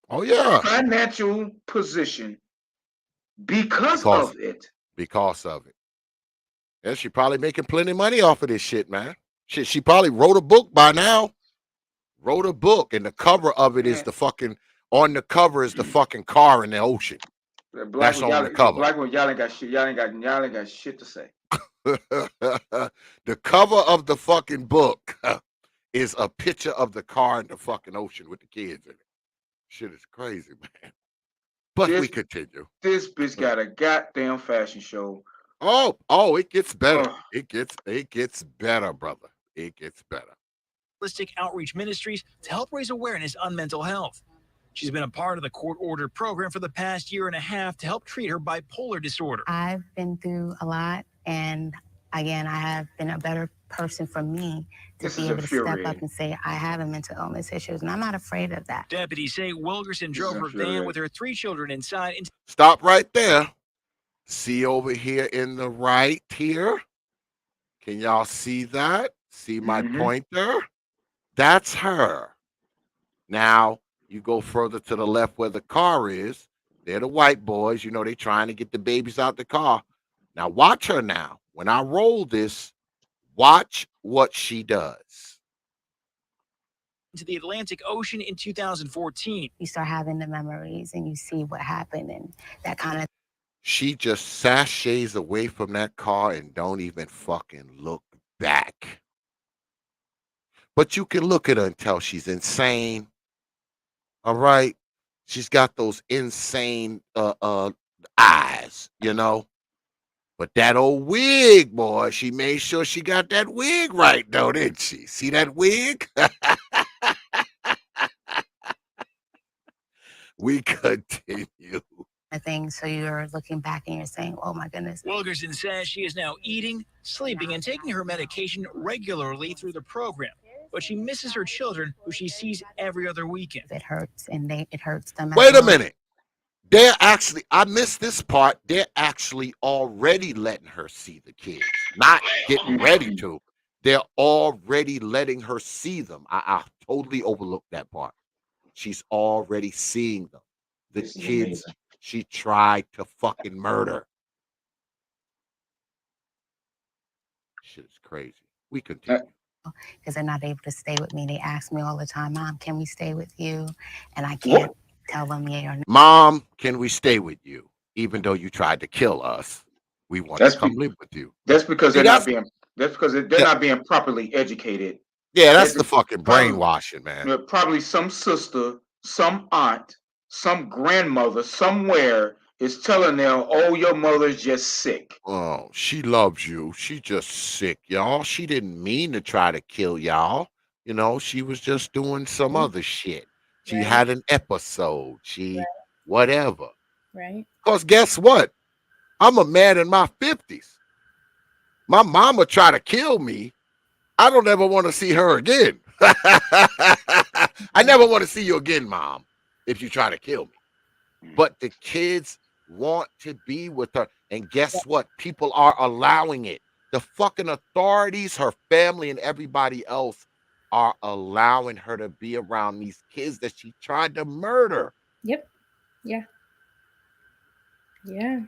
financial position because of it. Because of it. Yeah, she probably making plenty of money off of this shit, man. She probably wrote a book by now. Wrote a book, and the cover of it is the fucking, on the cover is the fucking car in the ocean. That's on the cover. Black women, y'all ain't got shit. Y'all ain't got shit to say. The cover of the fucking book is a picture of the car in the fucking ocean with the kids in it. Shit is crazy, man. But we continue. This bitch got a goddamn fashion show. Oh, it gets better. It gets better, brother. It gets better. Holistic Outreach Ministries to help raise awareness on mental health. She's been a part of the court-ordered program for the past year and a half to help treat her bipolar disorder. I've been through a lot, and again, I have been a better person for me to be able to step up and say, I have a mental illness issues, and I'm not afraid of that. Deputies say Wilkerson drove her van with her 3 children inside. Stop right there. See over here in the right here? Can y'all see that? See my pointer? That's her. Now, you go further to the left where the car is. They're the white boys. You know, they trying to get the babies out the car. Now, watch her now. When I roll this, watch what she does. To the Atlantic Ocean in 2014. You start having the memories, and you see what happened, and that kind of... She just sashays away from that car and don't even fucking look back. But you can look at her and tell she's insane. All right? She's got those insane eyes, you know? But that old wig, boy, she made sure she got that wig right, though, didn't she? See that wig? We continue. thing. So you're looking back and you're saying, oh my goodness. Wilkerson says she is now eating, sleeping, and taking her medication regularly through the program. But she misses her children, who she sees every other weekend. It hurts, and it hurts them. Wait a minute. They're actually, I missed this part. They're actually already letting her see the kids, not getting ready to. They're already letting her see them. I totally overlooked that part. She's already seeing them. The kids she tried to fucking murder. Shit is crazy. We continue. Because they're not able to stay with me. They ask me all the time, Mom, can we stay with you? And I can't tell them yeah or no. Mom, can we stay with you? Even though you tried to kill us, we want to come live with you. That's because they're not being. That's because they're not being properly educated. Yeah, that's the fucking brainwashing, man. Probably some sister, some aunt, some grandmother somewhere is telling them, "Oh, your mother's just sick." Oh, she loves you. She just sick, y'all. She didn't mean to try to kill y'all. You know, she was just doing some other shit. She had an episode. Whatever. Right. Because guess what? I'm a man in my 50s. My mama try to kill me. I don't ever want to see her again. I never want to see you again, Mom, if you try to kill me. But the kids want to be with her. And guess what? People are allowing it. The fucking authorities, her family, and everybody else are allowing her to be around these kids that she tried to murder. Yep. Yeah. Yeah.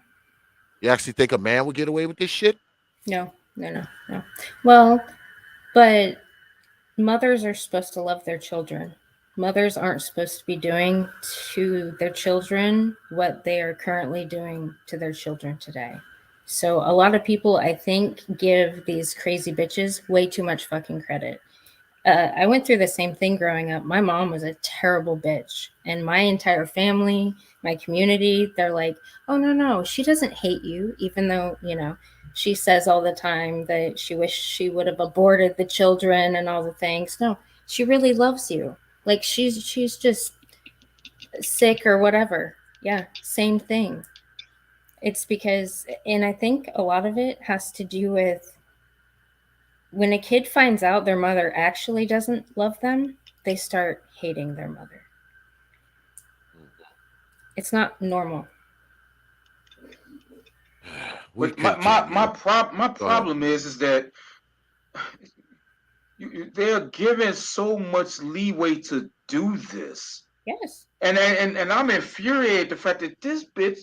You actually think a man would get away with this shit? No. Well, but mothers are supposed to love their children. Mothers aren't supposed to be doing to their children what they are currently doing to their children today. So a lot of people, I think, give these crazy bitches way too much fucking credit. I went through the same thing growing up. My mom was a terrible bitch, and my entire family, my community, they're like, oh, no, she doesn't hate you, even though, you know, she says all the time that she wished she would have aborted the children and all the things. No, she really loves you. Like she's just sick or whatever. Yeah, same thing. It's because, and I think a lot of it has to do with when a kid finds out their mother actually doesn't love them, they start hating their mother. It's not normal. But my problem is that they're given so much leeway to do this. Yes. And I'm infuriated the fact that this bitch,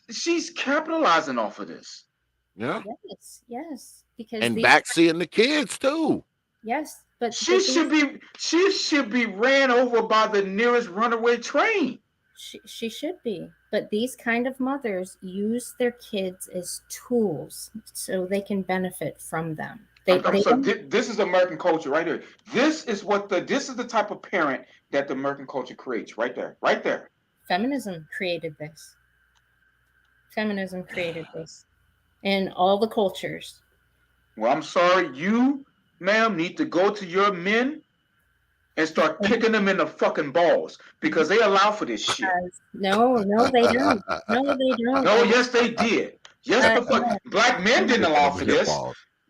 she's capitalizing off of this. Yeah. Yes. Because and backseeing the kids too. Yes, but she should be ran over by the nearest runaway train. She should be. But these kind of mothers use their kids as tools so they can benefit from them. This is American culture right here. This is the type of parent that the American culture creates right there. Right there. Feminism created this. In all the cultures. Well, I'm sorry, you, ma'am, need to go to your men and start kicking them in the fucking balls because they allow for this shit. No, they don't. No, they don't. No, yes, they did. Yes, the fuck. Black men didn't allow for this.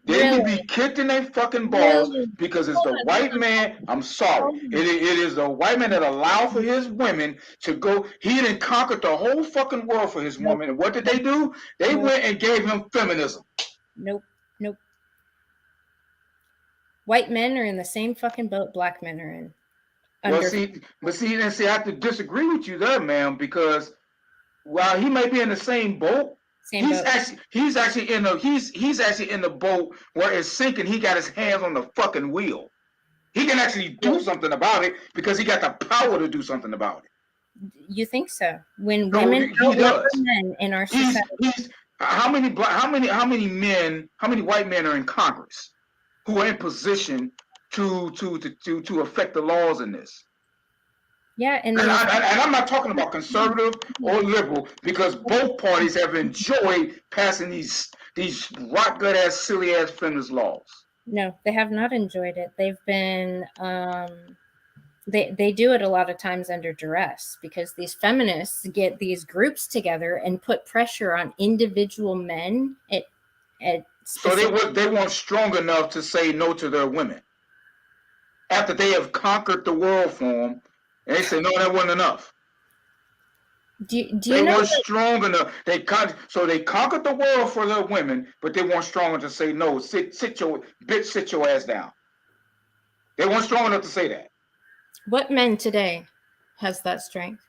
They would be kicked in their fucking balls because it's the white man. I'm sorry. It is the white man that allowed for his women to go. He didn't conquer the whole fucking world for his woman. And what did they do? They went and gave him feminism. Nope. White men are in the same fucking boat black men are in. Well, see, I have to disagree with you there, ma'am, because while he may be in the same boat, he's actually in the boat where it's sinking. He got his hands on the fucking wheel. He can actually do something about it because he got the power to do something about it. You think so? When women outnumber men in our society, how many white men are in Congress who are in position to affect the laws in this? Yeah, and I'm not talking about conservative or liberal because both parties have enjoyed passing these rock good ass silly ass feminist laws. No, they have not enjoyed it. They've been they do it a lot of times under duress because these feminists get these groups together and put pressure on individual men. So they weren't strong enough to say no to their women after they have conquered the world for them. And they say no, that wasn't enough. They weren't strong enough. They conquered the world for their women, but they weren't strong enough to say no. Sit your ass down. They weren't strong enough to say that. What men today has that strength?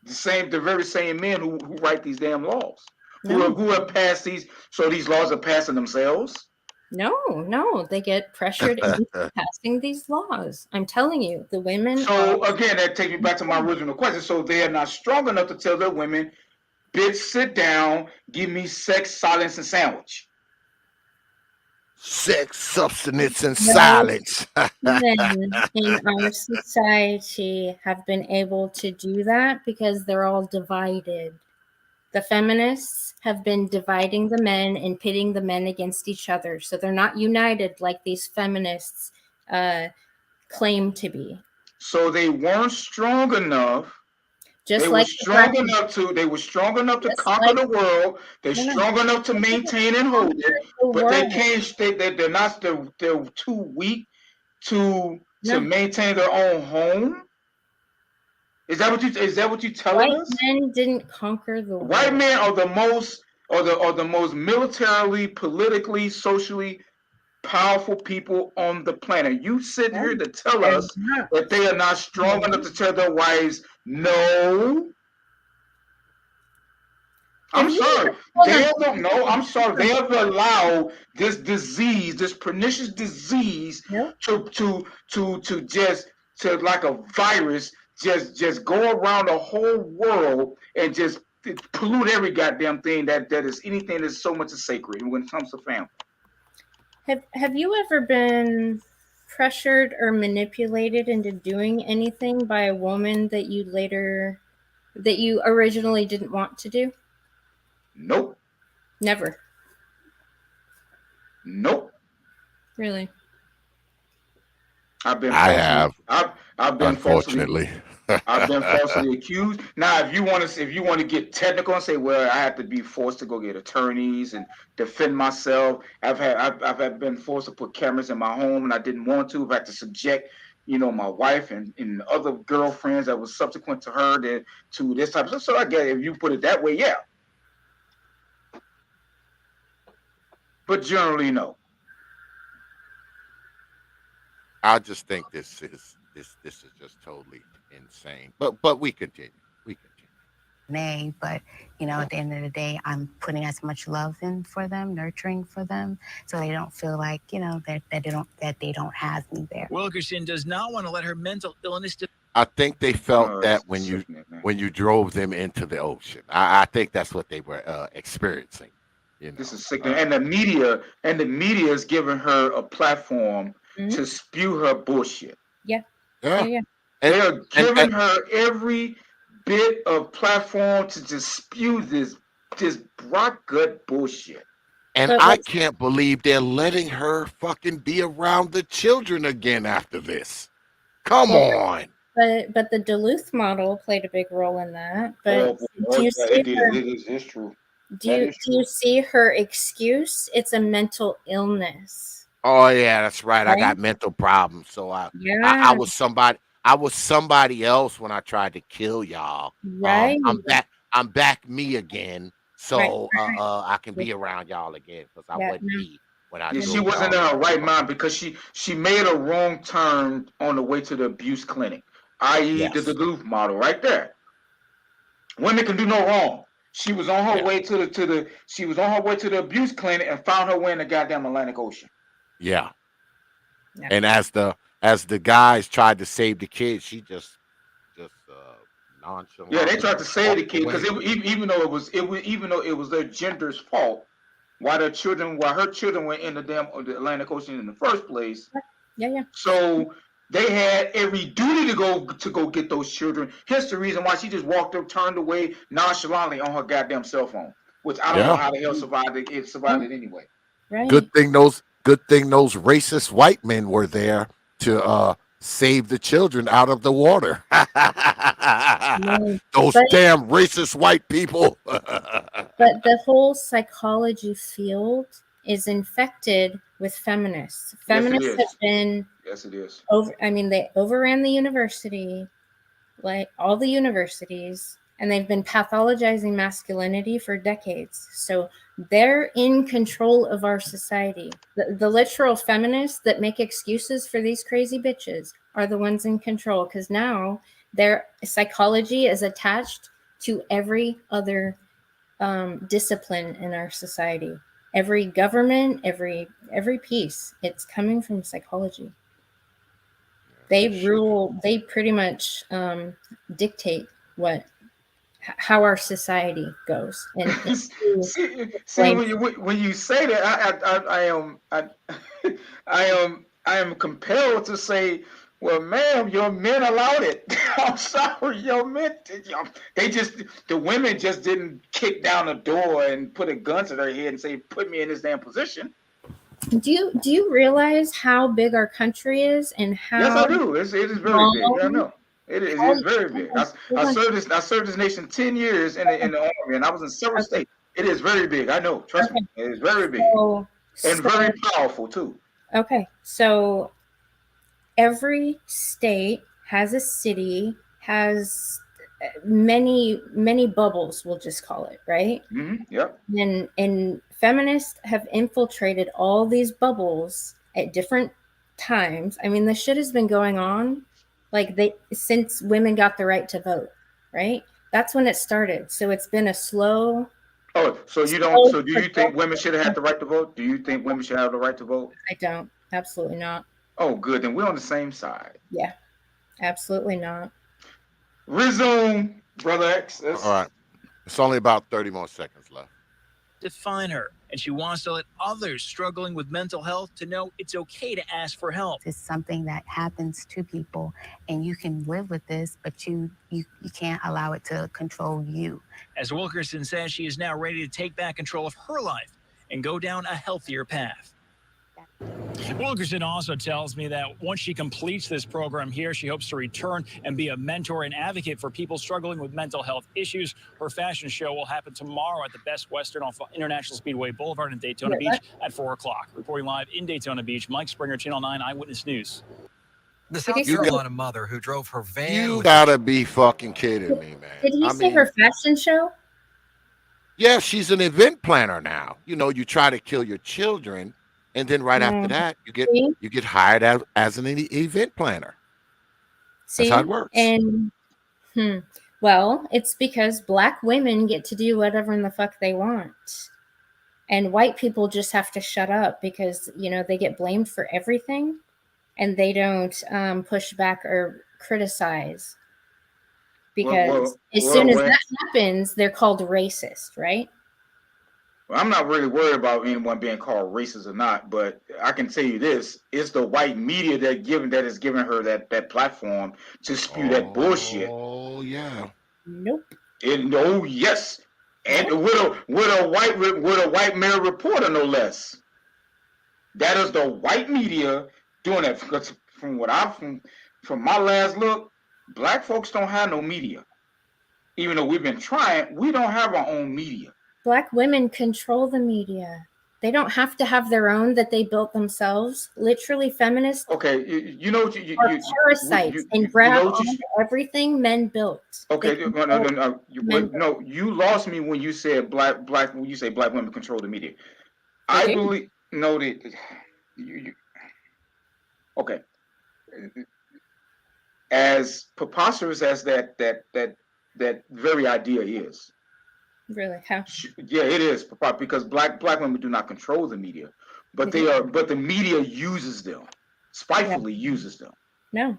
The very same men who write these damn laws, who have passed these. So these laws are passing themselves. No, they get pressured into passing these laws. I'm telling you, the women. So again, that takes me back to my original question. So they are not strong enough to tell their women, "Bitch, sit down, give me sex, silence, and sandwich." Sex, substance, and silence. Men in our society have been able to do that because they're all divided. The feminists have been dividing the men and pitting the men against each other. So they're not united like these feminists claim to be. So they weren't strong enough. They were strong enough to conquer the world. They're strong enough to maintain and hold it, but they can't. They're too weak to maintain their own home. Is that what you telling us? White men didn't conquer the world. White men are the most militarily, politically, socially powerful people on the planet. You sit here to tell us that they are not strong enough to tell their wives no. I'm sorry. I'm sorry. They have allowed this disease, this pernicious disease, to like a virus, just go around the whole world and just pollute every goddamn thing that is anything that's so much sacred when it comes to family. Have you ever been pressured or manipulated into doing anything by a woman that you originally didn't want to do? Nope. Never. Nope. Really? I have. I've been unfortunately. I've been falsely accused. Now, if you want to get technical and say, well, I have to be forced to go get attorneys and defend myself. I've been forced to put cameras in my home and I didn't want to. I've had to subject, my wife and other girlfriends that was subsequent to her to this type of stuff. So I get it. If you put it that way, yeah. But generally, no. I just think this is just totally insane. But we continue. But at the end of the day, I'm putting as much love in for them, nurturing for them, so they don't feel like that they don't have me there. Wilkerson does not want to let her mental illness. I think they felt that when you drove them into the ocean. I think that's what they were experiencing. This is sickening, and the media is giving her a platform to spew her bullshit. Yeah. They are giving her every bit of platform to just spew this rock gut bullshit. And But I what's can't believe they're letting her fucking be around the children again after this. Come well, on. but the Duluth model played a big role in that. But Oh, do you yeah, see it did. her? It's true. Do That you is do you true. see her excuse? It's a mental illness, Oh yeah, that's right. I got right? mental problems. So I Yeah, was somebody else when I tried to kill y'all. right, I'm back me again. right, So I can right. be around y'all again because I Yeah, wasn't no, me when I Yeah, she drove wasn't y'all in in. her right mind because she made a wrong turn on the way to the abuse clinic, i.e. the Yes. Duluth model right there. Women can do no wrong. She was on her Yeah. way to the abuse clinic and found her way in the goddamn Atlantic Ocean. Yeah. yeah. And as the guys tried to save the kids, she just Yeah, they nonchalantly tried to save the walked kid because away. even though it was their gender's fault, why her children went in the the Atlantic Ocean in the first place. Yeah. So they had every duty to go get those children. Hence the reason why she just walked up, turned away nonchalantly on her goddamn cell phone, which I don't know Yeah. how the hell survived it anyway. Right. Good thing those racist white men were there to save the children out of the water. No, Those but damn racist white people. the whole psychology field is infected with feminists. Yes, it Feminists have is. been Yes, it is. they overran the university, like all the universities, and they've been pathologizing masculinity for decades. So they're in control of our society. The literal feminists that make excuses for these crazy bitches are the ones in control because now their psychology is attached to every other discipline in our society. Every government, every piece, it's coming from psychology. They rule. They pretty much dictate how our society goes. And see, blame. when you say that, I am compelled to say, well, ma'am, your men allowed it. I'm sorry, your men. The women just didn't kick down the door and put a gun to their head and say, put me in this damn position. Do you realize how big our country is and how? Yes, I do. It is very big. I know. It is very big. I served this nation 10 years in the army, and I was in several states. It is very big. I know. Trust me. It is very big and very powerful too. Okay, so every state has a city, has many bubbles, we'll just call it, right? Mm-hmm. Yep. And feminists have infiltrated all these bubbles at different times. I mean, the shit has been going on since women got the right to vote, right? That's when it started. So it's been a slow. Oh, so you don't? So do you think women should have had the right to vote? Do you think women should have the right to vote? I don't. Absolutely not. Oh, good. Then we're on the same side. Yeah, absolutely not. Resume, Brother X. All right. It's only about 30 more seconds left. Define her, and she wants to let others struggling with mental health to know it's okay to ask for help. It's something that happens to people, and you can live with this, but you can't allow it to control you. As Wilkerson says, she is now ready to take back control of her life and go down a healthier path. Wilkerson also tells me that once she completes this program here, she hopes to return and be a mentor and advocate for people struggling with mental health issues. Her fashion show will happen tomorrow at the Best Western off International Speedway Boulevard in Daytona Beach at 4 o'clock. Reporting live in Daytona Beach, Mike Springer, Channel 9 Eyewitness News. The South Carolina mother who drove her van. You gotta be fucking kidding me, man. Did he say her fashion show? Yeah, she's an event planner now. You know, you try to kill your children, and then right after that, you get hired as an event planner. See? That's how it works. And well, it's because Black women get to do whatever in the fuck they want, and white people just have to shut up because they get blamed for everything, and they don't push back or criticize. Because as soon as that happens, they're called racist, right? Well, I'm not really worried about anyone being called racist or not, but I can tell you this: it's the white media that is giving her that platform to spew that bullshit. Oh yeah. Nope. Oh yes. And with a white male reporter, no less. That is the white media doing that. Because from my last look, black folks don't have no media. Even though we've been trying, we don't have our own media. Black women control the media. They don't have to have their own that they built themselves. Literally, feminists are parasites and grab onto everything men built. Okay, no, you lost me when you said black. When you say black women control the media, I believe that. Okay, as preposterous as that very idea is. Really? How? Yeah, it is because black women do not control the media, but but the media uses them, spitefully uses them. No.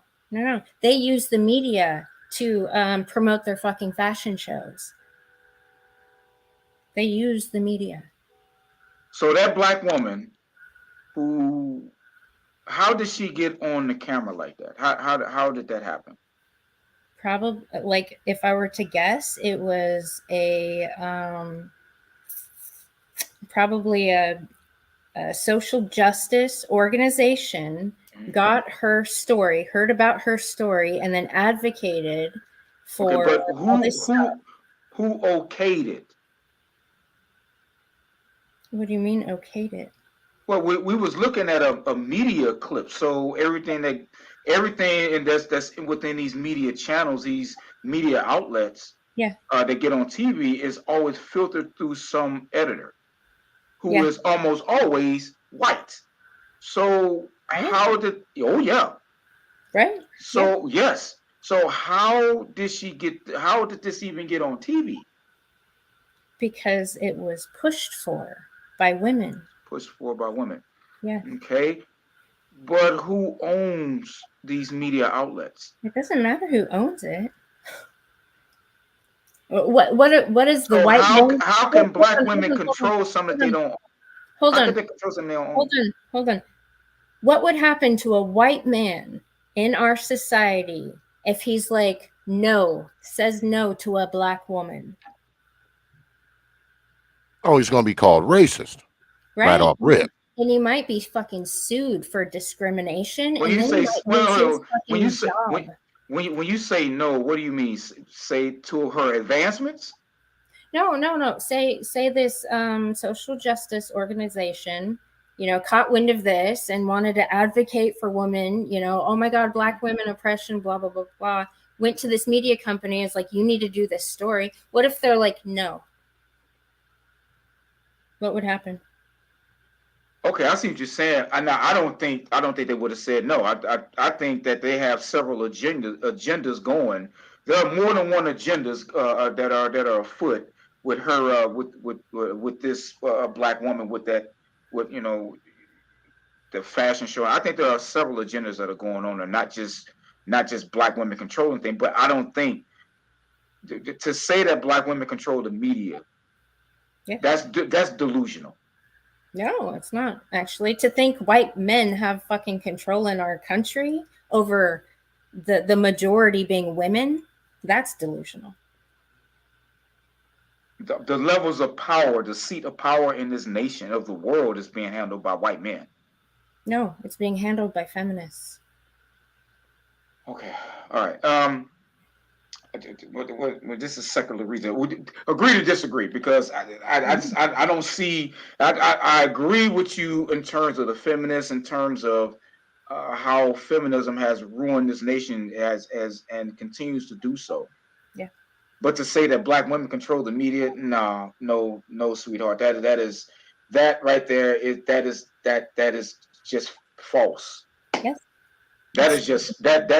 They use the media to promote their fucking fashion shows. They use the media. So that black woman, how did she get on the camera like that? How did that happen? Probably, like, if I were to guess, it was probably a social justice organization got her story, heard about her story, and then advocated for all this stuff. Who okayed it? What do you mean okayed it? Well, we was looking at a media clip, so everything and that's within these media channels, these media outlets, that get on TV is always filtered through some editor who is almost always white. So how did right? So yes. So how did this even get on TV? Because it was pushed for by women. Pushed for by women. Yeah. Okay. But who owns these media outlets? It doesn't matter who owns it. What is the white? How can black women control something that they don't? Hold on. How can they control something they don't own? Hold on. What would happen to a white man in our society if he's like says no to a black woman? Oh, he's going to be called racist. Right off rip. And he might be fucking sued for discrimination. When you say no, what do you mean? Say to her advancements? No. Say this social justice organization, caught wind of this and wanted to advocate for women. Oh my God, black women oppression, blah blah blah blah. Went to this media company. It's like, you need to do this story. What if they're like, no? What would happen? Okay, I see what you're saying. I don't think they would have said no. I think that they have several agendas going. There are more than one agendas that are afoot with her with this black woman with the fashion show. I think there are several agendas that are going on, and not just black women controlling things. But I don't think to say that black women control the media. Yeah. That's delusional. No, it's not. Actually, to think white men have fucking control in our country over the majority being women, that's delusional. The levels of power, the seat of power in this nation of the world is being handled by white men. No, it's being handled by feminists. Okay. All right. This is secular reason. Agree to disagree, because I don't see. I agree with you in terms of the feminists, in terms of how feminism has ruined this nation and continues to do so. Yeah. But to say that black women control the media, no, sweetheart. That right there is just false. Yes. That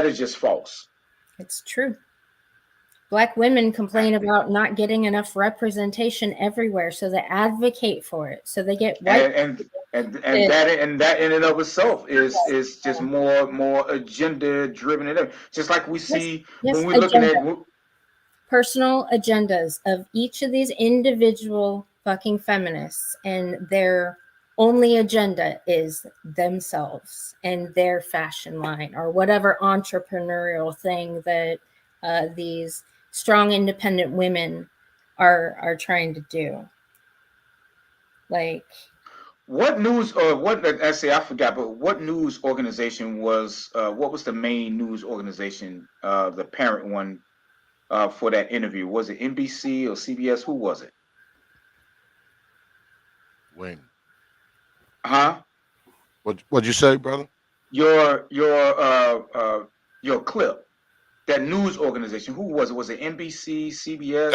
is just false. It's true. Black women complain about not getting enough representation everywhere, so they advocate for it. So they get white. And that in and of itself is just more agenda driven. Just like we see when we're looking at personal agendas of each of these individual fucking feminists, and their only agenda is themselves and their fashion line or whatever entrepreneurial thing that these strong independent women are trying to do. Like, what news or what? I say I forgot, but what news organization was? What was the main news organization? The parent one for that interview, was it NBC or CBS? Who was it? When? Huh? What'd you say, brother? Your clip. That news organization. Who was it? Was it NBC, CBS?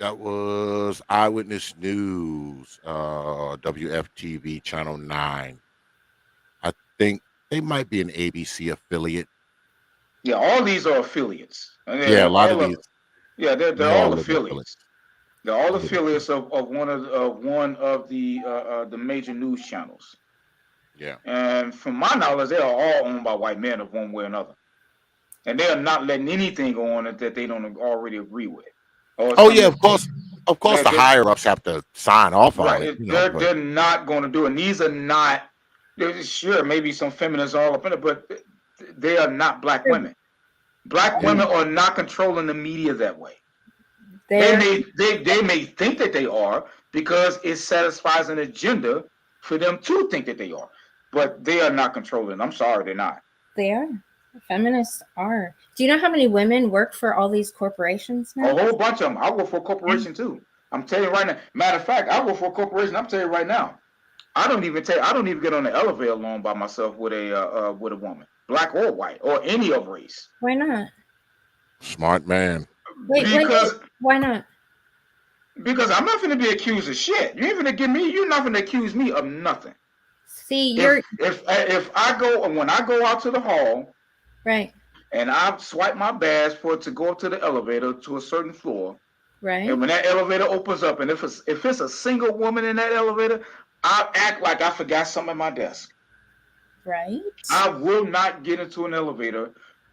That was Eyewitness News, WFTV Channel 9. I think they might be an ABC affiliate. Yeah, all these are affiliates. Yeah, a lot of these. Yeah, they're They all live affiliates. They're all affiliates of one of the major news channels. Yeah. And from my knowledge, they are all owned by white men of one way or another. And they are not letting anything go on that they don't already agree with. Oh yeah, of course the higher ups have to sign off on it. Right. They're not going to do it. And these are not. Sure, maybe some feminists all up in it, but they are not black women. Black women are not controlling the media that way. They may think that they are because it satisfies an agenda for them to think that they are, but they are not controlling. I'm sorry, they're not. they are. Feminists are. Do you know how many women work for all these corporations now? A whole bunch of them. I work for a corporation too. I'm telling you right now. Matter of fact, I work for a corporation. I'm telling you right now. I don't even get on the elevator alone by myself with a woman, black or white or any of race. Why not? Smart man. Wait, why not? Because I'm not going to be accused of shit. You ain't going to give me. You're not going to accuse me of nothing. See, you're if when I go out to the hall, right, and I swipe my badge for it to go up to the elevator to a certain floor, right, and when that elevator opens up, and if it's a single woman in that elevator, I act like I forgot something at my desk. Right. I will not get into an elevator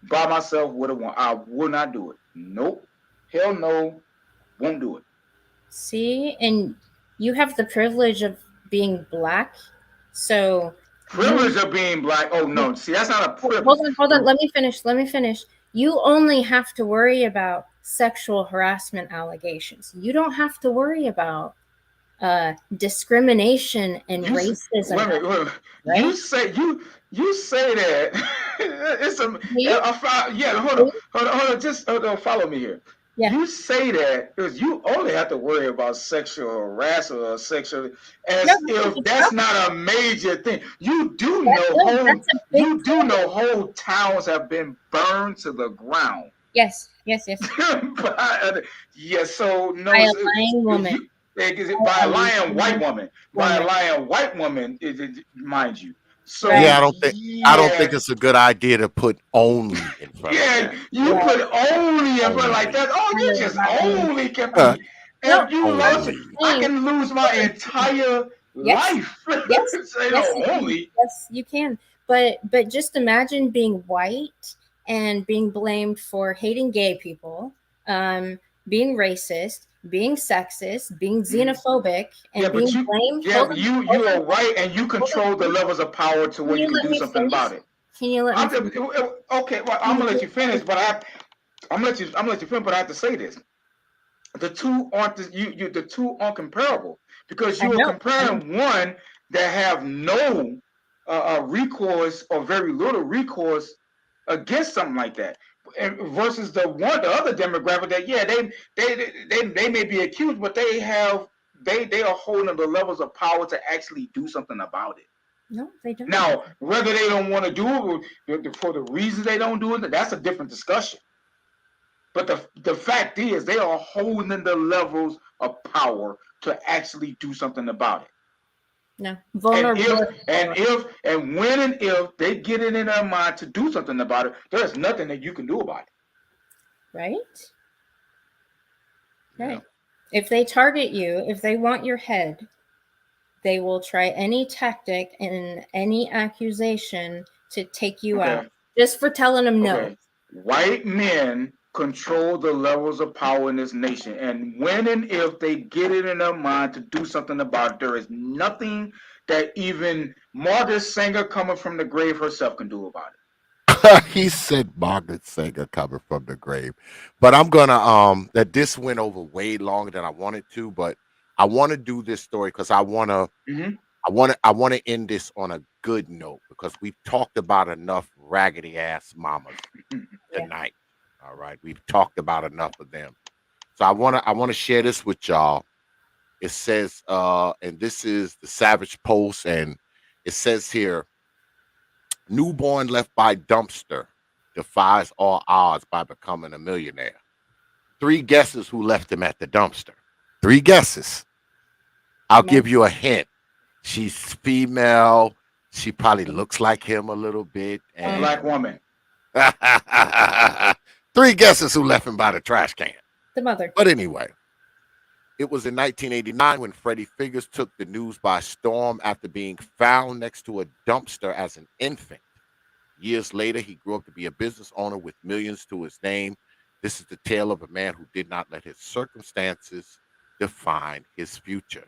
by myself with a woman. I will not do it. Nope. Hell no. Won't do it. See, and you have the privilege of being black, so privilege of being black. Oh no, see, that's not a privilege. Hold on. Let me finish. You only have to worry about sexual harassment allegations. You don't have to worry about discrimination and racism. Wait a minute. Right? You say that it's a hold on, just follow me here. Yeah. You say that because you only have to worry about sexual harassment or sexual if that's not a major thing. You do know whole towns have been burned to the ground. Yes. So no, by a lying woman. By a lying white woman. By a lying white woman, mind you. So yeah, I don't think it's a good idea to put only in front. Yeah, you put only in front like that. Oh, you just only can be. If you lost it, I can lose my entire life. Only. Yes, you can. But just imagine being white and being blamed for hating gay people, being racist, being sexist, being xenophobic, and being blamed. Yeah, you are white and you control the levels of power to where you can do something about it. Can you let me finish? Okay, well, I'm gonna let you finish, but I'm gonna let you finish, but I have to say this. The two aren't the two aren't comparable because you are comparing one that have no recourse or very little recourse against something like that. Versus the other demographic that they may be accused, but they are holding the levels of power to actually do something about it. No, they don't. Now, whether they don't want to do it for the reasons they don't do it, that's a different discussion. But the fact is, they are holding the levels of power to actually do something about it. No, vulnerability. And when and if they get it in their mind to do something about it, there's nothing that you can do about it. Right? Right. If they target you, if they want your head, they will try any tactic and any accusation to take you out just for telling them no. White men control the levels of power in this nation, and when and if they get it in their mind to do something about it, there is nothing that even Margaret Sanger coming from the grave herself can do about it. He said Margaret Sanger coming from the grave. But I'm gonna that this went over way longer than I wanted to, but I want to do this story because I want to end this on a good note because we've talked about enough raggedy ass mamas tonight. All right. We've talked about enough of them. So I want to share this with y'all. It says and this is the Savage Post, and it says here, newborn left by dumpster defies all odds by becoming a millionaire. 3 guesses who left him at the dumpster. 3 guesses. I'll give you a hint. She's female. She probably looks like him a little bit. A black woman. 3 guesses who left him by the trash can. The mother. But anyway, it was in 1989 when Freddie Figures took the news by storm after being found next to a dumpster as an infant. Years later, he grew up to be a business owner with millions to his name. This is the tale of a man who did not let his circumstances define his future.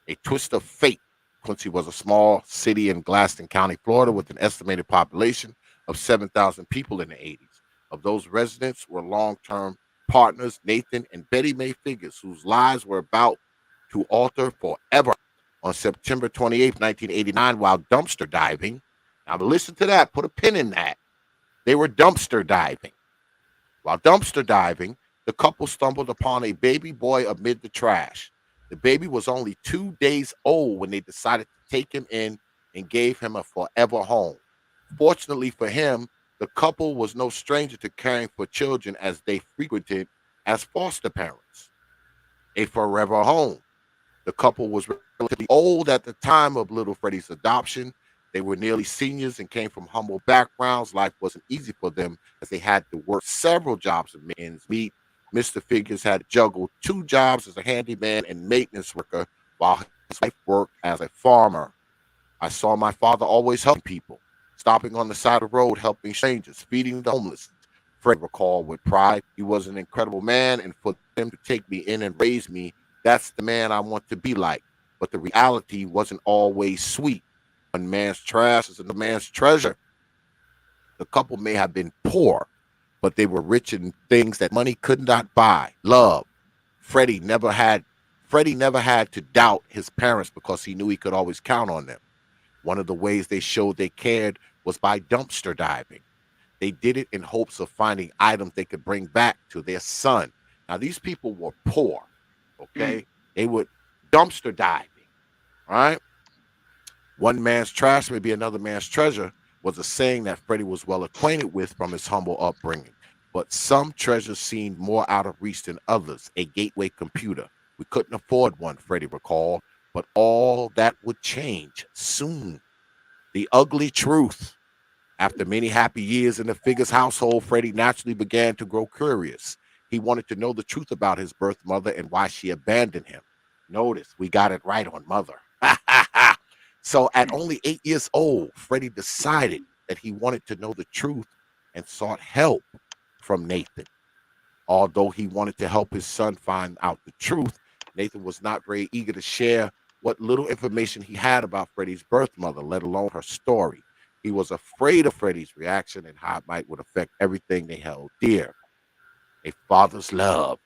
A twist of fate. Quincy was a small city in Gaston County, Florida, with an estimated population of 7,000 people in the 80s. Of those residents were long-term partners Nathan and Betty Mae Figures, whose lives were about to alter forever. On September 28, 1989, while dumpster diving, now listen to that, put a pin in that. They were dumpster diving. While dumpster diving, the couple stumbled upon a baby boy amid the trash. The baby was only 2 days old when they decided to take him in and gave him a forever home. Fortunately for him, the couple was no stranger to caring for children as they frequented as foster parents. A forever home. The couple was relatively old at the time of little Freddie's adoption. They were nearly seniors and came from humble backgrounds. Life wasn't easy for them as they had to work several jobs of ends meet. Mr. Figures had juggled 2 jobs as a handyman and maintenance worker while his wife worked as a farmer. I saw my father always helping people, stopping on the side of the road, helping strangers, feeding the homeless. Fred recalled with pride. He was an incredible man, and for him to take me in and raise me, that's the man I want to be like. But the reality wasn't always sweet. One man's trash is another man's treasure. The couple may have been poor, but they were rich in things that money could not buy. Love. Freddie never had to doubt his parents because he knew he could always count on them. One of the ways they showed they cared was by dumpster diving. They did it in hopes of finding items they could bring back to their son. Now, these people were poor, okay? They would dumpster diving, right? One man's trash may be another man's treasure was a saying that Freddie was well acquainted with from his humble upbringing. But some treasures seemed more out of reach than others. A gateway computer. We couldn't afford one, Freddie recalled, but all that would change soon. The ugly truth. After many happy years in the Figures household, Freddie naturally began to grow curious. He wanted to know the truth about his birth mother and why she abandoned him. Notice, we got it right on mother. So at only 8 years old, Freddie decided that he wanted to know the truth and sought help from Nathan. Although he wanted to help his son find out the truth, Nathan was not very eager to share what little information he had about Freddie's birth mother, let alone her story. He was afraid of Freddie's reaction and how it would affect everything they held dear. A father's love.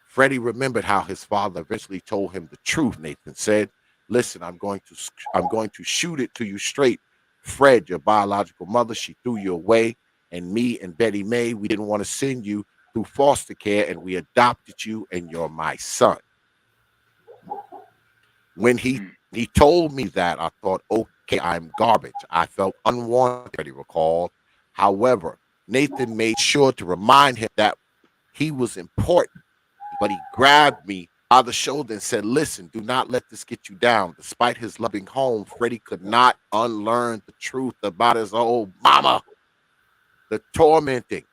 Freddie remembered how his father eventually told him the truth. Nathan said, "Listen, I'm going to shoot it to you straight. Fred, your biological mother, she threw you away, and me and Betty Mae, we didn't want to send you through foster care, and we adopted you, and you're my son." When he told me that, I thought, okay, I'm garbage. I felt unwanted, Freddie recalled. However, Nathan made sure to remind him that he was important, but he grabbed me by the shoulder and said, "Listen, do not let this get you down." Despite his loving home, Freddie could not unlearn the truth about his old mama. The tormenting.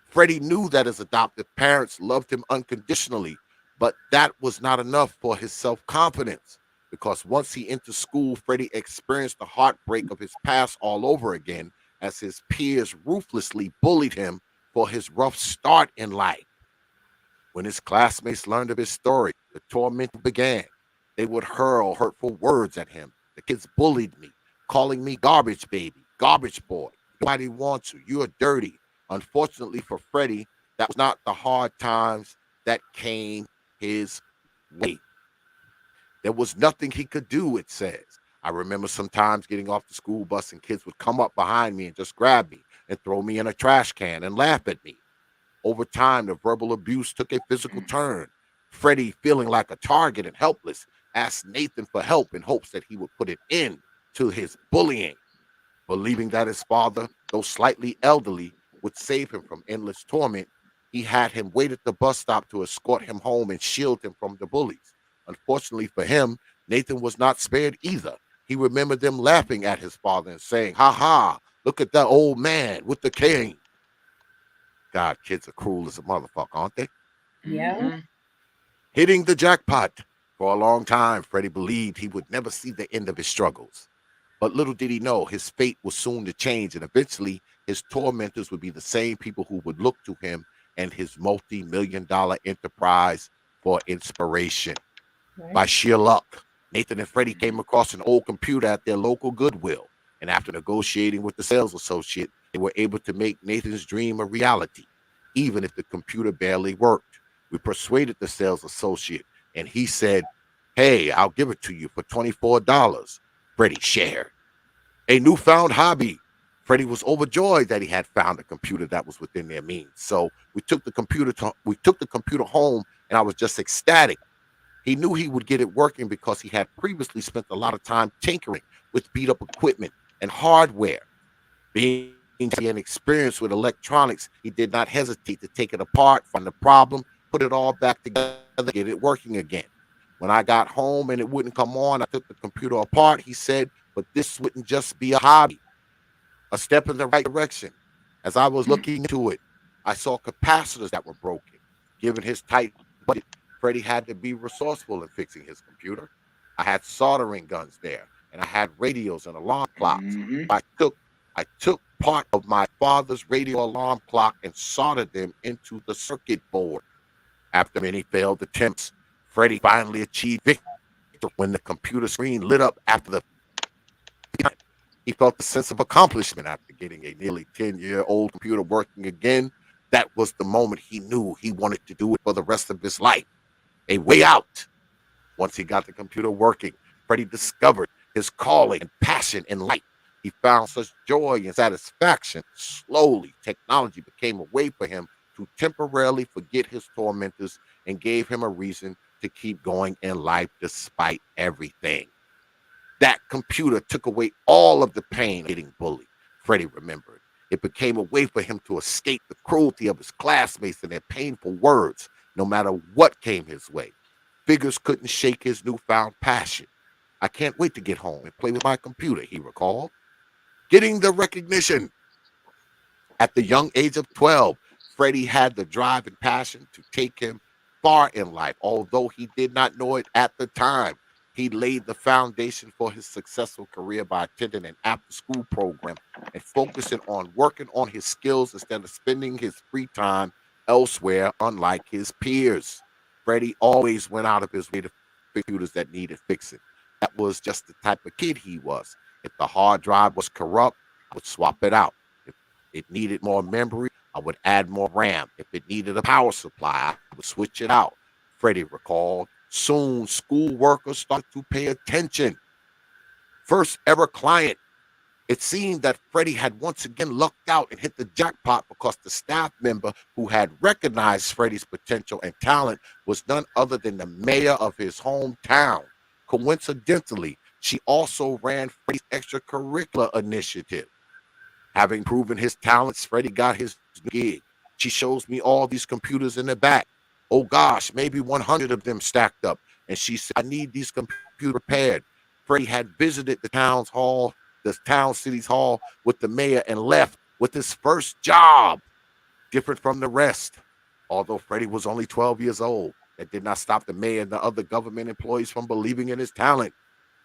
Freddie knew that his adoptive parents loved him unconditionally, but that was not enough for his self-confidence, because once he entered school, Freddie experienced the heartbreak of his past all over again as his peers ruthlessly bullied him for his rough start in life. When his classmates learned of his story, the torment began. They would hurl hurtful words at him. The kids bullied me, calling me garbage baby, garbage boy. Nobody wants you. You're dirty. Unfortunately for Freddie, that was not the hard times that came his way. There was nothing he could do, it says. I remember sometimes getting off the school bus and kids would come up behind me and just grab me and throw me in a trash can and laugh at me. Over time, the verbal abuse took a physical turn. Freddie, feeling like a target and helpless, asked Nathan for help in hopes that he would put an end to his bullying. Believing that his father, though slightly elderly, would save him from endless torment, he had him wait at the bus stop to escort him home and shield him from the bullies. Unfortunately for him, Nathan was not spared either. He remembered them laughing at his father and saying, "Ha ha, look at that old man with the cane." God, kids are cruel as a motherfucker, aren't they? Yeah. Hitting the jackpot. For a long time, Freddie believed he would never see the end of his struggles. But little did he know his fate was soon to change, and eventually his tormentors would be the same people who would look to him and his multi-million-dollar enterprise for inspiration. Right. By sheer luck, Nathan and Freddie came across an old computer at their local Goodwill, and after negotiating with the sales associate, they were able to make Nathan's dream a reality, even if the computer barely worked. We persuaded the sales associate, and he said, "Hey, I'll give it to you for $24. Freddie shared. A newfound hobby. Freddie was overjoyed that he had found a computer that was within their means. So we took the computer home, and I was just ecstatic. He knew he would get it working because he had previously spent a lot of time tinkering with beat up equipment and hardware. Being an experience with electronics, he did not hesitate to take it apart, find the problem, put it all back together, get it working again. When I got home and it wouldn't come on, I took the computer apart, he said, but this wouldn't just be a hobby, a step in the right direction. As I was looking into it, I saw capacitors that were broken. Given his tight budget, Freddie had to be resourceful in fixing his computer. I had soldering guns there, and I had radios and alarm clocks. I took part of my father's radio alarm clock and soldered them into the circuit board. After many failed attempts, Freddie finally achieved victory when the computer screen lit up after the he felt the sense of accomplishment after getting a nearly 10-year-old computer working again. That was the moment he knew he wanted to do it for the rest of his life. A way out. Once he got the computer working, Freddie discovered his calling and passion in life. He found such joy and satisfaction. Slowly, technology became a way for him to temporarily forget his tormentors and gave him a reason to keep going in life despite everything. That computer took away all of the pain of getting bullied, Freddie remembered. It became a way for him to escape the cruelty of his classmates and their painful words, no matter what came his way. Figures couldn't shake his newfound passion. I can't wait to get home and play with my computer, he recalled. Getting the recognition. At the young age of 12, Freddie had the drive and passion to take him far in life, although he did not know it at the time. He laid the foundation for his successful career by attending an after-school program and focusing on working on his skills instead of spending his free time elsewhere, unlike his peers. Freddie always went out of his way to fix computers that needed fixing. That was just the type of kid he was. If the hard drive was corrupt, I would swap it out. If it needed more memory, I would add more RAM. If it needed a power supply, I would switch it out. Freddie recalled. Soon, school workers started to pay attention. First ever client. It seemed that Freddie had once again lucked out and hit the jackpot because the staff member who had recognized Freddie's potential and talent was none other than the mayor of his hometown. Coincidentally, she also ran Freddie's extracurricular initiative. Having proven his talents, Freddie got his gig. She shows me all these computers in the back. Oh gosh, maybe 100 of them stacked up. And she said, I need these computers repaired. Freddie had visited the town city's hall with the mayor and left with his first job. Different from the rest. Although Freddie was only 12 years old, that did not stop the mayor and the other government employees from believing in his talent.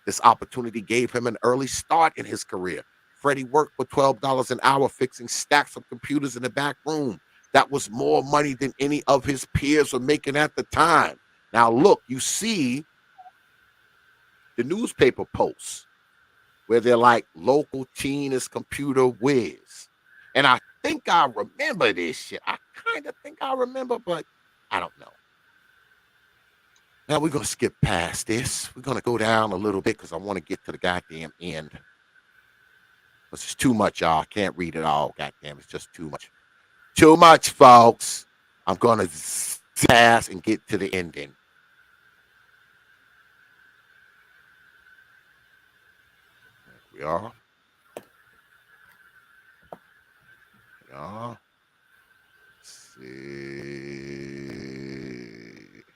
This opportunity gave him an early start in his career. Freddie worked for $12 an hour fixing stacks of computers in the back room. That was more money than any of his peers were making at the time. Now look, you see the newspaper posts. where they're like local teen is computer whiz. And I think I remember this shit. I kind of think I remember, but I don't know. Now we're gonna skip past this. We're gonna go down a little bit because I want to get to the goddamn end. Because it's too much, y'all. I can't read it all. Goddamn, it's just too much. Too much, folks. I'm gonna pass and get to the ending. There we are. Yeah. See.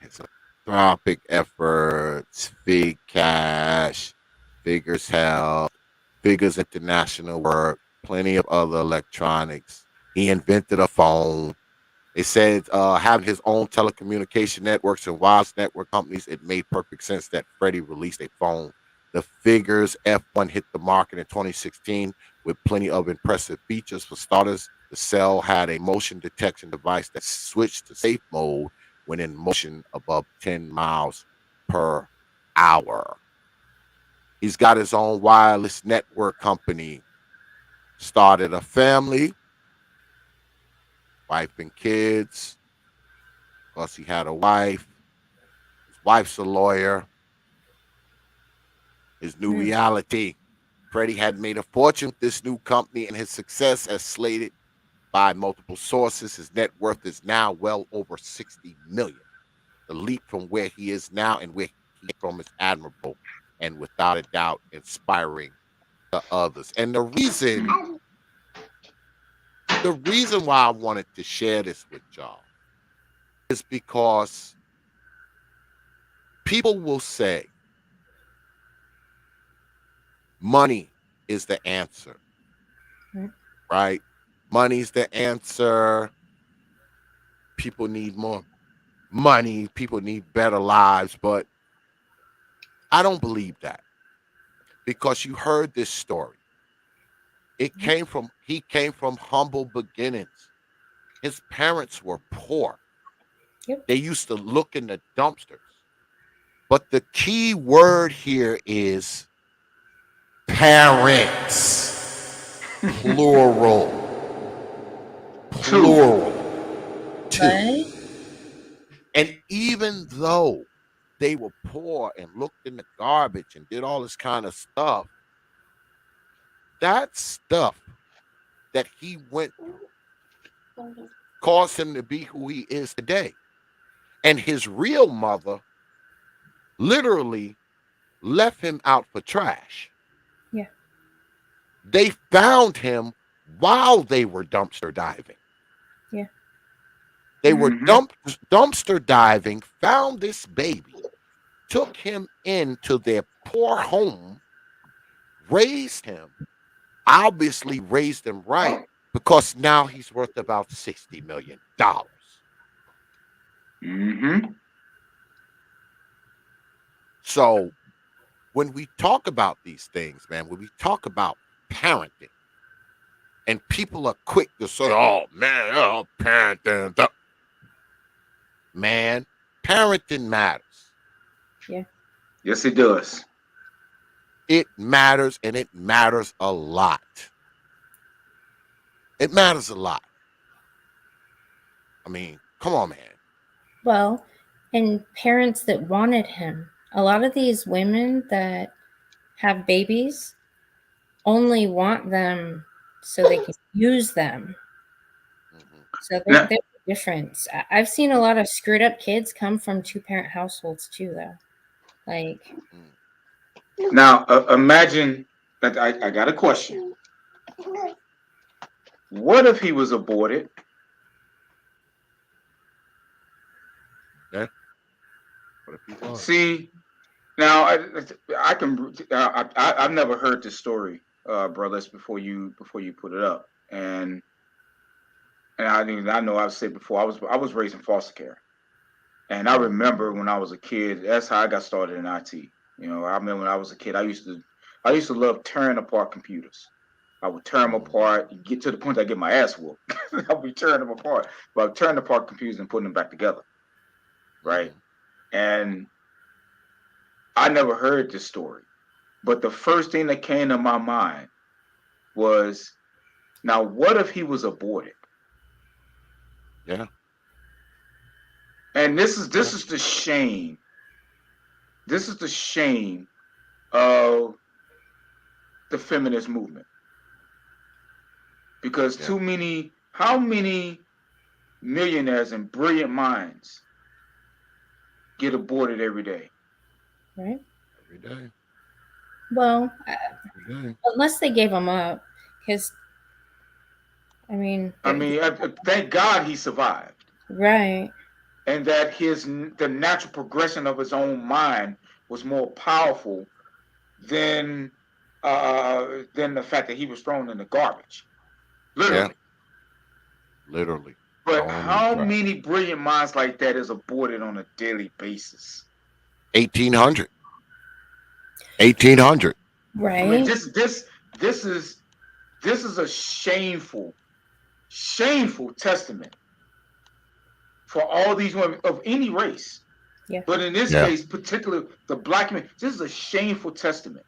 It's a philanthropic efforts, Fig Cash, Figures Health, Figures International Work, plenty of other electronics. He invented a phone. They said having his own telecommunication networks and wireless network companies, it made perfect sense that Freddie released a phone. The Figures F1 hit the market in 2016 with plenty of impressive features. For starters, the cell had a motion detection device that switched to safe mode when in motion above 10 miles per hour. He's got his own wireless network company, started a family, wife and kids. Plus, he had a wife. His wife's a lawyer. His new reality. Freddie had made a fortune with this new company, and his success, as slated by multiple sources, his net worth is now well over $60 million. The leap from where he is now and where he came from is admirable, and without a doubt, inspiring to others. And the reason why I wanted to share this with y'all is because people will say money is the answer, right? Money's the answer. People need more money. People need better lives. But I don't believe that, because you heard this story. He came from humble beginnings. His parents were poor. Yep. They used to look in the dumpsters. But the key word here is parents. Plural. Plural. Two. And even though they were poor and looked in the garbage and did all this kind of stuff, that stuff that he went through caused him to be who he is today. And his real mother literally left him out for trash. Yeah. They found him while they were dumpster diving. Yeah. They were dumpster diving, found this baby, took him into their poor home, raised him, obviously raised him right, because now he's worth about $60 million. So when we talk about these things, man, when we talk about parenting, and people are quick to say, oh, man, parenting. Man, parenting matters. Yeah. Yes, it does. It matters, and it matters a lot. It matters a lot. I mean, come on, man. Well, and parents that wanted him. A lot of these women that have babies only want them so they can use them. So there's a difference. I've seen a lot of screwed up kids come from two-parent households too, though. Like, now imagine that I got a question. What if he was aborted? Yeah. What if he was? See, now I can. I've never heard this story, brothers, before you put it up, and I know I've said before. I was raised in foster care, and I remember when I was a kid. That's how I got started in IT. You know, I remember when I was a kid. I used to love tearing apart computers. I would tear them apart, get to the point I get my ass whooped. I would be tearing them apart, but I would tear apart computers and putting them back together, right? And I never heard this story. But the first thing that came to my mind was, now what if he was aborted? Yeah. And this is the shame. This is the shame of the feminist movement. Because how many millionaires and brilliant minds get aborted every day? Right. Every day. Well, Every day. unless they gave him up, because I mean, thank God he survived. Right. And that the natural progression of his own mind was more powerful than the fact that he was thrown in the garbage. Literally. Yeah. Literally. But how many brilliant minds like that is aborted on a daily basis? 1,800. 1,800. Right. I mean, this is a shameful testament for all these women of any race. Yeah. But in this case, particularly the black men, this is a shameful testament.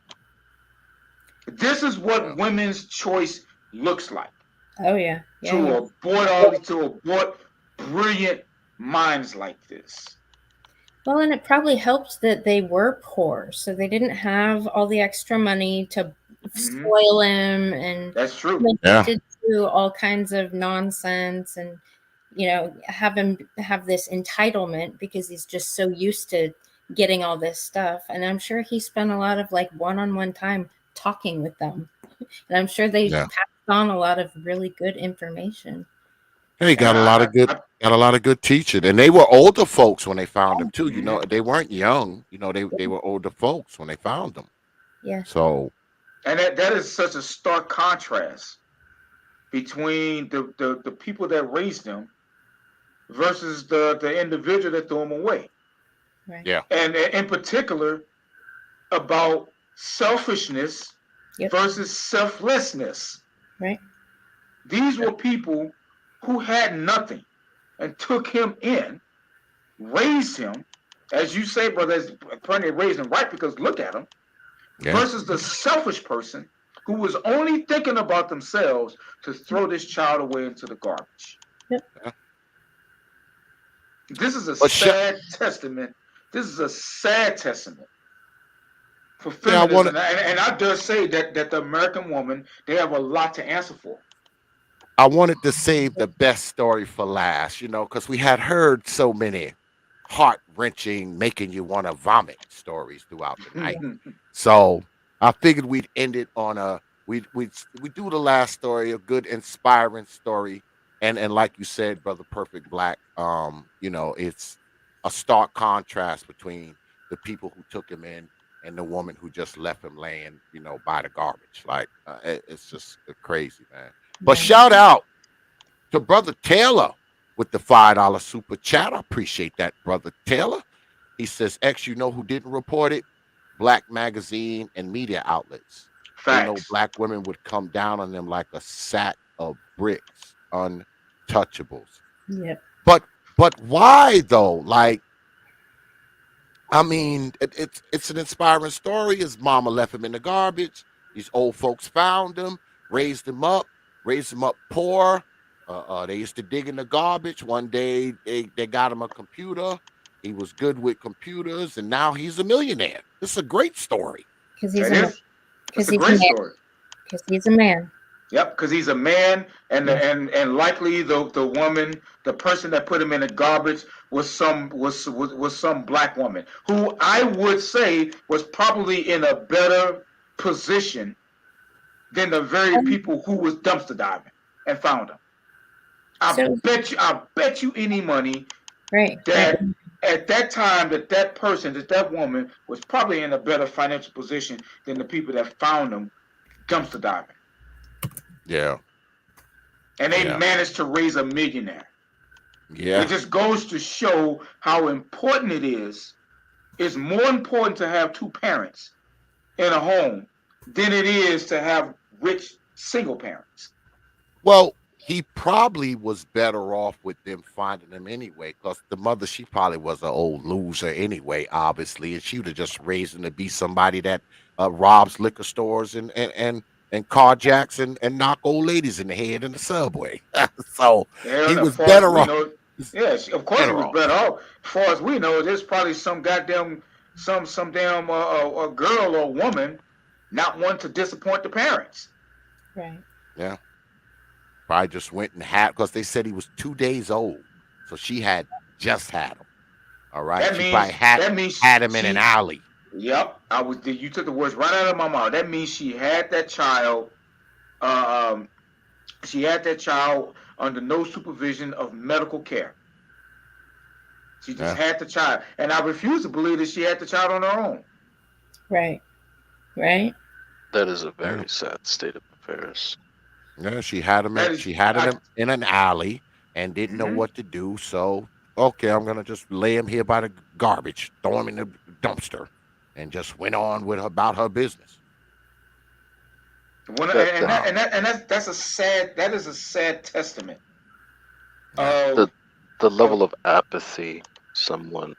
This is what women's choice looks like. Oh yeah. To abort brilliant minds like this. Well, and it probably helped that they were poor, so they didn't have all the extra money to spoil him, and that's true. To do all kinds of nonsense, and have him have this entitlement because he's just so used to getting all this stuff. And I'm sure he spent a lot of like one-on-one time talking with them, and I'm sure they passed on a lot of really good information. They got a lot of good teaching, and they were older folks when they found them too. They weren't young. They were older folks when they found them. Yeah. So, and that is such a stark contrast between the people that raised them versus the individual that threw them away. Right. Yeah. And in particular, about selfishness versus selflessness. Right. These were people who had nothing and took him in, raised him, as you say, brother, plenty raised him right, because look at him, versus the selfish person who was only thinking about themselves to throw this child away into the garbage. Yep. This is a sad testament. This is a sad testament for feminism. And I dare say that the American woman, they have a lot to answer for. I wanted to save the best story for last, because we had heard so many heart-wrenching, making you want to vomit stories throughout the night. So I figured we'd end it on we do the last story, a good, inspiring story, and like you said, Brother Perfect Black, it's a stark contrast between the people who took him in and the woman who just left him laying, by the garbage. Like it's just crazy, man. But shout out to Brother Taylor with the $5 super chat. I appreciate that, Brother Taylor. He says, X, you know who didn't report it? Black magazine and media outlets. They know black women would come down on them like a sack of bricks, untouchables. Yep. But why though? Like, I mean, it's an inspiring story. His mama left him in the garbage. These old folks found him, raised him up poor. They used to dig in the garbage. One day they got him a computer. He was good with computers, and now he's a millionaire. It's a great story. Because he's a man. Yep, because he's a man, and likely the woman, the person that put him in the garbage was some black woman who I would say was probably in a better position than the very people who was dumpster diving and found him. I bet you any money that at that time that woman was probably in a better financial position than the people that found him dumpster diving. Yeah. And they managed to raise a millionaire. Yeah. It just goes to show how important it is. It's more important to have two parents in a home than it is to have rich single parents. Well, he probably was better off with them finding him anyway, because the mother, she probably was an old loser anyway, obviously, and she would have just raised him to be somebody that robs liquor stores and carjacks and knock old ladies in the head in the subway. So he Hell, as was far as better we off. know, yes, of course he Better was off. better off. As far as we know, there's probably some goddamn some damn a girl or woman not one to disappoint the parents. Right. Yeah. Probably just went and had because they said he was 2 days old, so she had just had him. All right, That she means probably had that means had him in an she. alley. Yep, I was. You took the words right out of my mouth. That means she had that child. Um, she had that child under no supervision of medical care. She just Yeah. had the child, and I refuse to believe that she had the child on her own. Right. Right. That is a very sad state of affairs. Yeah, she had him That in is, in an alley and didn't know what to do. So okay, I'm gonna just lay him here by the garbage, throw him in the dumpster, and just went on with about her business. That's a sad. That is a sad testament. The level of apathy someone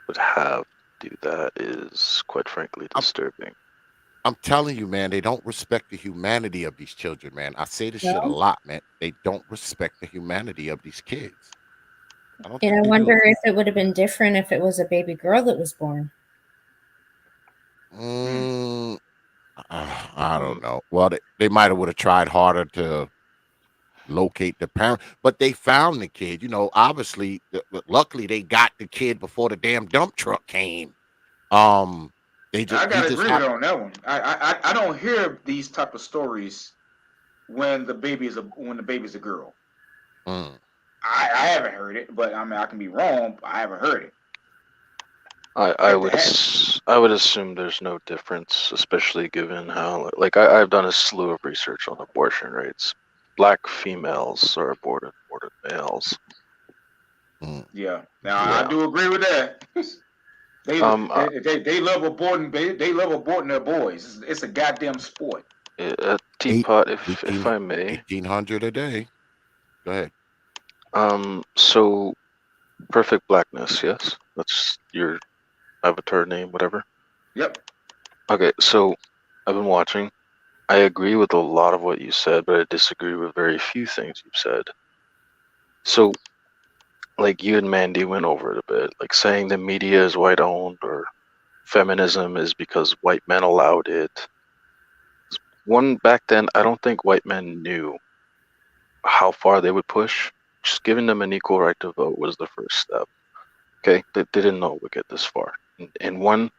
would have to do that is quite frankly disturbing. I'm telling you, man, they don't respect the humanity of these children, man. I say this shit a No. lot, man. They don't respect the humanity of these kids. I don't And think I they wonder do. if it would have been different if it was a baby girl that was born. I don't know. Well, they might have would have tried harder to locate the parent, but they found the kid. You know, obviously, luckily they got the kid before the damn dump truck came. They just I he gotta just agree with her on that one. I don't hear these type of stories when the baby's a girl. I haven't heard it, but I mean I can be wrong. I haven't heard it. I would assume there's no difference, especially given how I've done a slew of research on abortion rates. Black females are aborted males. Yeah. Now I do agree with that. They love aborting. They love aborting their boys. It's a goddamn sport. T.P.O.T, if I may. 1,800 a day. Go ahead. So Perfect Blackness, yes? That's your avatar name, whatever? Yep. Okay, so I've been watching. I agree with a lot of what you said, but I disagree with very few things you've said. So, like you and Mandy went over it a bit, like saying the media is white owned or feminism is because white men allowed it. One, back then, I don't think white men knew how far they would push. Just giving them an equal right to vote was the first step. Okay, they didn't know it would get this far. And one,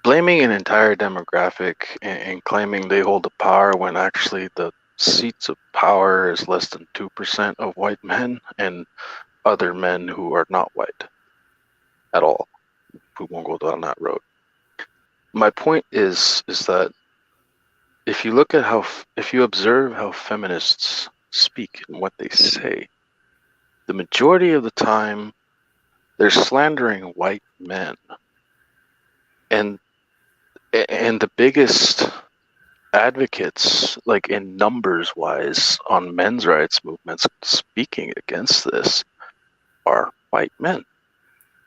blaming an entire demographic and claiming they hold the power when actually the seats of power is less than 2% of white men and other men who are not white at all. We won't go down that road. My point is that if you look at if you observe how feminists speak and what they say, the majority of the time they're slandering white men. And the biggest advocates, like in numbers wise, on men's rights movements speaking against this are white men.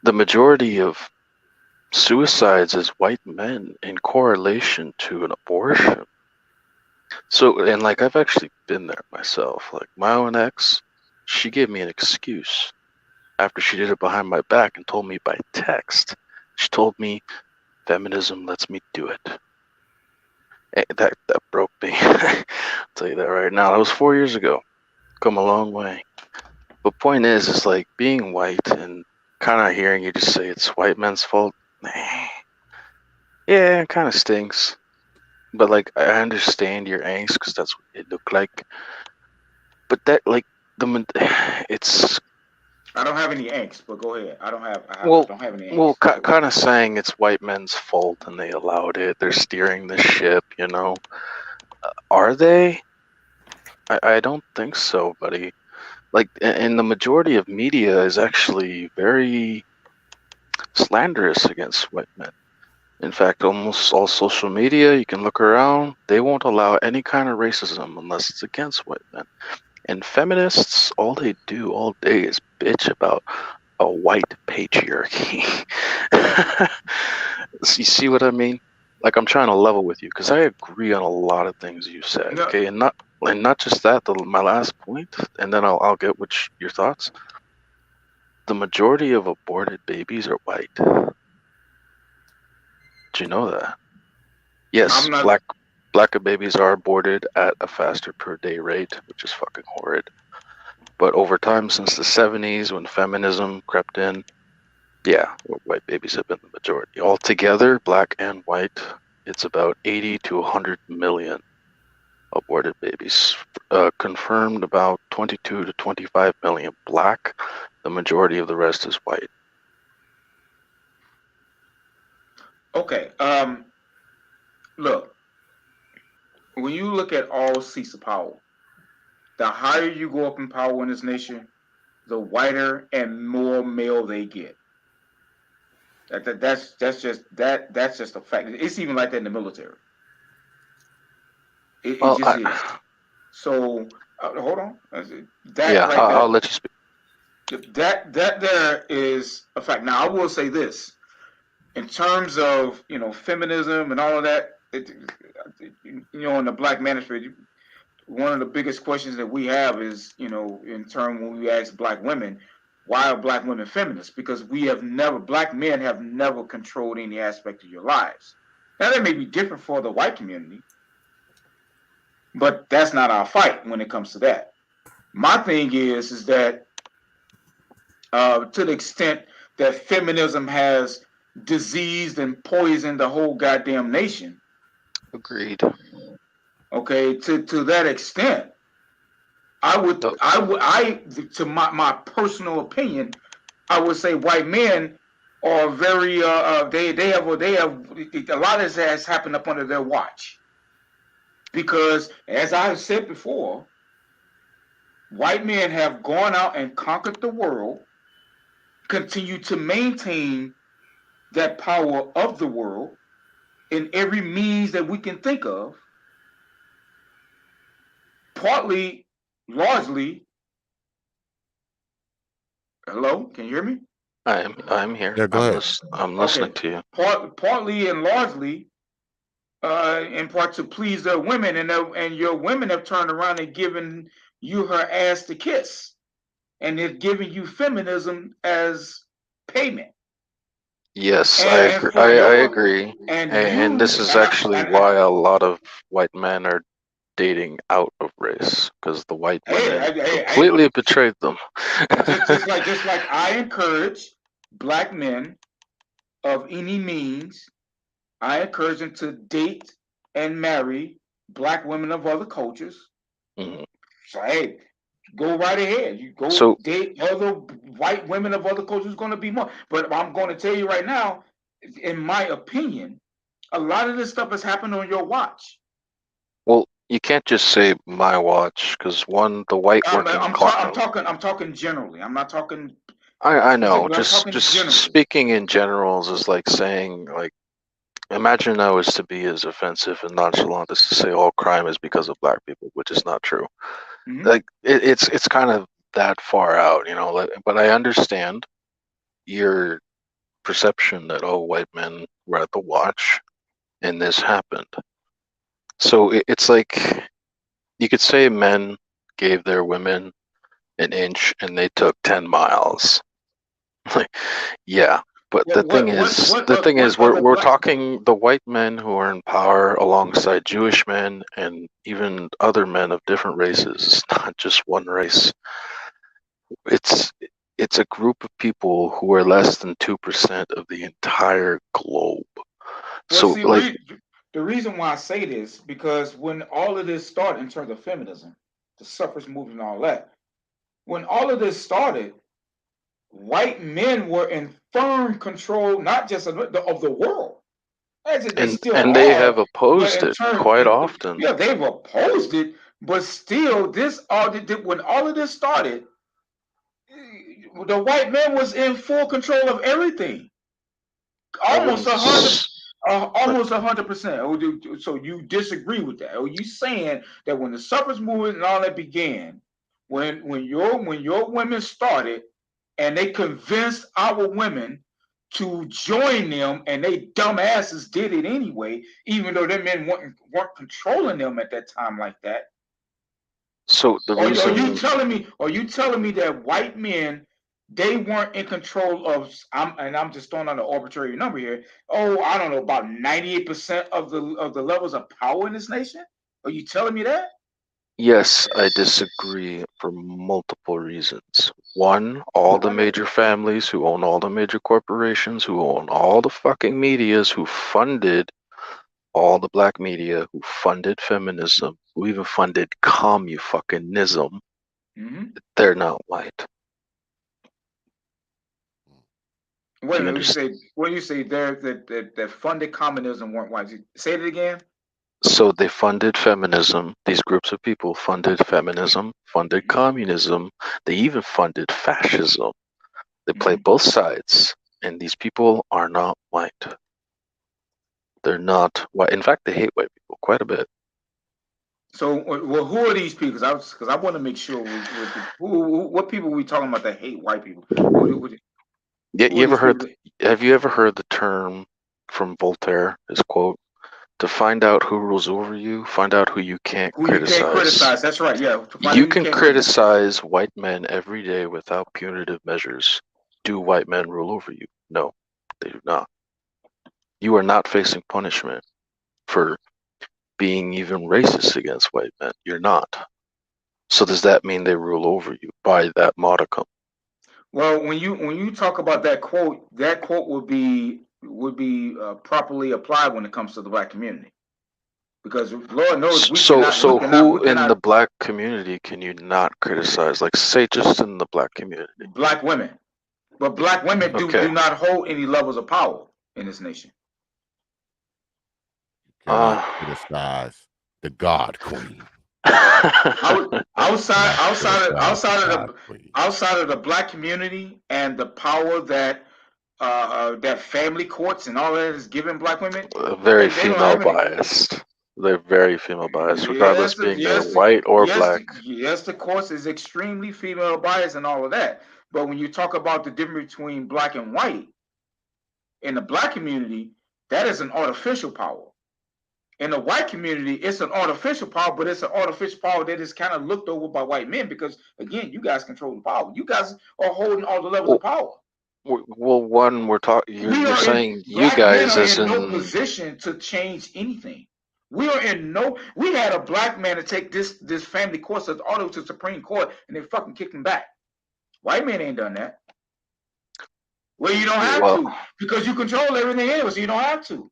The majority of suicides is white men in correlation to an abortion. So, and like I've actually been there myself. Like my own ex, she gave me an excuse after she did it behind my back and told me by text. She told me feminism lets me do it. That broke me. I'll tell you that right now. That was 4 years ago. Come a long way. But point is like being white and kind of hearing you just say it's white men's fault. Yeah, it kind of stinks. But like I understand your angst because that's what it looked like. But that it's. I don't have any angst, but go ahead. I don't have any angst. Well, kind of saying it's white men's fault and they allowed it. They're steering the ship, you know. Are they? I don't think so, buddy. Like, and the majority of media is actually very slanderous against white men. In fact, almost all social media, you can look around, they won't allow any kind of racism unless it's against white men. And feminists, all they do all day is bitch about a white patriarchy. You see what I mean? Like, I'm trying to level with you because I agree on a lot of things you said. No. Okay, and not just that. My last point, and then I'll get your thoughts. The majority of aborted babies are white. Do you know that? Yes, black babies are aborted at a faster per day rate, which is fucking horrid. But over time, since the 70s, when feminism crept in, yeah, white babies have been the majority. Altogether, black and white, it's about 80 to 100 million aborted babies. Confirmed about 22 to 25 million black. The majority of the rest is white. Okay. Look, when you look at all seats of power, the higher you go up in power in this nation, the whiter and more male they get. That's just a fact. It's even like that in the military. It just is. So hold on. I'll let you speak. That there is a fact. Now I will say this, in terms of feminism and all of that, in the black manosphere, one of the biggest questions that we have is in terms when we ask black women, why are black women feminists? Because black men have never controlled any aspect of your lives. Now that may be different for the white community, but that's not our fight when it comes to that. My thing is that to the extent that feminism has diseased and poisoned the whole goddamn nation. Agreed. Okay, to that extent, to my personal opinion, I would say white men are very they have a lot of this has happened up under their watch. Because as I've said before, white men have gone out and conquered the world, continue to maintain that power of the world in every means that we can think of, largely. Hello, can you hear me? I'm here. Yeah, go ahead. I'm listening to you. Partly and largely, in part to please their women, and your women have turned around and given you her ass to kiss, and they've given you feminism as payment. Yes, I agree. And this is actually why a lot of white men are dating out of race, because the white women completely betrayed them. just like I encourage black men of any means, I encourage them to date and marry black women of other cultures. Mm-hmm. So hey, go right ahead. You go date other white women of other cultures. Going to be more. But I'm going to tell you right now, in my opinion, a lot of this stuff has happened on your watch. Well, you can't just say my watch, because the white working class. I'm talking generally. I'm not talking. I know. Just speaking in generals is like saying, like, imagine I was to be as offensive and nonchalant as to say all crime is because of black people, which is not true. Mm-hmm. Like it's kind of that far out, but I understand your perception that white men were at the watch and this happened. So it's like you could say men gave their women an inch and they took 10 miles. Like, yeah. But the thing is, we're talking the white men who are in power alongside Jewish men and even other men of different races. It's not just one race. It's a group of people who are less than 2% of the entire globe. Well, see, the reason why I say this, because when all of this started in terms of feminism, the suffrage movement and all that, when all of this started, white men were in firm control, not just of the world. They have opposed it quite often. Yeah, they've opposed it, but still, when all of this started, the white man was in full control of everything. Almost 100%. So you disagree with that? Are you saying that when the suffrage movement and all that began, when your women started, and they convinced our women to join them, and they dumbasses did it anyway, even though their men weren't controlling them at that time like that. So the reason, Are you telling me that white men, they weren't in control of? I'm just throwing out an arbitrary number here. Oh, I don't know, about 98% of the levels of power in this nation. Are you telling me that? yes, I disagree for multiple reasons. One, all the major families who own all the major corporations, who own all the fucking medias, who funded all the black media, who funded feminism, who even funded commu-fucking-ism, they're not white. Wait a minute, when you say that funded communism weren't white, say it again. So they funded feminism. These groups of people funded feminism, funded communism. They even funded fascism. They play both sides, and these people are not white. They're not white. In fact, they hate white people quite a bit. So, well, who are these people? Because I want to make sure what people are we talking about that hate white people? Have you ever heard the term from Voltaire? His quote: "To find out who rules over you, find out who you can't criticize." You can't criticize. That's right. Yeah. You can criticize white men every day without punitive measures. Do white men rule over you? No, they do not. You are not facing punishment for being even racist against white men. You're not. So does that mean they rule over you by that modicum? Well, when you talk about that quote would be properly applied when it comes to the black community, because Lord knows we cannot. So who in the black community can you not criticize? Like, say, just in the black community. Black women, but black women do not hold any levels of power in this nation. Cannot criticize the God Queen. outside of the black community and the power that that family courts and all that is giving black women, very female biased. They're very female biased, regardless being they're white or black. Yes, the courts is extremely female biased and all of that. But when you talk about the difference between black and white in the black community, that is an artificial power. In the white community, it's an artificial power, but it's an artificial power that is kind of looked over by white men because, again, you guys control the power. You guys are holding all the levels of power. Well, one, we're talking. You're saying you guys are in no position to change anything. We are in no. We had a black man to take this family court all the way to the Supreme Court, and they fucking kicked him back. White men ain't done that. Well, you don't have to because you control everything anyway, so you don't have to.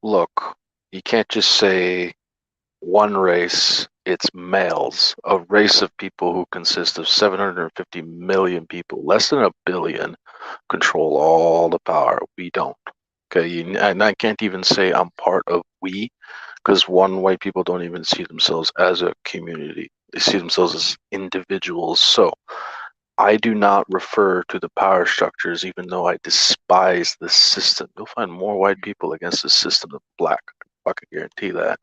Look. You can't just say one race, it's males. A race of people who consist of 750 million people, less than a billion, control all the power. We don't. Okay, and I can't even say I'm part of we, because white people don't even see themselves as a community. They see themselves as individuals. So I do not refer to the power structures, even though I despise the system. You'll find more white people against the system than black. I can guarantee that.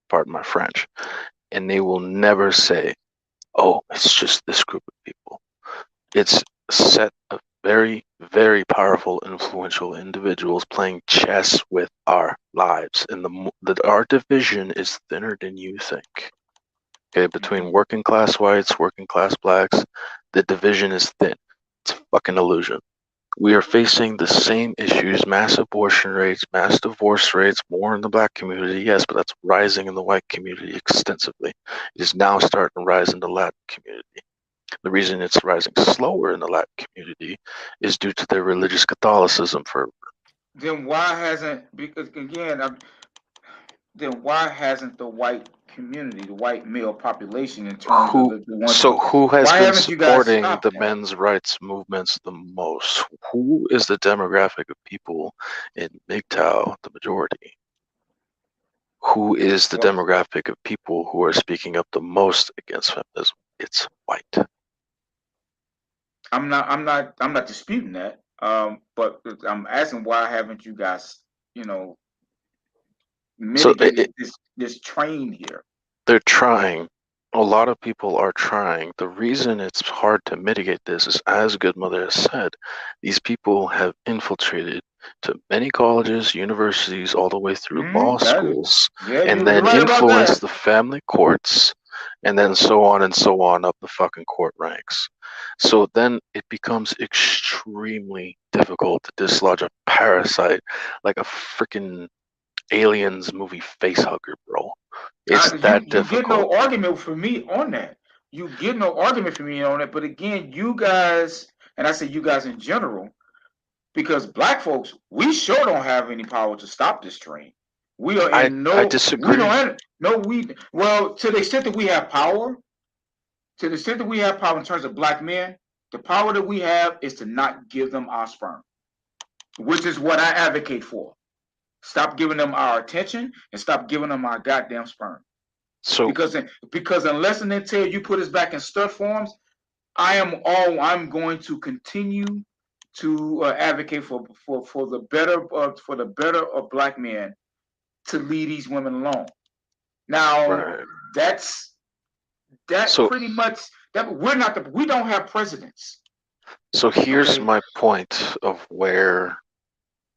Pardon my French. And they will never say, oh, it's just this group of people. It's a set of very, very powerful, influential individuals playing chess with our lives. And our division is thinner than you think. Okay, between working class whites, working class blacks, the division is thin. It's a fucking illusion. We are facing the same issues, mass abortion rates, mass divorce rates, more in the black community, yes, but that's rising in the white community extensively. It is now starting to rise in the Latin community. The reason it's rising slower in the Latin community is due to their religious Catholicism fervor. Then why hasn't, because again, then why hasn't the white community, the white male population in terms of the ones... So who has been supporting the men's rights movements the most? Who is the demographic of people in MGTOW, the majority? Who is the demographic of people who are speaking up the most against feminism? It's white. I'm not disputing that. But I'm asking, why haven't you guys, mitigated this train here? They're trying. A lot of people are trying. The reason it's hard to mitigate this is, as Good Mother has said, these people have infiltrated to many colleges, universities, all the way through law schools, Yeah, and you're then right about influence that. the family courts, and then so on and so on up the fucking court ranks. So then it becomes extremely difficult to dislodge a parasite like a freaking Aliens movie facehugger, bro. It's that You get no difficult. argument from me on that. You get no argument from me on it. But again, you guys, and I say you guys in general, because black folks, we sure don't have any power to stop this train. We are I in I no, we don't disagree. have, no, we, well, to the extent that we have power, to the extent that we have power in terms of black men, the power that we have is to not give them our sperm, which is what I advocate for. Stop giving them our attention and stop giving them our goddamn sperm. So Because unless and until you put us back in stud forms, I'm going to continue to advocate for the better of black men to leave these women alone. Now right. that So pretty much that we don't have presidents. so here's Okay. my point of where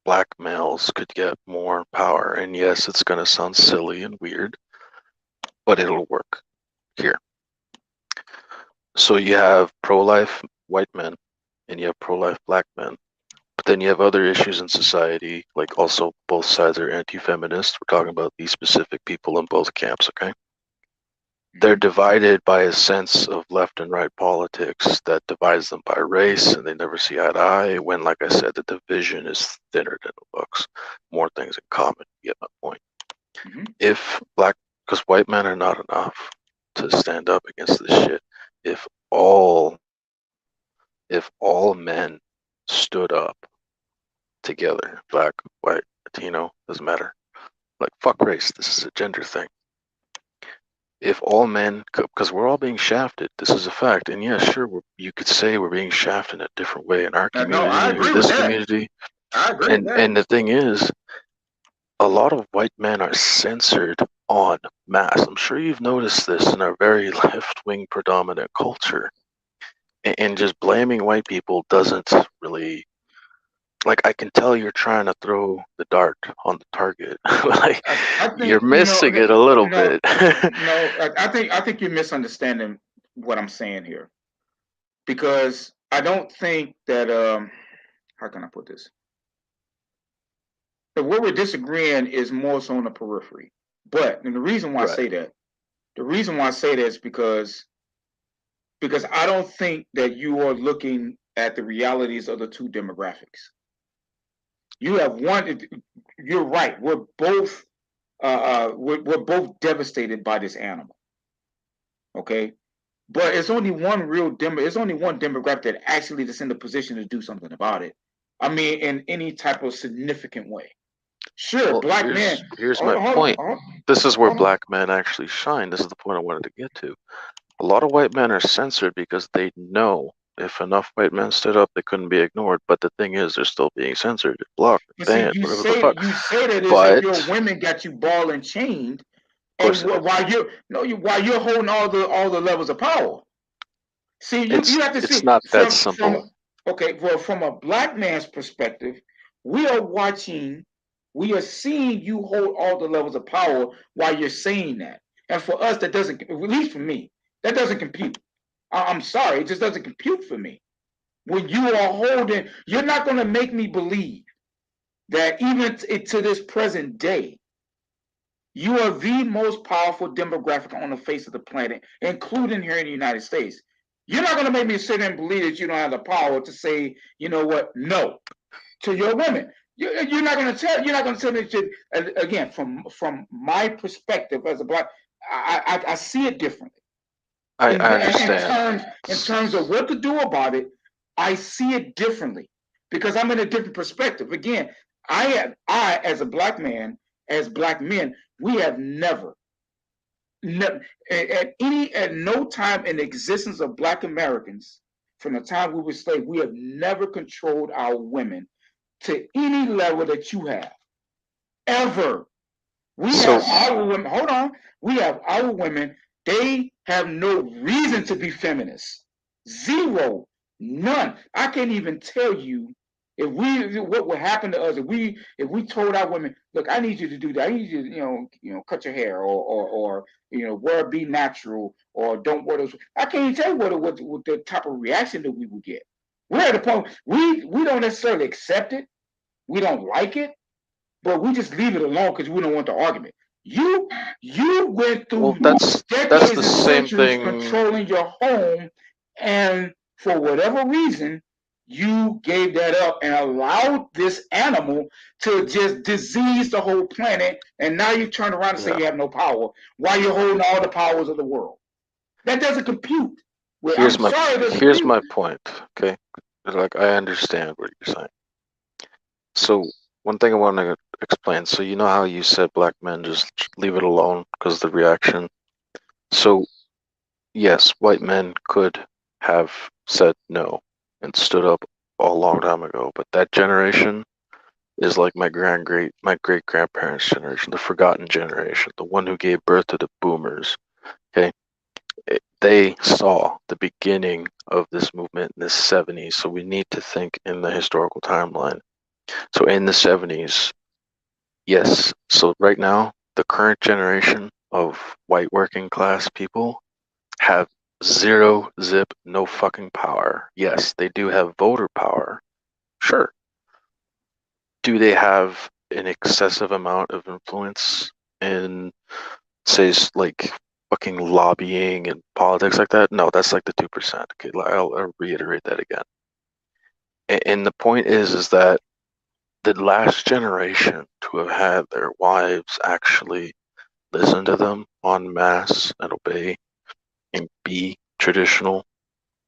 black males could get more power. And yes, it's gonna sound silly and weird, but it'll work. Here. So you have pro-life white men and you have pro-life black men. But then you have other issues in society, like also both sides are anti-feminist. We're talking about these specific people in both camps, okay? They're divided by a sense of left and right politics that divides them by race, and they never see eye to eye. When, like I said, the division is thinner than it looks. More things in common. You get my point. If because white men are not enough to stand up against this shit. If all men stood up together, black, white, Latino, doesn't matter. Like, fuck race. This is a gender thing. If all men, because we're all being shafted, this is a fact. And yeah, sure, you could say we're being shafted in a different way in our community, No, I agree or with this that. community. I agree with that. And the thing is, a lot of white men are censored en masse. I'm sure you've noticed this in our very left-wing predominant culture. And just blaming white people doesn't really, like, I can tell you're trying to throw the dart on the target. Like, I think, you're missing it a little bit. I think you're misunderstanding what I'm saying here, because I don't think that how can I put this? That what we're disagreeing is more so on the periphery. But and the reason why I say that is because I don't think that you are looking at the realities of the two demographics. You have one. You're right. We're both devastated by this animal. Okay, but it's only one It's only one demographic that actually is in the position to do something about it. I mean, in any type of significant way. Sure, Well, black men. here's my point. This is where black men actually shine. This is the point I wanted to get to. A lot of white men are censored because they know if enough white men stood up, they couldn't be ignored. But the thing is, they're still being censored, blocked, But see, banned, you whatever say the fuck. you say that as But if your women got you ball and chained, of and course, while you're holding all the levels of power. See, you have to it's see not that simple. From a black man's perspective, we are seeing you hold all the levels of power while you're saying that. And for us, that doesn't, at least for me, that doesn't compute. I'm sorry, it just doesn't compute for me. When you are holding, you're not going to make me believe that even to this present day, you are the most powerful demographic on the face of the planet, including here in the United States. You're not going to make me sit there and believe that you don't have the power to say, you know what, no, to your women. You're not going to tell. You're not going to tell me that. Again, from my perspective as a black, I see it differently. I understand. In terms of what to do about it, I see it differently because I'm in a different perspective. Again, I as a black man, as black men, we have never at no time in the existence of black Americans from the time we were slaves, we have never controlled our women to any level that you have ever. We have our women. Hold on. We have our women They have no reason to be feminists. Zero. None. I can't even tell you what would happen to us if we told our women, look, I need you to do that. I need you to, cut your hair or wear be natural or don't wear those. I can't even tell you what the type of reaction that we would get. We're at a point we don't necessarily accept it. We don't like it, but we just leave it alone because we don't want the argument. You went through that's decades the and same centuries thing. controlling your home, and for whatever reason, you gave that up and allowed this animal to just disease the whole planet, and now you turn around and say you have no power while you're holding all the powers of the world. That doesn't compute. Well, Here's my point. Okay, like I understand what you're saying. So one thing I want to explain. So you know how you said black men just leave it alone because of the reaction. So yes, white men could have said no and stood up a long time ago, but that generation is like my great grandparents' generation, the forgotten generation, the one who gave birth to the boomers. Okay, they saw the beginning of this movement in the 70s, so we need to think in the historical timeline. So in the 70s, yes, so right now, the current generation of white working class people have zero zip, no fucking power. Yes, they do have voter power. Sure. Do they have an excessive amount of influence in, say, like fucking lobbying and politics like that? No, that's like the 2%. Okay, I'll reiterate that again. And the point is that the last generation to have had their wives actually listen to them en masse and obey and be traditional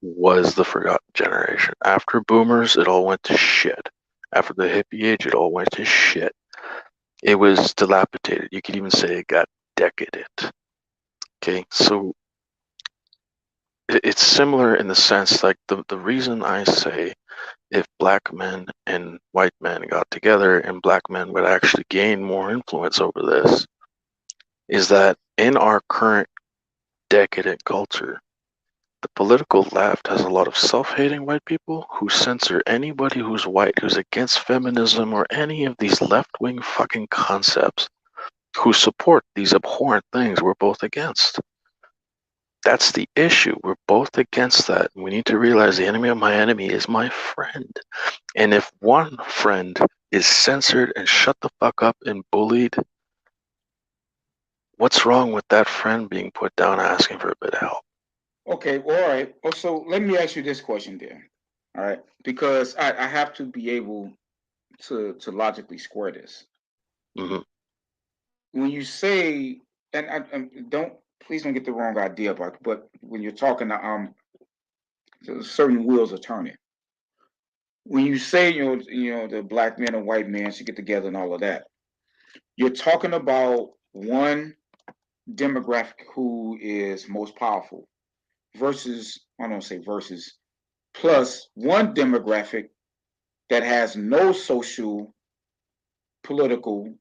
was the forgotten generation. After boomers, it all went to shit. After the hippie age, it all went to shit. It was dilapidated. You could even say it got decadent. Okay, so it's similar in the sense like the reason I say if black men and white men got together and black men would actually gain more influence over this is that in our current decadent culture, the political left has a lot of self-hating white people who censor anybody who's white, who's against feminism or any of these left-wing fucking concepts, who support these abhorrent things we're both against. That's the issue. We're both against that. We need to realize the enemy of my enemy is my friend. And if one friend is censored and shut the fuck up and bullied, what's wrong with that friend being put down asking for a bit of help? Okay, well, all right. Well, so let me ask you this question then. All right, because I have to be able to logically square this. Mm-hmm. When you say, and please don't get the wrong idea about it, but when you're talking to certain wheels are turning. When you say the black men and white men should get together and all of that, you're talking about one demographic who is most powerful versus, I don't say versus, plus one demographic that has no social, political,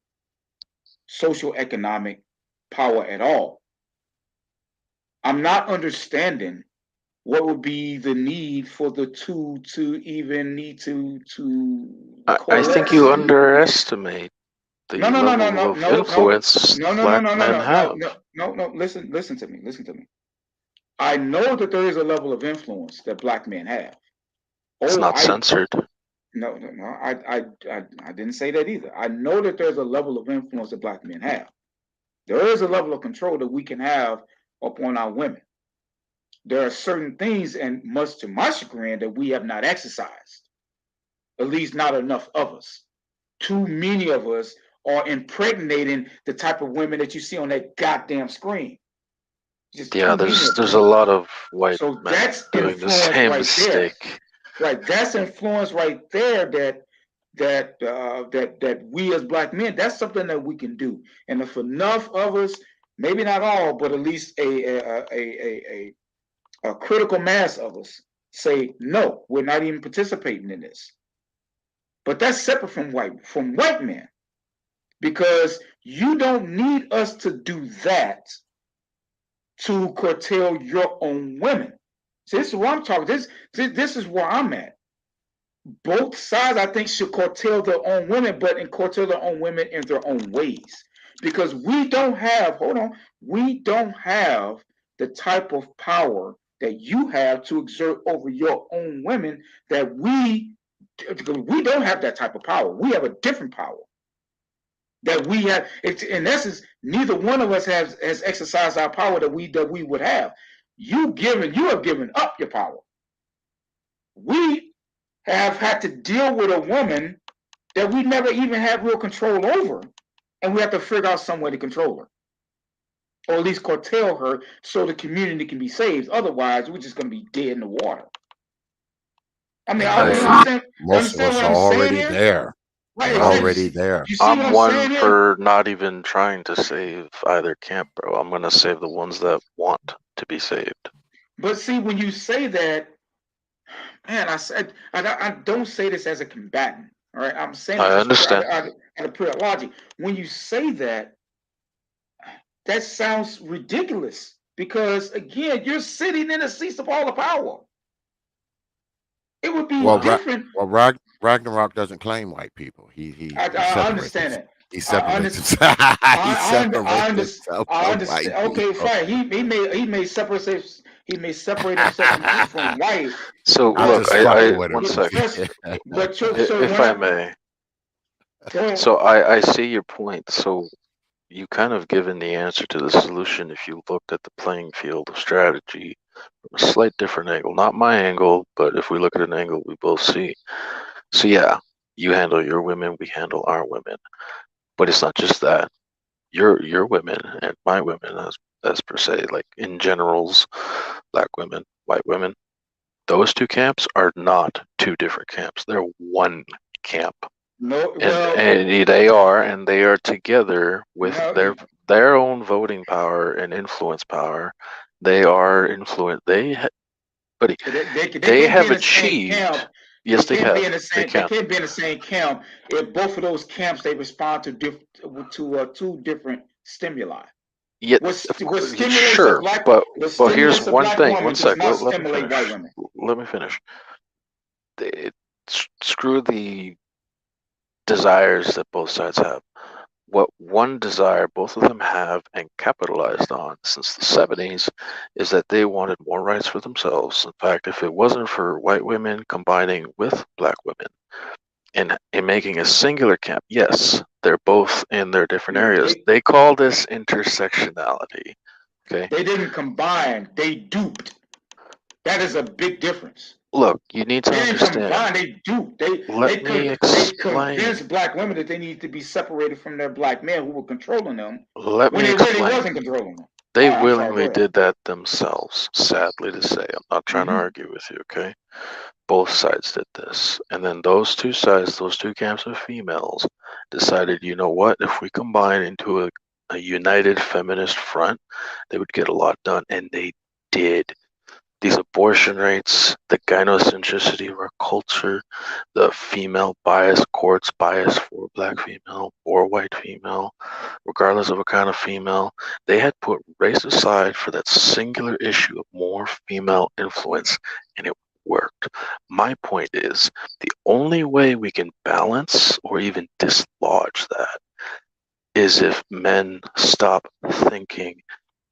social economic power at all. I'm not understanding what would be the need for the two to even need to I think you underestimate the level of influence black men have. No. Listen to me. I know that there is a level of influence that black men have. It's not censored. No. I didn't say that either. I know that there's a level of influence that black men have. There is a level of control that we can have upon our women. There are certain things, and much to my chagrin, that we have not exercised. At least not enough of us. Too many of us are impregnating the type of women that you see on that goddamn screen. Yeah, there's a lot of white men doing the same mistake. Right, that's influence right there that we as black men, that's something that we can do. And if enough of us, maybe not all, but at least a critical mass of us say, no, we're not even participating in this. But that's separate from white men, because you don't need us to do that to curtail your own women. See, this is what I'm talking. This is where I'm at. Both sides, I think, should curtail their own women, but curtail their own women in their own ways. Because we don't have the type of power that you have to exert over your own women that we don't have that type of power. We have a different power that we have. It's, in essence, neither one of us has exercised our power that we would have. You have given up your power. We have had to deal with a woman that we never even had real control over, and we have to figure out some way to control her, or at least curtail her so the community can be saved. Otherwise, we're just going to be dead in the water. I mean, Most of us are already there. Right, already there. You see what I'm I'm one saying here? for not even trying to save either camp, bro. I'm gonna save the ones that want to be saved. But see, when you say that, man, I don't say this as a combatant. All right, I'm saying this I understand. out of pure logic. When you say that, that sounds ridiculous because again, you're sitting in the seats of all the power. It would be different. Ragnarok doesn't claim white people. He I understand it. He separates himself. He separates himself from white Okay, people. fine. He may separate himself from white. So I'm look, just I fucking with him. one second, But if I may. So I see your point. So you kind of given the answer to the solution if you looked at the playing field of strategy from a slight different angle. Not my angle, but if we look at an angle we both see. So yeah, you handle your women, we handle our women. But it's not just that. Your women and my women as per se, like in generals, black women, white women, those two camps are not two different camps. They're one camp. No, and they are together with their own voting power and influence power. They are influenced. They have achieved. Yes, they have. They can't be in the same camp if both of those camps they respond to two different stimuli. Yeah, sure, but here's one thing. One sec. Let me finish. Let me finish. Screw the desires that both sides have. What one desire both of them have and capitalized on since the 70s is that they wanted more rights for themselves. In fact, if it wasn't for white women combining with black women and making a singular camp, yes, they're both in their different areas. They call this intersectionality. Okay. They didn't combine, they duped. That is a big difference. Look, you need to understand. Combine, they duped. They convinced black women that they need to be separated from their black men who were controlling them. Let me explain. Really wasn't controlling them. They willingly did that themselves, sadly to say. I'm not trying to argue with you, okay? Both sides did this. And then those two sides, those two camps of females, decided, you know what, if we combine into a united feminist front, they would get a lot done. And they did. These abortion rates, the gynocentricity of our culture, the female bias, courts bias for black female or white female, regardless of what kind of female, they had put race aside for that singular issue of more female influence, and it worked. My point is, the only way we can balance or even dislodge that is if men stop thinking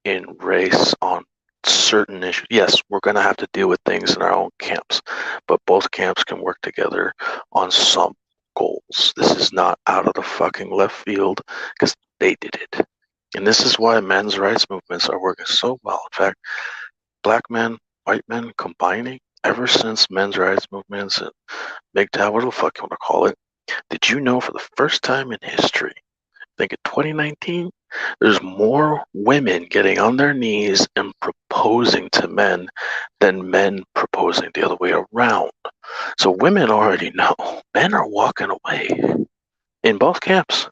in race on certain issues. Yes, we're going to have to deal with things in our own camps, but both camps can work together on some goals. This is not out of the fucking left field because they did it. And this is why men's rights movements are working so well. In fact, black men, white men combining ever since men's rights movements and MGTOW, whatever the fuck you want to call it. Did you know for the first time in history, I think in 2019, there's more women getting on their knees and proposing to men than men proposing the other way around. So women already know. Men are walking away in both camps.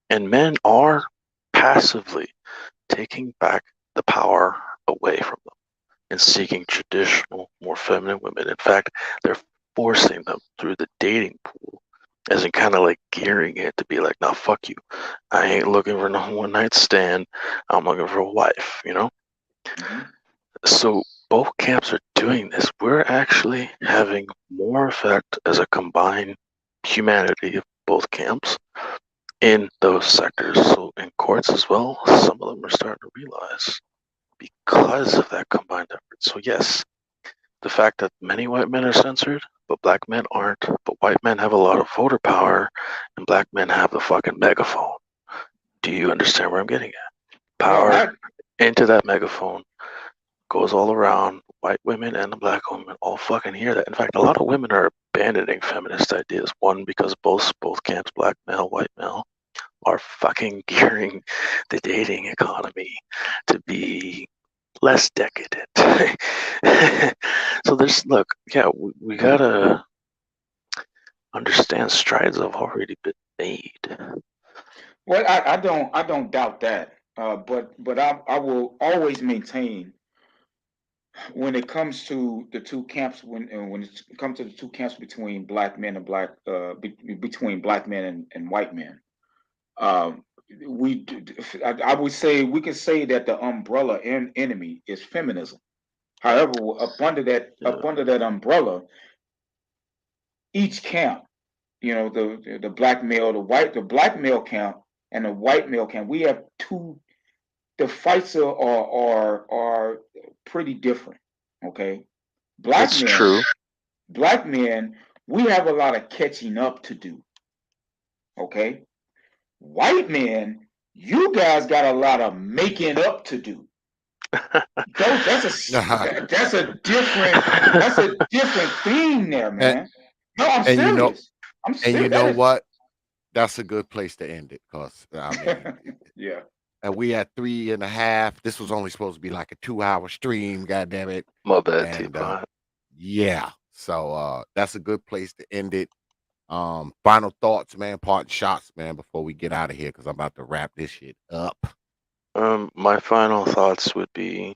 And men are passively taking back the power away from them and seeking traditional, more feminine women. In fact, they're forcing them through the dating pool, as in kind of like gearing it to be like, nah, fuck you. I ain't looking for no one night stand. I'm looking for a wife, you know? So both camps are doing this. We're actually having more effect as a combined humanity of both camps in those sectors. So in courts as well, some of them are starting to realize because of that combined effort. So yes, the fact that many white men are censored, but black men aren't, but white men have a lot of voter power and black men have the fucking megaphone. Do you understand where I'm getting at? Power into that megaphone goes all around. White women and the black women all fucking hear that. In fact, a lot of women are abandoning feminist ideas. One, because both camps, black male, white male, are fucking gearing the dating economy to be less decadent. So we gotta understand strides have already been made. Well, I don't doubt that. But I will always maintain when it comes to the two camps, when it comes to the two camps between black men and between black men and white men, um, I would say we can say that the umbrella enemy is feminism. However, up under that umbrella, each camp, the black male, the black male camp and the white male camp, we have two. The fights are pretty different. Okay, black That's men, true. black men, we have a lot of catching up to do. Okay, white men, you guys got a lot of making up to do. That's a different theme there, man. No, I'm And you know, serious. I'm and you serious. know what? That's a good place to end it, because I mean, Yeah. and we had 3.5. This was only supposed to be like a 2-hour stream. God damn it! My bad, And T.P.O.T. yeah, so that's a good place to end it. Final thoughts, man. Parting shots, man, before we get out of here, because I'm about to wrap this shit up. My final thoughts would be,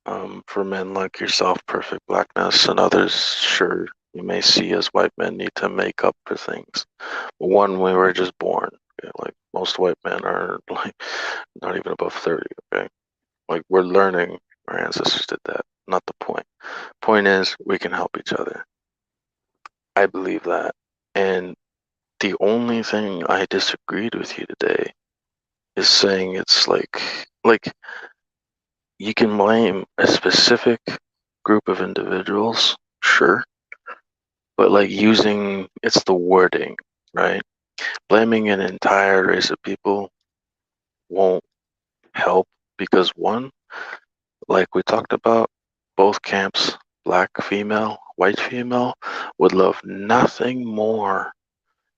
for men like yourself, perfect blackness, and others, sure, you may see as white men need to make up for things. One, we were just born. Okay? Like most white men are like not even above 30. Okay, like we're learning. Our ancestors did that. Not the point. Point is, we can help each other. I believe that. And the only thing I disagreed with you today is saying it's like you can blame a specific group of individuals, sure, but like it's the wording, right? Blaming an entire race of people won't help, because one, like we talked about, both camps, black female, white female, would love nothing more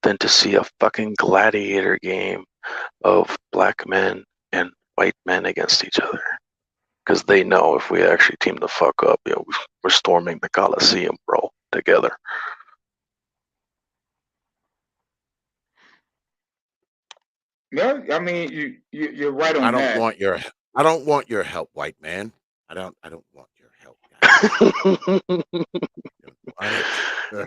than to see a fucking gladiator game of black men and white men against each other. Because they know if we actually team the fuck up, we're storming the Coliseum, bro, together. Yeah, I mean, you're right I on don't that. want your help, white man. I don't want your help.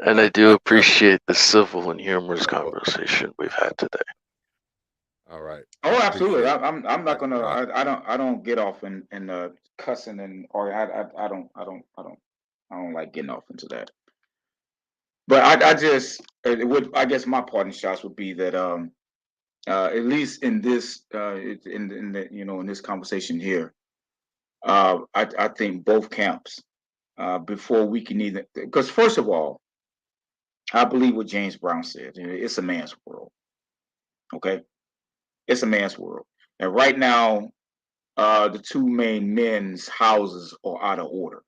And I do appreciate the civil and humorous conversation we've had today. All right. Oh, absolutely. I'm not gonna. I don't get off in cussing or I don't like getting off into that. But I guess my parting shots would be that at least in this in the in this conversation here, I think both camps before we can either, because first of all, I believe what James Brown said. It's a man's world. Okay, it's a man's world, and right now, the two main men's houses are out of order,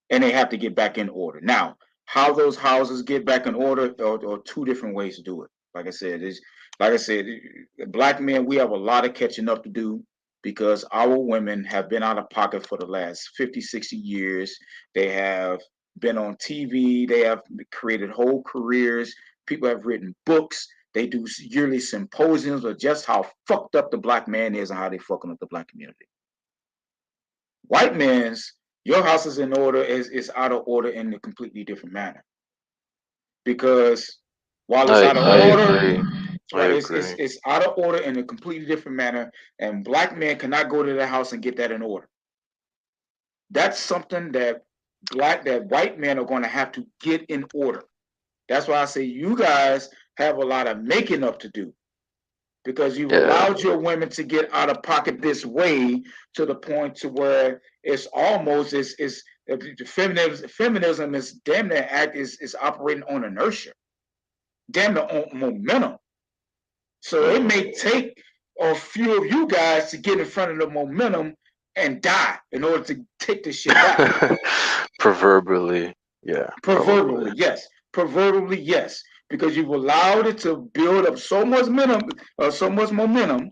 and they have to get back in order. Now, how those houses get back in order are two different ways to do it. Like I said, black men, we have a lot of catching up to do because our women have been out of pocket for the last 50, 60 years. They have been on TV. They have created whole careers. People have written books. They do yearly symposiums of just how fucked up the black man is and how they fucking up the black community. White men's, your house is in order, is out of order in a completely different manner. Because while it's out of order, agree. Right, agree. it's out of order in a completely different manner, and black men cannot go to their house and get that in order. That's something that white men are going to have to get in order. That's why I say you guys have a lot of making up to do, because you've allowed your women to get out of pocket this way to the point to where it's almost feminism is damn near is operating on inertia, damn near on momentum. So it may take a few of you guys to get in front of the momentum and die in order to take this shit back. Proverbially, yeah. Proverbially, yes. Proverbially, yes. Because you've allowed it to build up so much momentum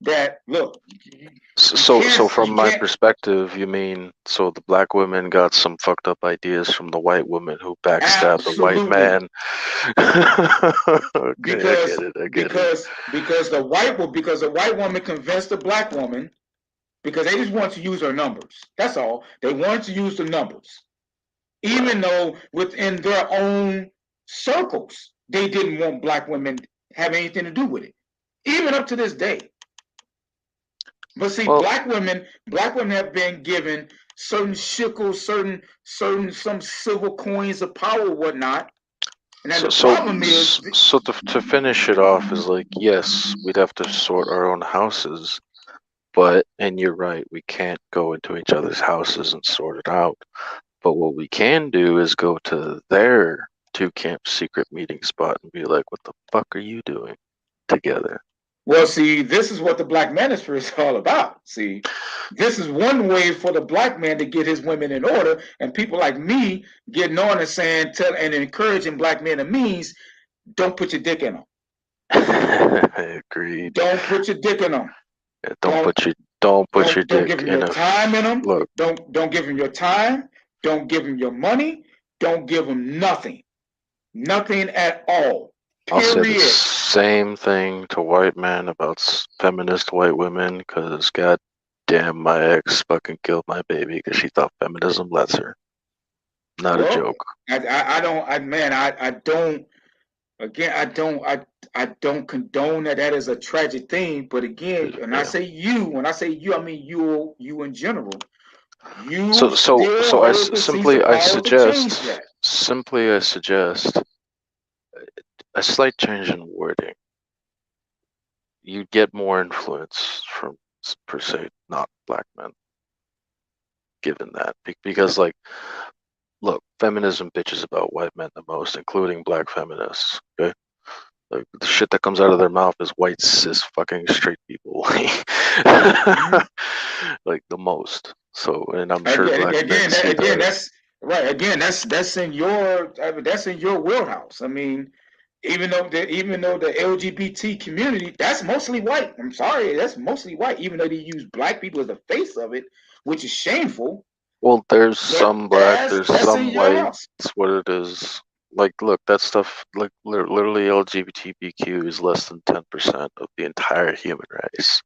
that look. So from my perspective, you mean so the black women got some fucked up ideas from the white women who backstabbed the white man. Okay, Because I get it. because the white woman convinced the black woman, because they just want to use her numbers. That's all. They wanted to use the numbers. Even though within their own circles, they didn't want black women to have anything to do with it. Even up to this day. But see, black women have been given certain shekels, some silver coins of power, whatnot. And then the problem is, so to finish it off is like, yes, we'd have to sort our own houses, and you're right, we can't go into each other's houses and sort it out. But what we can do is go to their two-camp secret meeting spot and be like, what the fuck are you doing together? well, see, this is what the black manosphere is all about. See, this is one way for the black man to get his women in order, and people like me getting on and saying, and encouraging black men and means, don't put your dick in them. I agree. Don't put your dick in them. Yeah, don't put your dick give them in your time in them. Look. Don't give them your time. Don't give them your money. Don't give them nothing. Nothing at all. Period. I'll say the same thing to white men about feminist white women, because goddamn, my ex fucking killed my baby because she thought feminism lets her. Not a joke. I don't condone that is a tragic thing. But again, when I say you, I mean you in general. So I suggest a slight change in wording. You get more influence from, per se, not black men, given that. Because, like, look, feminism bitches about white men the most, including black feminists, okay? Like, the shit that comes out of their mouth is white, cis, fucking straight people. Like, the most. So, and I'm sure black men see that. That's right. Again, that's in your wheelhouse. I mean, even though the LGBT community, that's mostly white. I'm sorry, that's mostly white. Even though they use black people as the face of it, which is shameful. Well, there's some black, there's some white. It's what it is. Like, look, that stuff, like, literally LGBTQ is less than 10% of the entire human race.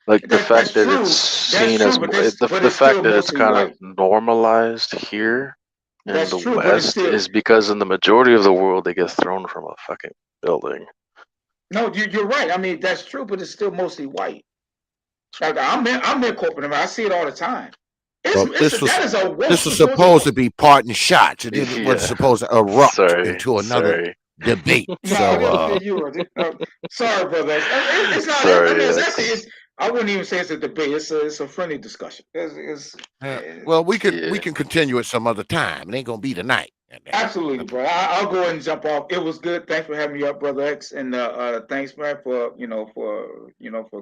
Like, the fact that it's seen as the fact that it's kind of normalized here in the West is because in the majority of the world they get thrown from a fucking building. No, you're right. I mean, that's true, but it's still mostly white. Like, I'm in corporate America. I see it all the time. This was supposed to be parting shots. It wasn't supposed to erupt into another debate. So, sorry, brother. It's not. Sorry, I wouldn't even say it's a debate. It's a friendly discussion. Well, we can continue it some other time. It ain't gonna be tonight. Absolutely, bro. I'll go ahead and jump off. It was good. Thanks for having me up, brother X, and thanks, man, for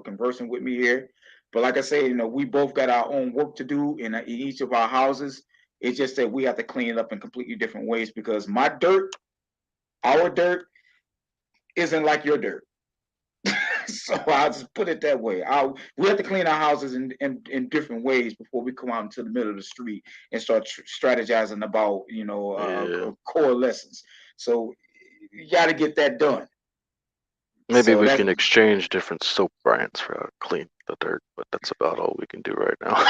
conversing with me here. But like I say, we both got our own work to do in each of our houses. It's just that we have to clean it up in completely different ways, because our dirt, isn't like your dirt. So I'll just put it that way. We have to clean our houses in different ways before we come out into the middle of the street and start strategizing about coalescence. So you got to get that done. Maybe we can exchange different soap brands for clean the dirt, but that's about all we can do right now.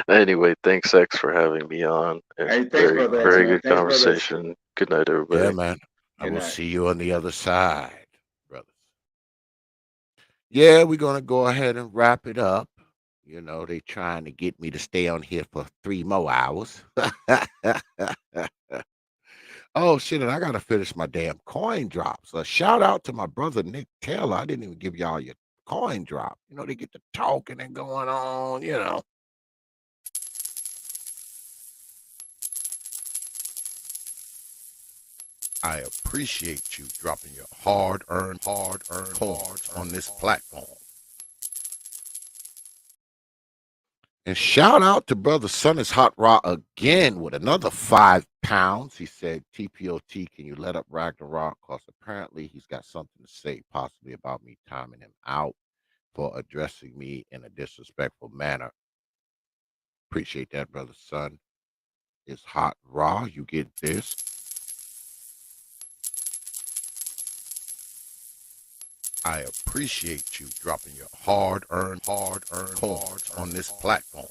Anyway, thanks, X, for having me on. Hey, thanks, brother. Very good conversation. Good night, everybody. Yeah, man. I Good will night. see you on the other side, brothers. Yeah, we're gonna go ahead and wrap it up. You know, they trying to get me to stay on here for 3 more hours. Oh shit, and I gotta finish my damn coin drops. A shout out to my brother Nick Taylor. I didn't even give y'all your coin drop. You know, they get to talking and going on, you know. I appreciate you dropping your hard-earned coins on this platform. And shout out to brother Son is Hot Raw again with another 5 pounds. He said, T.P.O.T, can you let up Ragnarok? Because apparently he's got something to say, possibly about me timing him out for addressing me in a disrespectful manner. Appreciate that, brother Son. It's Hot Raw. You get this. I appreciate you dropping your hard-earned coins on this platform.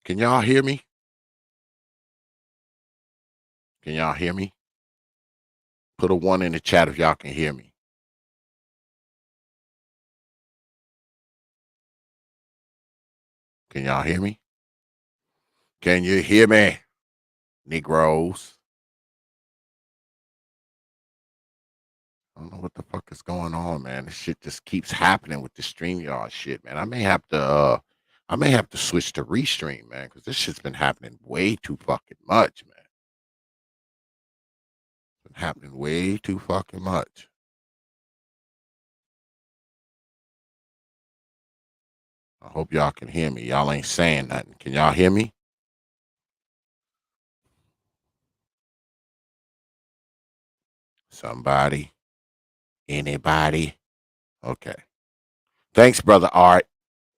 Can y'all hear me? Can y'all hear me? Put a 1 in the chat if y'all can hear me. Can y'all hear me? Can you hear me, Negroes? I don't know what the fuck is going on, man. This shit just keeps happening with the StreamYard shit, man. I may have to switch to Restream, man, because this shit's been happening way too fucking much, man. It's been happening way too fucking much. I hope y'all can hear me. Y'all ain't saying nothing. Can y'all hear me? Somebody? Anybody? Okay. Thanks, brother Art.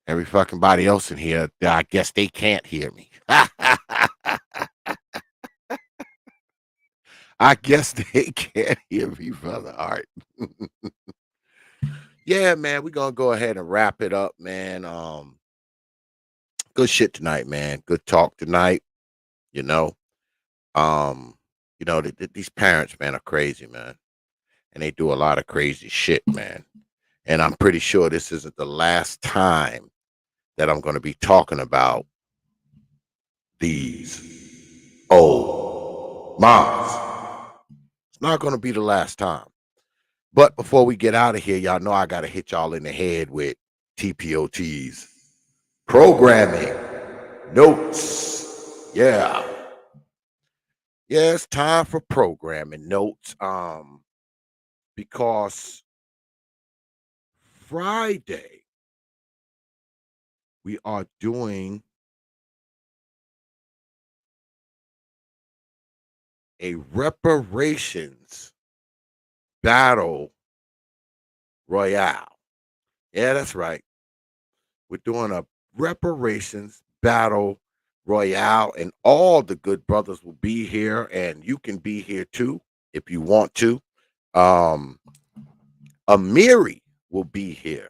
Every fucking body else in here, I guess they can't hear me. I guess they can't hear me, brother Art. Yeah, man, we're gonna go ahead and wrap it up, man. Good shit tonight, man. Good talk tonight. You know, these parents, man, are crazy, man. and they do a lot of crazy shit, man. And I'm pretty sure this isn't the last time that I'm going to be talking about these old moms. It's not going to be the last time. But before we get out of here, y'all know I got to hit y'all in the head with T.P.O.T's programming notes. Yeah. Yeah, it's time for programming notes. Because Friday we are doing a reparations battle royale. Yeah, that's right. We're doing a reparations battle royale, and all the good brothers will be here, and you can be here too if you want to. Amiri will be here.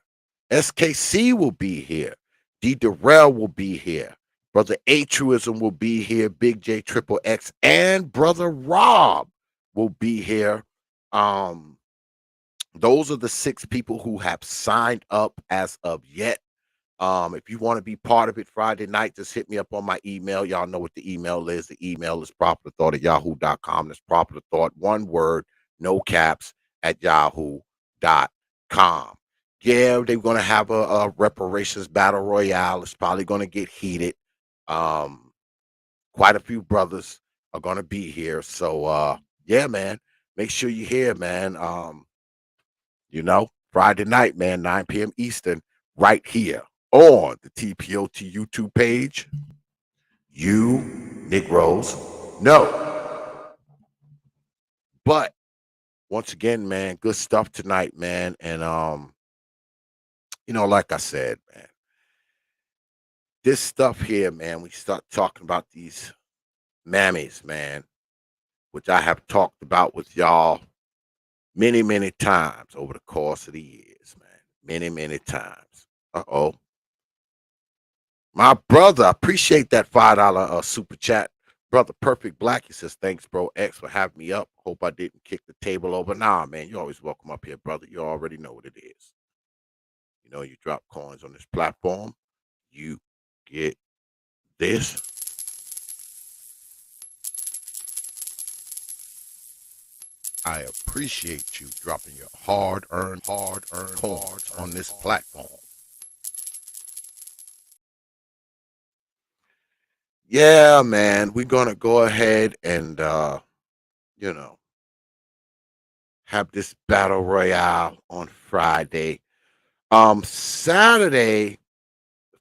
SKC will be here. D. Durrell will be here. Brother A Truism will be here. Big J Triple X and Brother Rob will be here. Those are the 6 people who have signed up as of yet. If you want to be part of it Friday night, just hit me up on my email. Y'all know what the email is. The email is properthought@yahoo.com. That's properthought, one word, no caps, at yahoo.com. Yeah, they're going to have a reparations battle royale. It's probably going to get heated. Quite a few brothers are going to be here. So, yeah, man, make sure you're here, man. Friday night, man, 9 p.m. Eastern, right here on the T.P.O.T YouTube page. You Negroes know. But once again, man, good stuff tonight, man. And like I said, man, this stuff here, man, we start talking about these mammies, man, which I have talked about with y'all many, many times over the course of the years, man. Many, many times. Uh-oh. My brother, I appreciate that $5 super chat. Brother Perfect Black, he says, thanks, bro X, for having me up. Hope I didn't kick the table over. Nah, man, you're always welcome up here, brother. You already know what it is. You drop coins on this platform, you get this. I appreciate you dropping your hard-earned coins on this platform. Yeah, man, we're going to go ahead and, have this battle royale on Friday. Saturday,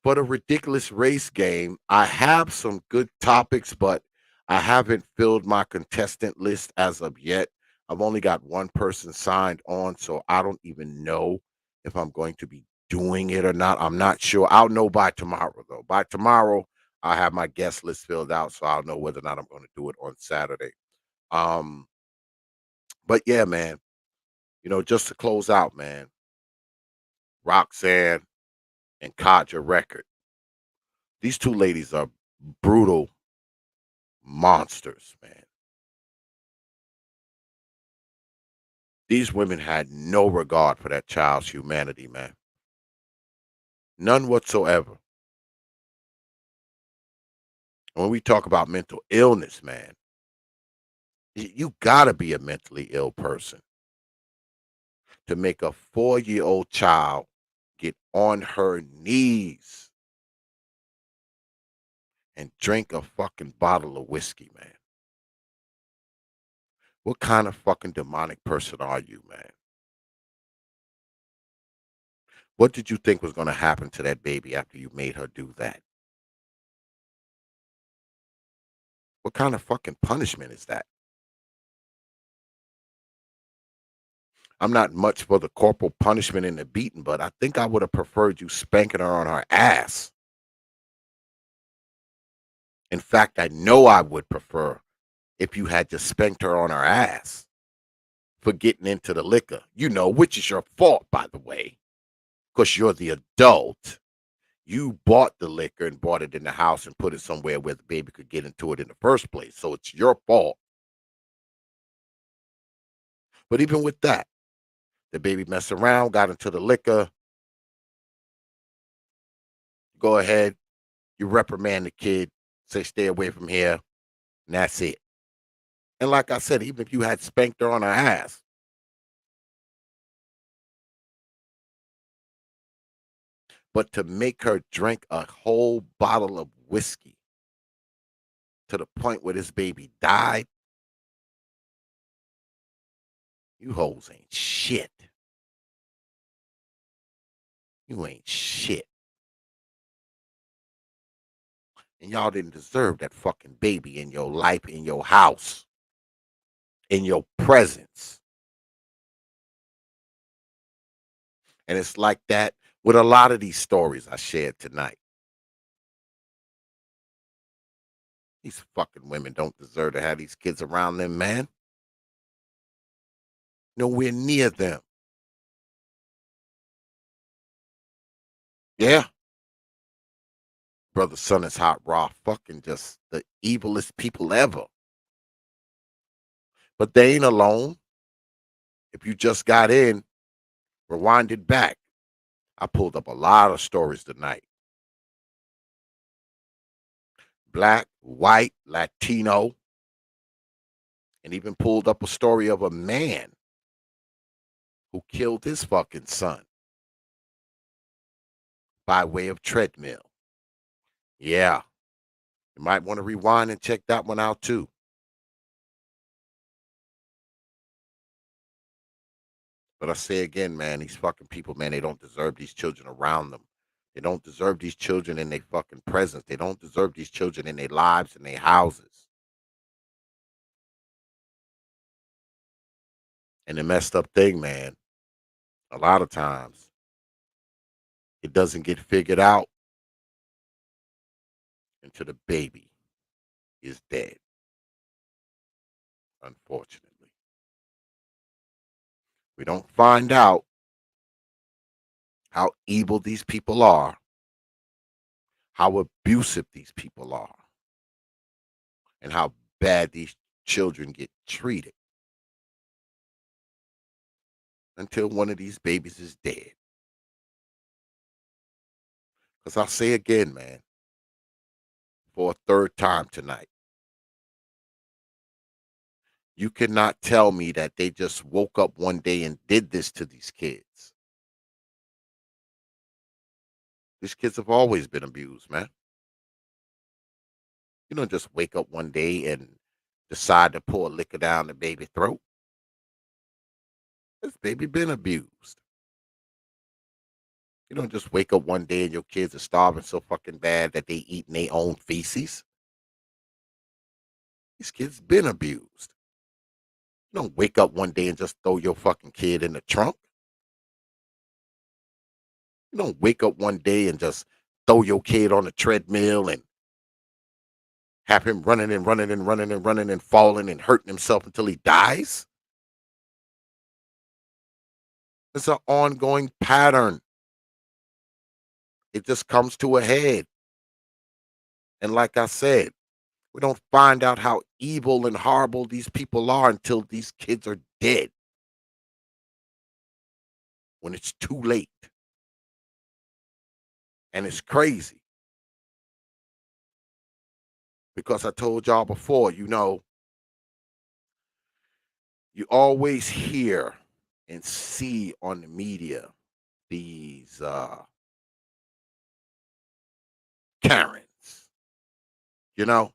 for the ridiculous race game, I have some good topics, but I haven't filled my contestant list as of yet. I've only got one person signed on, so I don't even know if I'm going to be doing it or not. I'm not sure. I'll know by tomorrow, though. By tomorrow, I have my guest list filled out, so I'll know whether or not I'm going to do it on Saturday. But yeah, man, just to close out, man, Roxanne and Kadjah Record. These 2 ladies are brutal monsters, man. These women had no regard for that child's humanity, man. None whatsoever. When we talk about mental illness, man, you got to be a mentally ill person to make a 4-year-old child get on her knees and drink a fucking bottle of whiskey, man. What kind of fucking demonic person are you, man? What did you think was going to happen to that baby after you made her do that? What kind of fucking punishment is that? I'm not much for the corporal punishment and the beating, but I think I would have preferred you spanking her on her ass. In fact, I know I would prefer if you had just spanked her on her ass for getting into the liquor, which is your fault, by the way, because you're the adult. You bought the liquor and brought it in the house and put it somewhere where the baby could get into it in the first place. So it's your fault. But even with that, The baby messed around, got into the liquor. Go ahead, you reprimand the kid, say stay away from here, and that's it. And like I said, even if you had spanked her on her ass, but to make her drink a whole bottle of whiskey to the point where this baby died, you hoes ain't shit. You ain't shit. And y'all didn't deserve that fucking baby in your life, in your house, in your presence. And it's like that with a lot of these stories I shared tonight. These fucking women don't deserve to have these kids around them, man. Nowhere near them. Yeah. Brother Son is hot raw, fucking just the evilest people ever. But they ain't alone. If you just got in, rewind it back. I pulled up a lot of stories tonight. Black, white, Latino, and even pulled up a story of a man who killed his fucking son by way of treadmill. Yeah. You might want to rewind and check that one out too. But I say again, man, these fucking people, man, they don't deserve these children around them. They don't deserve these children in their fucking presence. They don't deserve these children in their lives and their houses. And the messed up thing, man, a lot of times it doesn't get figured out until the baby is dead. Unfortunately. We don't find out how evil these people are, how abusive these people are, and how bad these children get treated until one of these babies is dead. Because I'll say again, man, for a third time tonight, you cannot tell me that they just woke up one day and did this to these kids. These kids have always been abused, man. You don't just wake up one day and decide to pour liquor down the baby's throat. This baby been abused. You don't just wake up one day and your kids are starving so fucking bad that they eating their own feces. These kids been abused. You don't wake up one day and just throw your fucking kid in the trunk. You don't wake up one day and just throw your kid on a treadmill and have him running and running and running and running and falling and hurting himself until he dies. It's an ongoing pattern. It just comes to a head. And like I said, we don't find out how evil and horrible these people are until these kids are dead. When it's too late. And it's crazy. Because I told y'all before, you know, you always hear and see on the media these Karens, you know,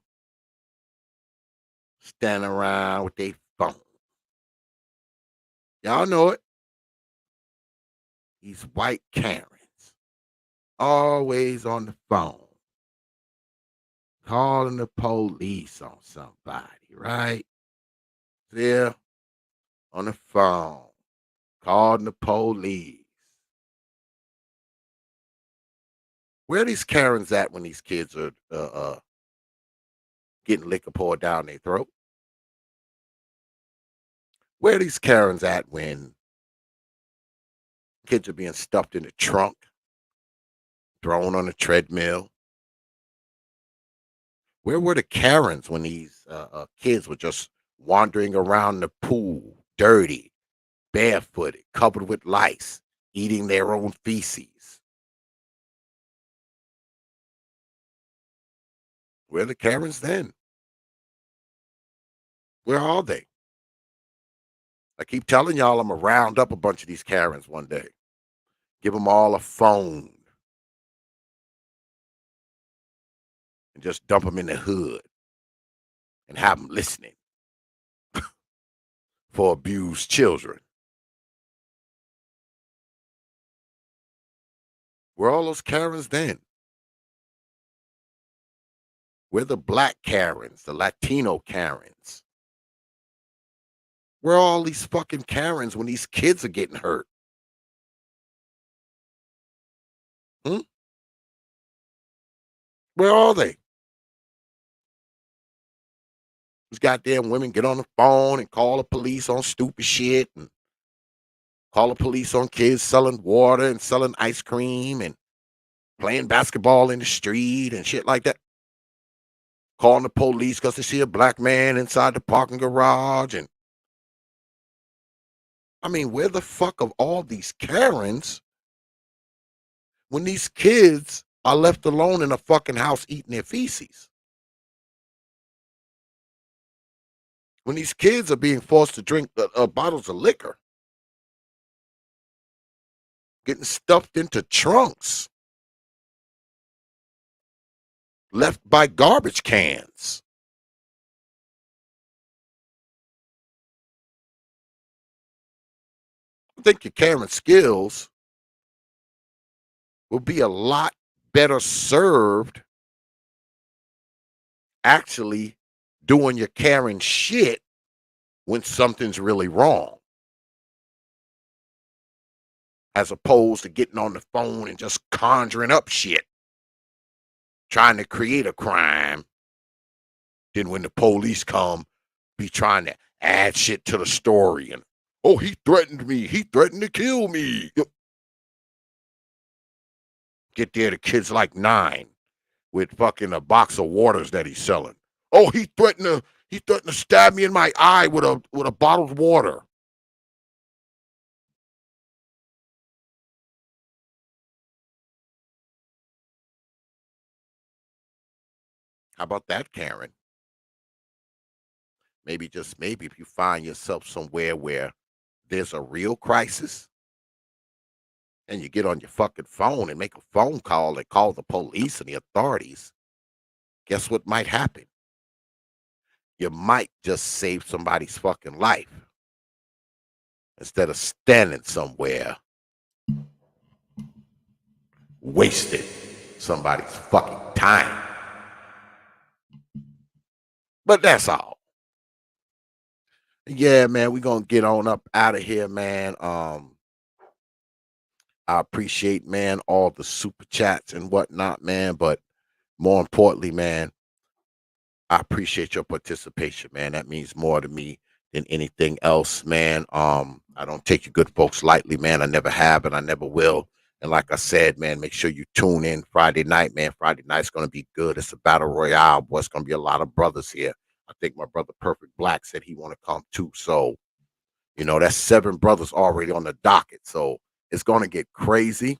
standing around with their phone. Y'all know it. These white Karens, always on the phone, calling the police on somebody, right? There, on the phone, calling the police. Where are these Karens at when these kids are getting liquor poured down their throat? Where are these Karens at when kids are being stuffed in the trunk, thrown on a treadmill? Where were the Karens when these kids were just wandering around the pool, dirty, barefooted, covered with lice, eating their own feces. Where are the Karens then? Where are they? I keep telling y'all I'm going to round up a bunch of these Karens one day. Give them all a phone. And just dump them in the hood. And have them listening. For abused children. Where are all those Karens then? Where are the black Karens, the Latino Karens? Where are all these fucking Karens when these kids are getting hurt? Where are they? These goddamn women get on the phone and call the police on stupid shit and call the police on kids selling water and selling ice cream and playing basketball in the street and shit like that. Calling the police because they see a black man inside the parking garage. And I mean, where the fuck are all these Karens when these kids are left alone in a fucking house eating their feces? When these kids are being forced to drink bottles of liquor, getting stuffed into trunks, left by garbage cans. I think your Karen skills will be a lot better served actually doing your Karen shit when something's really wrong, as opposed to getting on the phone and just conjuring up shit, trying to create a crime. Then when the police come, be trying to add shit to the story and, oh, he threatened me. He threatened to kill me. Get there, the kid's like 9 with fucking a box of waters that he's selling. Oh, he threatened to stab me in my eye with a bottle of water. How about that, Karen? Maybe, just maybe, if you find yourself somewhere where there's a real crisis and you get on your fucking phone and make a phone call and call the police and the authorities, guess what might happen? You might just save somebody's fucking life instead of standing somewhere wasting somebody's fucking time. But that's all. Yeah, man, we're gonna get on up out of here, man. I appreciate, man, all the super chats and whatnot, man. But more importantly, man, I appreciate your participation, man. That means more to me than anything else, man. I don't take you good folks lightly, man. I never have and I never will. And like I said, man, make sure you tune in Friday night, man. Friday night's gonna be good. It's a battle royale, boy. It's gonna be a lot of brothers here. I think my brother Perfect Black said he want to come too. So, you know, that's 7 brothers already on the docket. So it's gonna get crazy.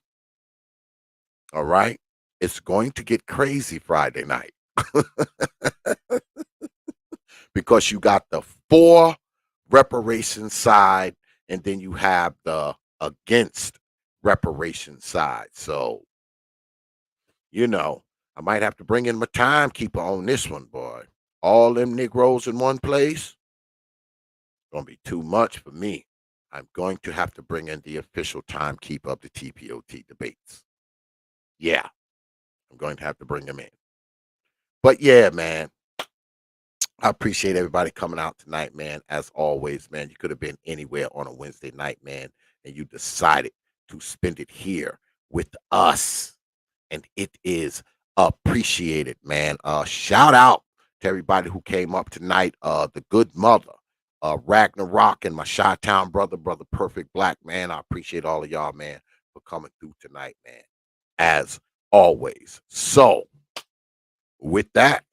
All right. It's going to get crazy Friday night. Because you got the for reparations side and then you have the against reparations side. So, you know, I might have to bring in my timekeeper on this one, boy. All them Negroes in one place, gonna be too much for me. I'm going to have to bring in the official timekeeper of the T.P.O.T debates. Yeah, I'm going to have to bring him in. But yeah, man, I appreciate everybody coming out tonight, man. As always, man, you could have been anywhere on a Wednesday night, man, and you decided to spend it here with us. And it is appreciated, man. Shout out to everybody who came up tonight. The good mother, Ragnarok, and my Chi-Town brother, Brother Perfect Black, man. I appreciate all of y'all, man, for coming through tonight, man. As always. So, with that,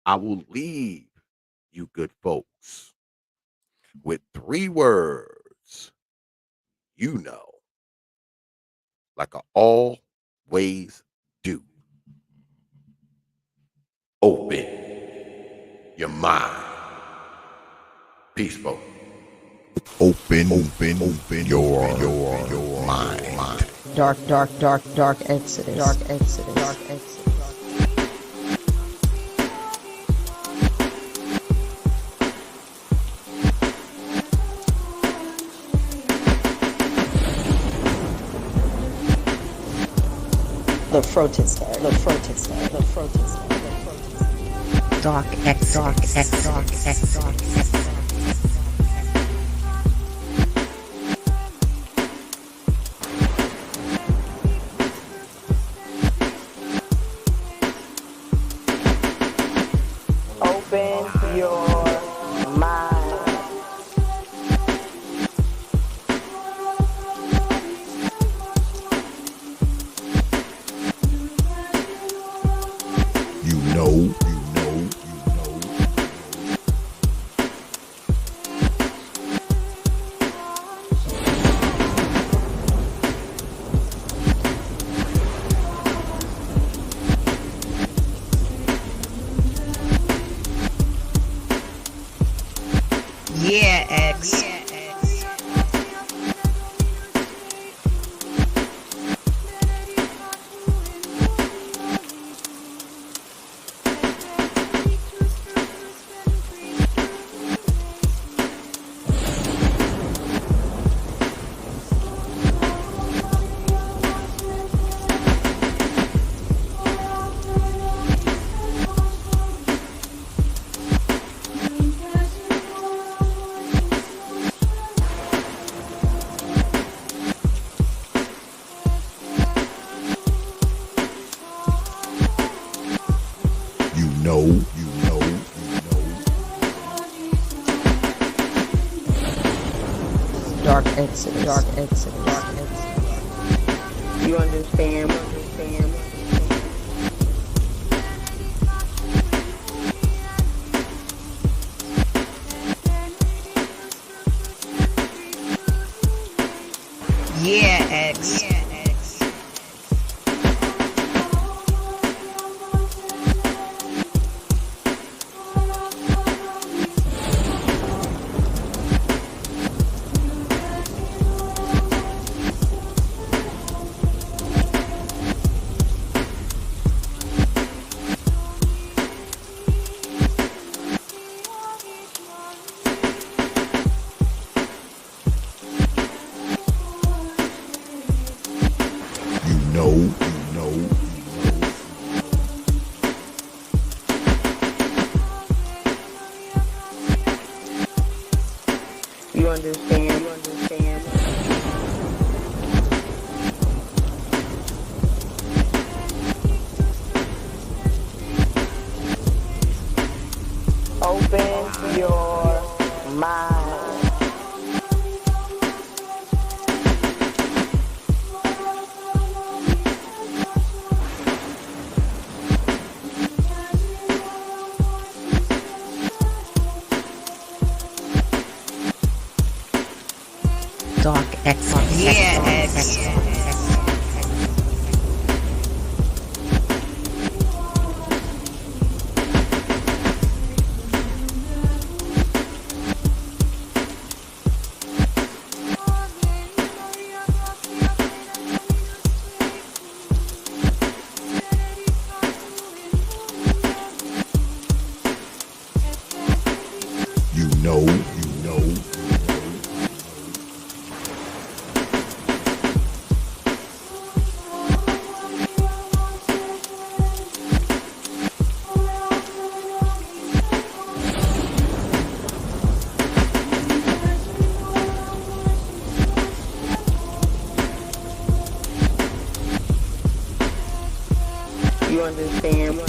I will leave you good folks with 3 words, you know, like I always do. Open your mind. Peace, folks. Open your mind. Dark Exodus. Dark Exodus. The protester. Dark Exodus. Open your mind. You know. Yeah, X. Dark Exodus. You understand? Yeah, X. You understand? Open your mind. Dark Exodus. Yeah, X. You know. You understand?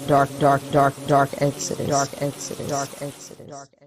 Dark Exodus.